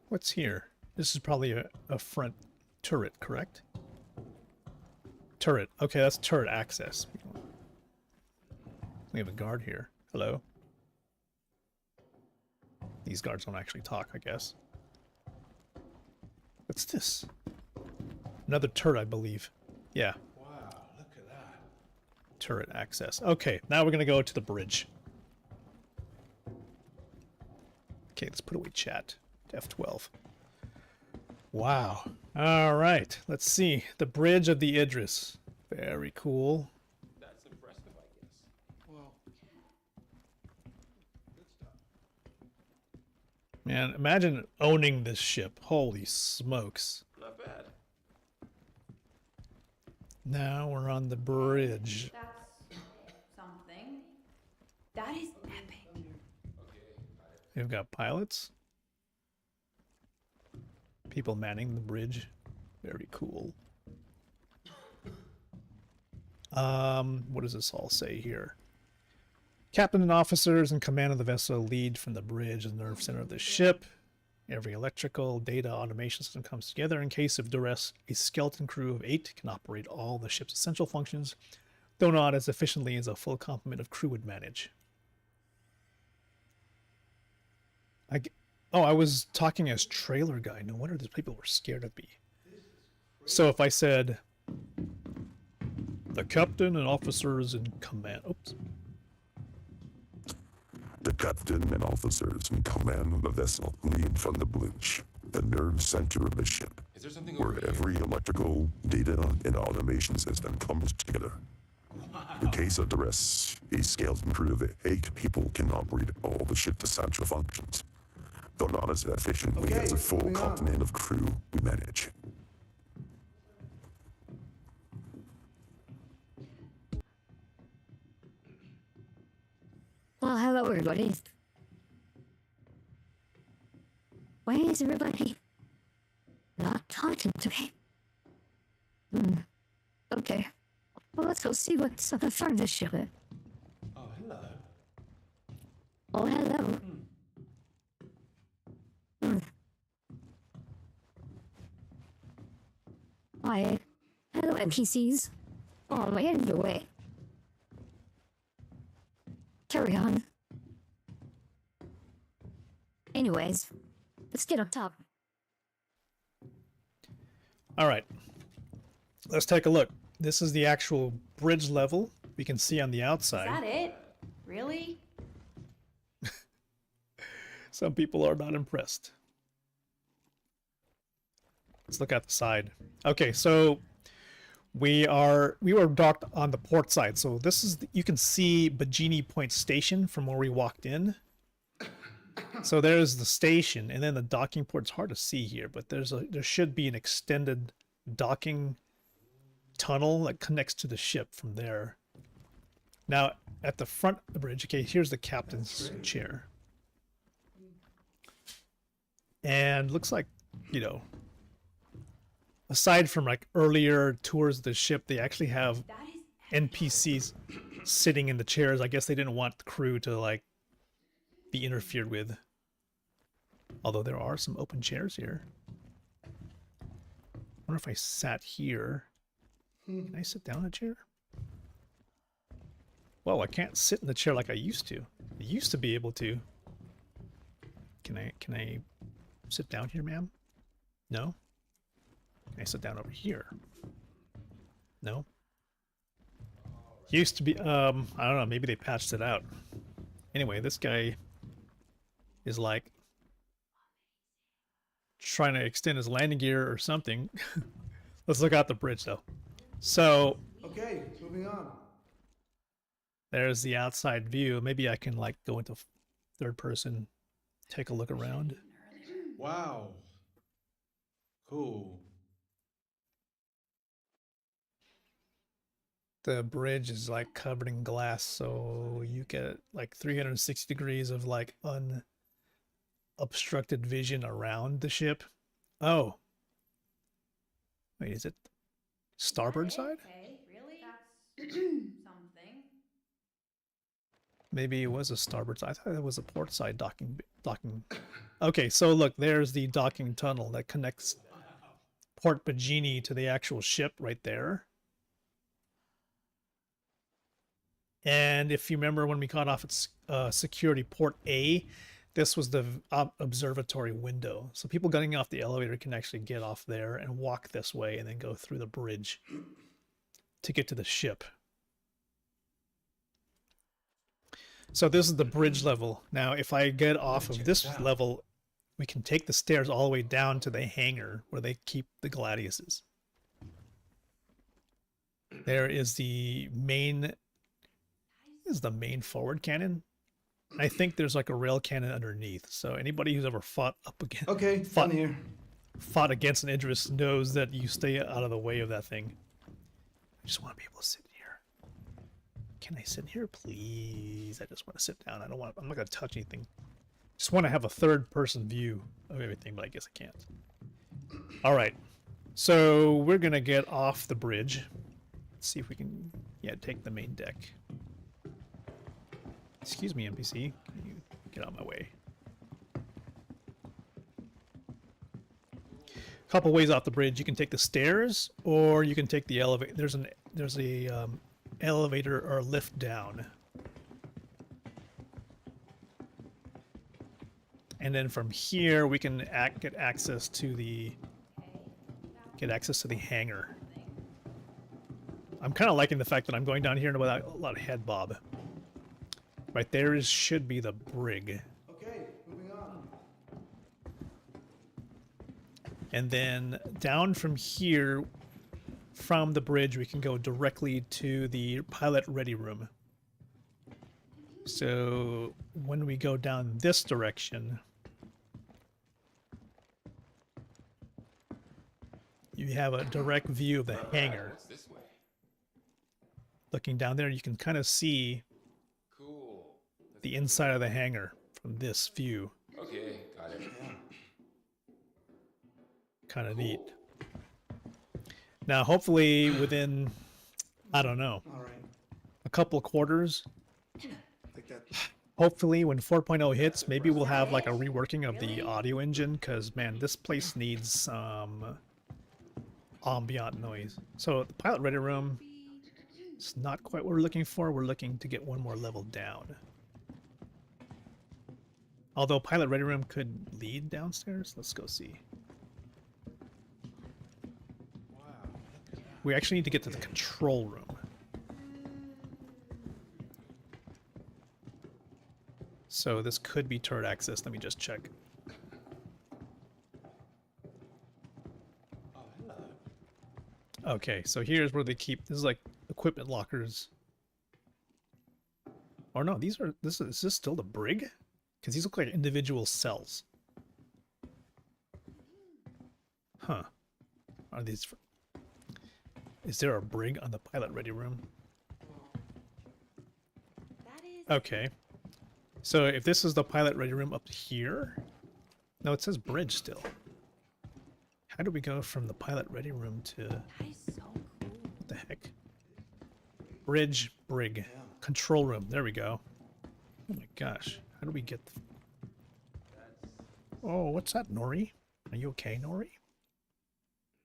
What's here? This is probably a front turret, correct? Turret. Okay, that's turret access. We have a guard here. Hello. These guards don't actually talk, I guess. What's this? Another turret, I believe. Yeah. Wow, look at that. Turret access. Okay, now we're gonna go to the bridge. Okay, let's put away chat. F12. Wow. All right. Let's see. The bridge of the Idris. Very cool. That's impressive, I guess. Well, good stuff. Man, imagine owning this ship. Holy smokes. Not bad. Now we're on the bridge. That's something. That is epic. We've got pilots. People manning the bridge. Very cool. What does this all say here? Captain and officers in command of the vessel lead from the bridge, the nerve center of the ship. Every electrical data automation system comes together. In case of duress, a skeleton crew of 8 can operate all the ship's essential functions, though not as efficiently as a full complement of crew would manage. Oh, I was talking as trailer guy. No wonder these people were scared of me. So if I said, the captain and officers in command. Oops. The captain and officers in command of the vessel lead from the bridge, the nerve center of the ship, Is there something where over here? every electrical data and automation system comes together. In case of duress, a skeleton crew of 8 people can operate all the ship's essential functions, though not as efficiently as a full complement of crew we manage. Well, hello everybody. Why is everybody not talking to me? Okay. Well, let's go see what's on the front of this ship. Oh, hello. Oh, hello. Hi. Hello, NPCs. Oh, my head in your way. Carry on. Anyways, let's get up top. All right. Let's take a look. This is the actual bridge level. We can see on the Is outside. that it? Really? Some people are not impressed. Let's look at the side. Okay, so we were docked on the port side. So this is you can see Bajini Point Station from where we walked in. So there's the station, and then the docking port's hard to see here, but there should be an extended docking tunnel that connects to the ship from there. Now at the front of the bridge, okay, here's the captain's chair. And looks like, you know, aside from like earlier tours of the ship, they actually have NPCs sitting in the chairs. I guess they didn't want the crew to like be interfered with. Although there are some open chairs here. I wonder if I sat here. Can I sit down in a chair? Whoa, I can't sit in the chair like I used to. I used to be able to. Can I sit down here, ma'am? No? Can I sit down over here? No? Used to be, I don't know, maybe they patched it out. Anyway, this guy is like trying to extend his landing gear or something. Let's look out the bridge though. So Okay, moving on. there's the outside view. Maybe I can like go into third person, take a look around. Wow. Cool. The bridge is like covered in glass, so you get like 360 degrees of like unobstructed vision around the ship. Oh. Wait, is it starboard side? Okay, really? That's something. Maybe it was a starboard side. I thought it was a port side docking. Okay, so look, there's the docking tunnel that connects Port Bagini to the actual ship right there. And if you remember when we got off at security port A, this was the observatory window. So people getting off the elevator can actually get off there and walk this way and then go through the bridge to get to the ship. So this is the bridge level. Now, if I get off of this level, we can take the stairs all the way down to the hangar where they keep the Gladiuses. There is the main forward cannon. I think there's like a rail cannon underneath. So anybody who's ever fought up against fought against an Idris knows that you stay out of the way of that thing. I just want to be able to sit here. Can I sit here, please? I just want to sit down. I'm not going to touch anything. Just want to have a third-person view of everything, but I guess I can't. All right. So we're going to get off the bridge. Let's see if we can, take the main deck. Excuse me, NPC. Can you get out of my way? A couple ways off the bridge. You can take the stairs, or you can take the elevator. There's a elevator or lift down, and then from here we can get access to the hangar. I'm kind of liking the fact that I'm going down here without a lot of head bob. Right there should be the brig. Okay, moving on. And then down from here, from the bridge, we can go directly to the pilot ready room. So when we go down this direction, you have a direct view of the hangar. Looking down there, you can kind of see the inside of the hangar from this view. Okay, got it. Kind of neat. Now, hopefully within, I don't know, a couple of quarters, hopefully when 4.0 hits, maybe we'll have like a reworking of the audio engine, because, man, this place needs some ambient noise. So the pilot ready room, it's not quite what we're looking for. We're looking to get one more level down. Although pilot ready room could lead downstairs. Let's go see. We actually need to get to the control room. So this could be turret access. Let me just check. Okay, so here's where they keep, this is like equipment lockers. Or no, is this still the brig? Because these look like individual cells. Huh. Are these... Is there a brig on the pilot ready room? Okay. So if this is the pilot ready room up here... No, it says bridge still. How do we go from the pilot ready room to... What the heck? Bridge, brig, control room. There we go. Oh my gosh. How do we get... Oh, what's that, Nori? Are you okay, Nori?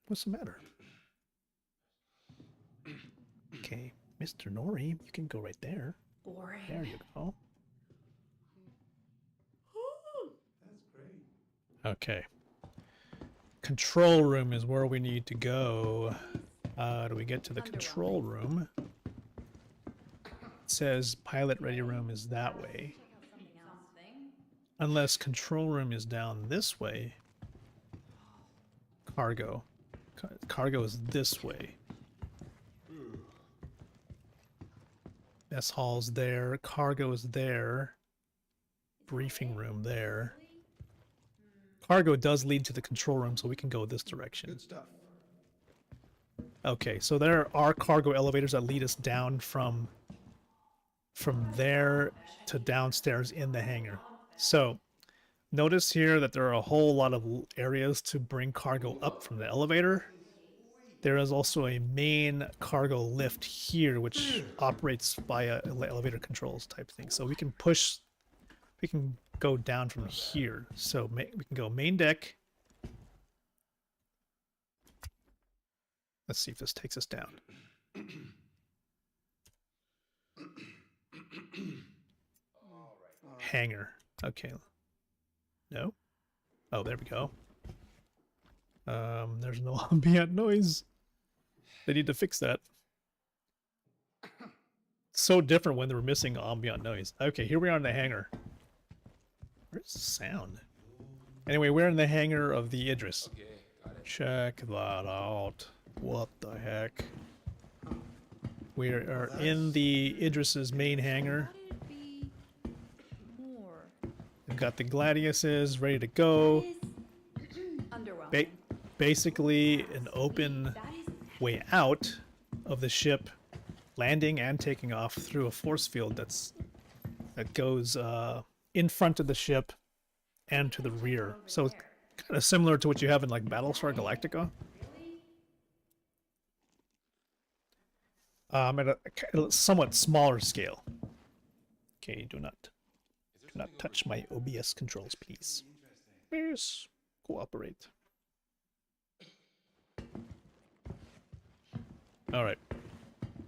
What's the matter? Okay, Mr. Nori, you can go right there. Boring. There you go. That's great. Okay. Control room is where we need to go. Do we get to the control room? It says pilot ready room is that way. Unless control room is down this way. Cargo. Cargo is this way. Mess hall's there. Cargo is there. Briefing room there. Cargo does lead to the control room, so we can go this direction. Good stuff. Okay, so there are cargo elevators that lead us down from there to downstairs in the hangar. So notice here that there are a whole lot of areas to bring cargo up from the elevator. There is also a main cargo lift here, which operates via elevator controls type thing. So we can push, we can go down from here. So we can go main deck. Let's see if this takes us down. Hangar. Okay. No? Oh, there we go. There's no ambient noise. They need to fix that. So different when they were missing ambient noise. Okay, here we are in the hangar. Where's the sound? Anyway, we're in the hangar of the Idris. Okay, got it. Check that out. What the heck? We are in the Idris's main hangar. We've got the Gladiuses ready to go. Basically an open way out of the ship, landing and taking off through a force field that goes in front of the ship and to the rear. So it's kind of similar to what you have in like Battlestar Galactica. At a somewhat smaller scale. Okay, do not touch my OBS controls, please. Yes, cooperate. Alright.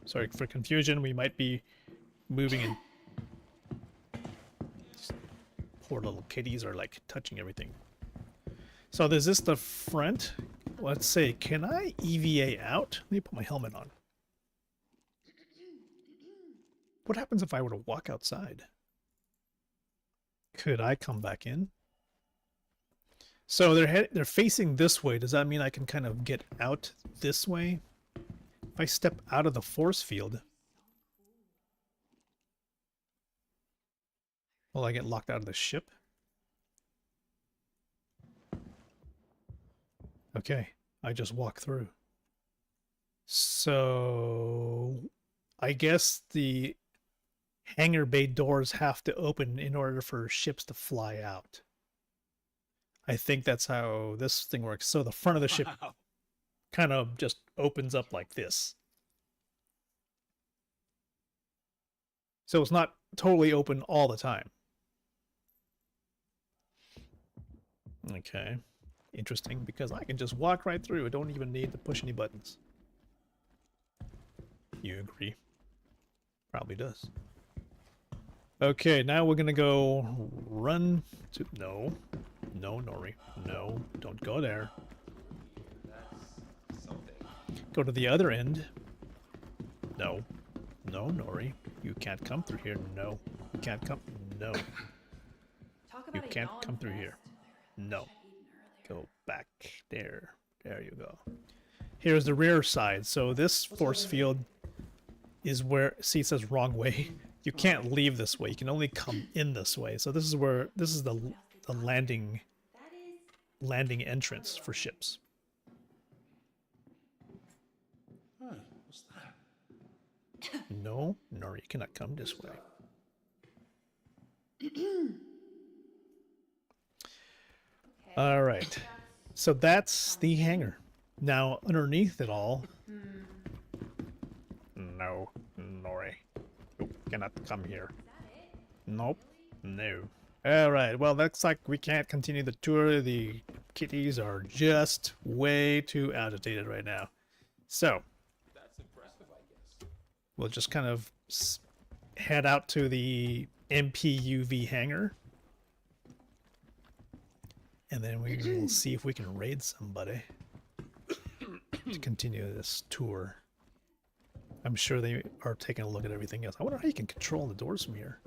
Sorry for confusion, we might be moving in. These poor little kitties are like touching everything. So is this the front? Let's say, can I EVA out? Let me put my helmet on. What happens if I were to walk outside? Could I come back in? So they're facing this way. Does that mean I can kind of get out this way? If I step out of the force field, will I get locked out of the ship? Okay, I just walk through. So I guess the hangar bay doors have to open in order for ships to fly out. I think that's how this thing works. So the front of the ship kind of just opens up like this. So it's not totally open all the time. Okay. Interesting, because I can just walk right through. I don't even need to push any buttons. You agree? Probably does. Okay, now we're gonna go run to... No. No, Nori. No, don't go there. That's something. Go to the other end. No. No, Nori. You can't come through here. No. You can't come... No. You can't come through here. No. Go back there. There you go. Here's the rear side. So this force field is where... See, it says wrong way. You can't leave this way. You can only come in this way. So this is where... This is the landing entrance for ships. Huh, what's that? No, no, you cannot come this way. All right. So that's the hangar. Now, underneath it all... No, Nori. You cannot come here. Nope. No. Alright, well, looks like we can't continue the tour. The kitties are just way too agitated right now. So, That's impressive, I guess. we'll just kind of head out to the MPUV hangar. And then we will see if we can raid somebody to continue this tour. I'm sure they are taking a look at everything else. I wonder how you can control the doors from here.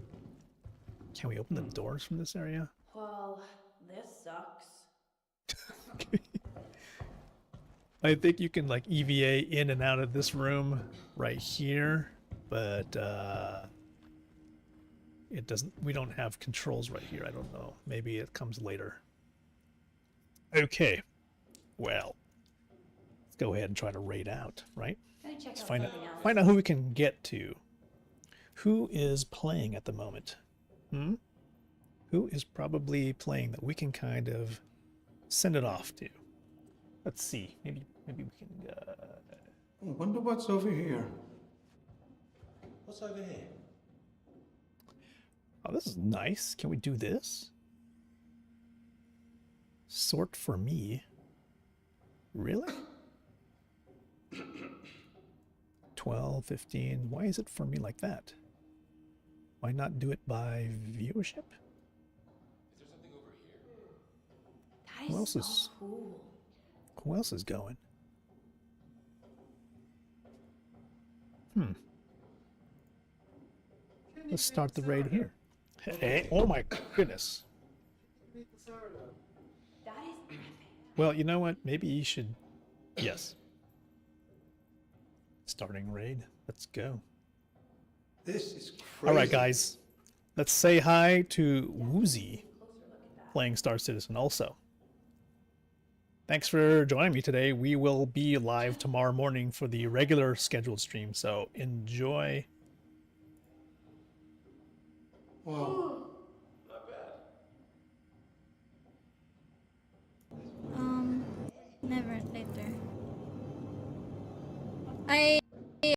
Can we open the doors from this area? Well, this sucks. I think you can like EVA in and out of this room right here, but it doesn't. We don't have controls right here. I don't know. Maybe it comes later. Okay. Well, let's go ahead and try to raid out, right? Let's find out who we can get to. Who is playing at the moment? Who is probably playing that we can kind of send it off to? Let's see. Maybe we can. I wonder what's over here. What's over here? Oh, this is nice. Can we do this? Sort for me. Really? 12, 15. Why is it for me like that? Why not do it by viewership? Is there something over here? That Who else so is cool. Who else is going? Let's start the raid here. Hey, oh my goodness. That is epic. Well, you know what? Maybe you should. Yes. Starting raid. Let's go. This is crazy. All right, guys. Let's say hi to Woozy playing Star Citizen also. Thanks for joining me today. We will be live tomorrow morning for the regular scheduled stream, so enjoy. Wow. Not bad. Never later. I